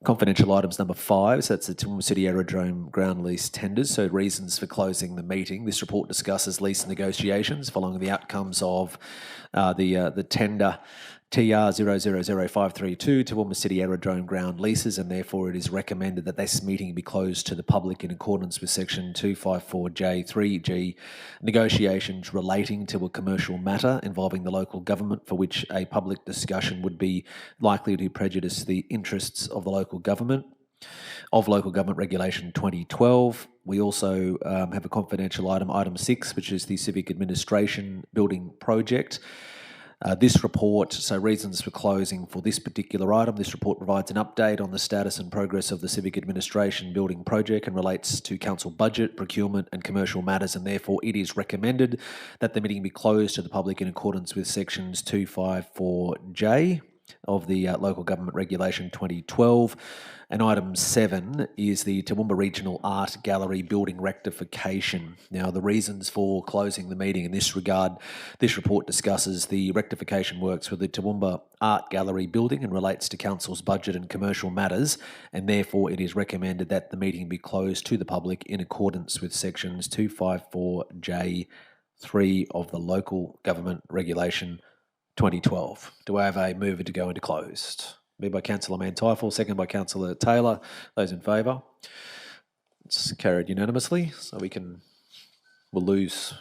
confidential items number 5, so that's the Toowoomba City Aerodrome ground lease tenders. So reasons for closing the meeting. This report discusses lease negotiations following the outcomes of the tender TR 000532 Toowoomba City Aerodrome ground leases, and therefore it is recommended that this meeting be closed to the public in accordance with section 254J3G, negotiations relating to a commercial matter involving the local government for which a public discussion would be likely to prejudice the interests of the local government. Of Local Government Regulation 2012. We also have a confidential item 6, which is the Civic Administration Building Project. This report, so reasons for closing for this particular item, this report provides an update on the status and progress of the Civic Administration Building Project and relates to council budget, procurement and commercial matters, and therefore it is recommended that the meeting be closed to the public in accordance with sections 254J of the Local Government Regulation 2012. And item 7 is the Toowoomba Regional Art Gallery building rectification. Now, the reasons for closing the meeting in this regard, this report discusses the rectification works for the Toowoomba Art Gallery building and relates to council's budget and commercial matters, and therefore it is recommended that the meeting be closed to the public in accordance with sections 254J3 of the Local Government Regulation 2012. Do I have a mover to go into closed? Moved by Councillor Mantyfel, second by Councillor Taylor. Those in favour? It's carried unanimously, so we'll lose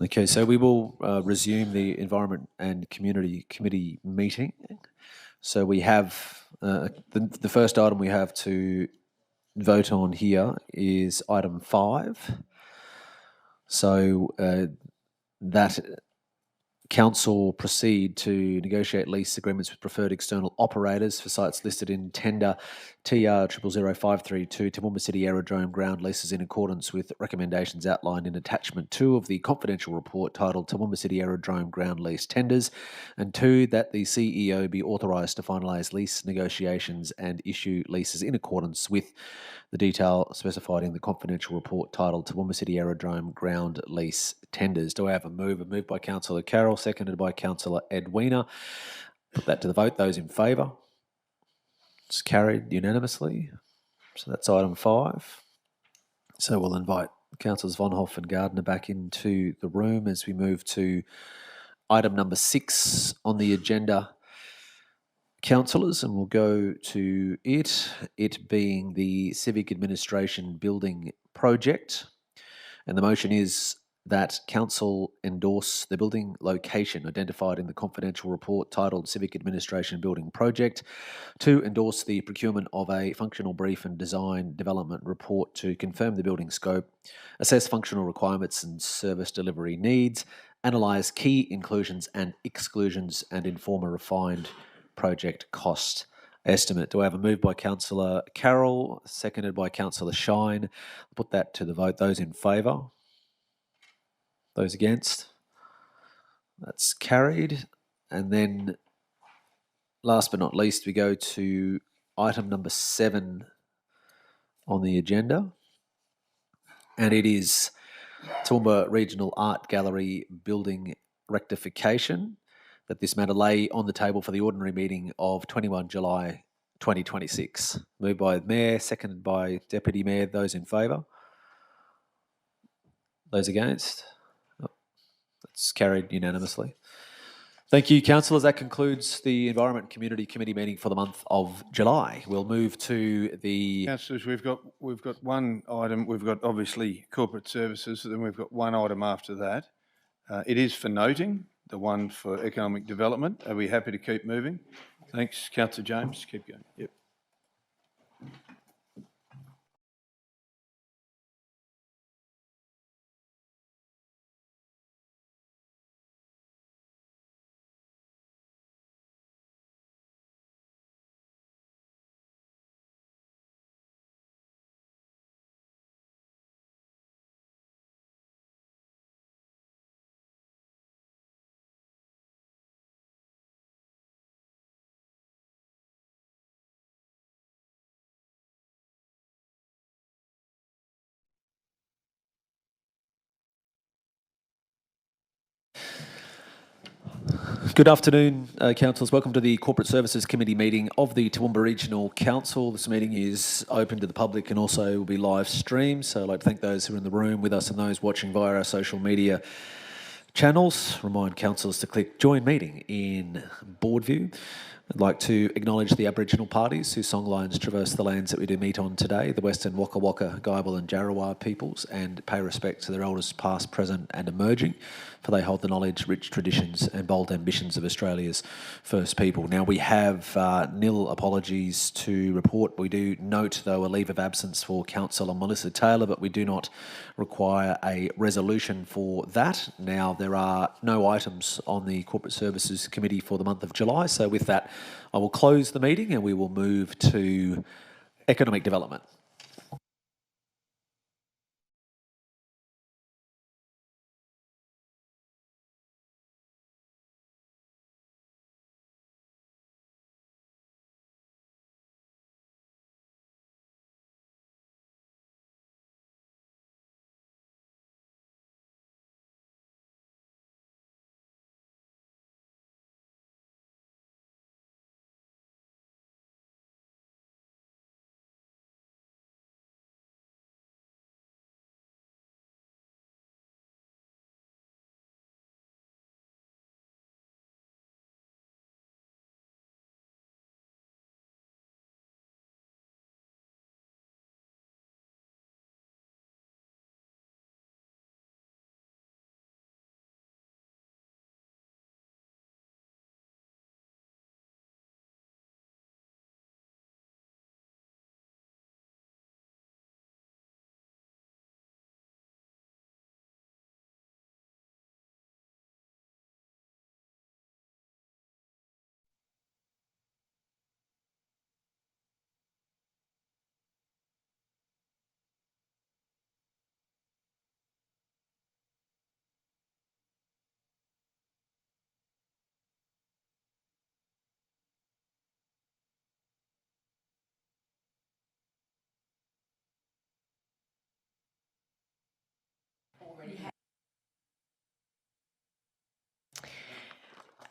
Okay, so we will resume the Environment and Community Committee meeting. So we have, the first item we have to vote on here is item 5. So that Council proceed to negotiate lease agreements with preferred external operators for sites listed in tender TR 000532 Toowoomba City Aerodrome ground leases in accordance with recommendations outlined in attachment 2 of the confidential report titled Toowoomba City Aerodrome ground lease tenders, and 2, that the CEO be authorised to finalise lease negotiations and issue leases in accordance with the detail specified in the confidential report titled Toowoomba City Aerodrome ground lease tenders. Do I have a move? A move by Councillor Carroll, seconded by Councillor Edwina. Put that to the vote. Those in favour? It's carried unanimously. So that's item 5. So we'll invite Councillors Von Hoff and Gardner back into the room as we move to item number 6 on the agenda, councillors, and we'll go to it being the Civic Administration Building Project. And the motion is that Council endorse the building location identified in the confidential report titled Civic Administration Building Project, to endorse the procurement of a functional brief and design development report to confirm the building scope, assess functional requirements and service delivery needs, analyse key inclusions and exclusions, and inform a refined project cost estimate. Do I have a move by Councillor Carroll, seconded by Councillor Shine? I'll put that to the vote. Those in favour? Those against? That's carried. And then last but not least, we go to item number 7 on the agenda. And it is Toowoomba Regional Art Gallery building rectification, that this matter lay on the table for the ordinary meeting of 21 July 2026. Moved by the Mayor, seconded by Deputy Mayor. Those in favour? Those against? That's carried unanimously. Thank you, councillors. That concludes the Environment Community Committee meeting for the month of July. We'll move to the... Councillors, we've got one item. We've got obviously corporate services, then we've got one item after that. It is for noting, the one for economic development. Are we happy to keep moving? Thanks, Councillor James. Keep going. Yep. Good afternoon, councillors. Welcome to the Corporate Services Committee meeting of the Toowoomba Regional Council. This meeting is open to the public and also will be live streamed. So I'd like to thank those who are in the room with us and those watching via our social media channels. Remind councillors to click Join Meeting in board view. I'd like to acknowledge the Aboriginal parties whose songlines traverse the lands that we do meet on today, the Western Waka Waka, Guyabal and Jarrawa peoples, and pay respect to their elders past, present and emerging, for they hold the knowledge, rich traditions and bold ambitions of Australia's first people. Now, we have nil apologies to report. We do note, though, a leave of absence for Councillor Melissa Taylor, but we do not require a resolution for that. Now, there are no items on the Corporate Services Committee for the month of July, so with that, I will close the meeting and we will move to economic development.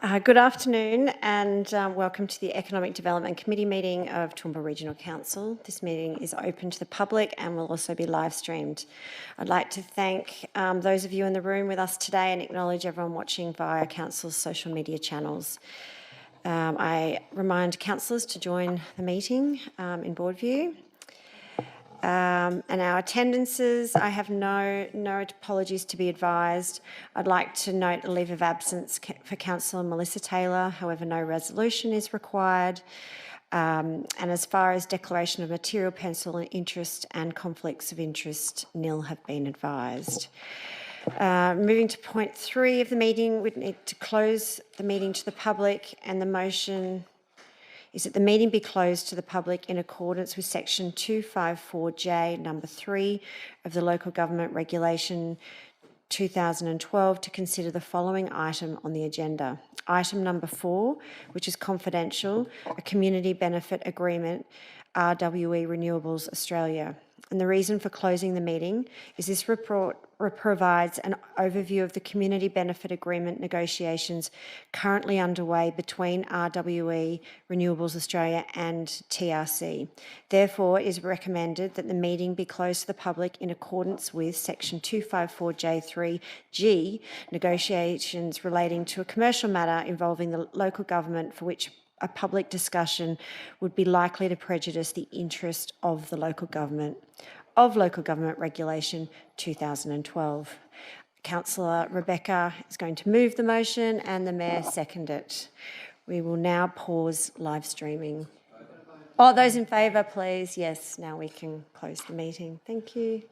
Good afternoon and welcome to the Economic Development Committee meeting of Toowoomba Regional Council. This meeting is open to the public and will also be live streamed. I'd like to thank those of you in the room with us today and acknowledge everyone watching via Council's social media channels. I remind councillors to join the meeting in board view. And our attendances, I have no apologies to be advised. I'd like to note a leave of absence for Councillor Melissa Taylor, however no resolution is required. And as far as declaration of material personal interest and conflicts of interest, nil have been advised. Moving to point 3 of the meeting, we'd need to close the meeting to the public, and the motion is that the meeting be closed to the public in accordance with section 254J number 3 of the Local Government Regulation 2012 to consider the following item on the agenda. Item number 4, which is confidential, a community benefit agreement, RWE Renewables Australia. And the reason for closing the meeting is this report provides an overview of the community benefit agreement negotiations currently underway between RWE Renewables Australia and TRC. Therefore, it is recommended that the meeting be closed to the public in accordance with section 254J3G, negotiations relating to a commercial matter involving the local government for which a public discussion would be likely to prejudice the interest of the local government, of Local Government Regulation 2012. Councillor Rebecca is going to move the motion and the Mayor second it. We will now pause live streaming. Oh, those in favour, please. Yes, now we can close the meeting. Thank you.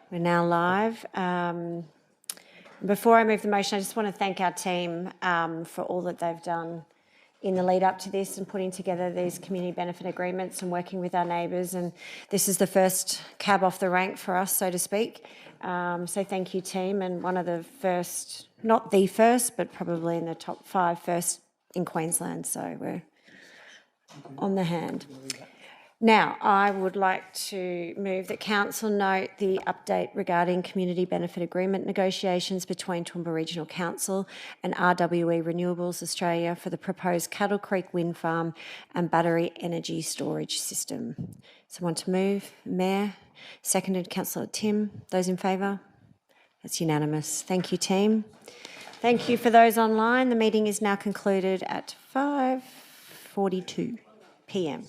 We're now live. Before I move the motion, I just want to thank our team for all that they've done in the lead up to this and putting together these community benefit agreements and working with our neighbours. And this is the first cab off the rank for us, so to speak. So thank you, team, and one of the first, not the first, but probably in the top 5 first in Queensland. So we're on the hand. Now, I would like to move that Council note the update regarding community benefit agreement negotiations between Toowoomba Regional Council and RWE Renewables Australia for the proposed Cattle Creek Wind Farm and battery energy storage system. Someone to move? Mayor? Seconded, Councillor Tim. Those in favour? That's unanimous. Thank you, team. Thank you for those online. The meeting is now concluded at 5:42 p.m.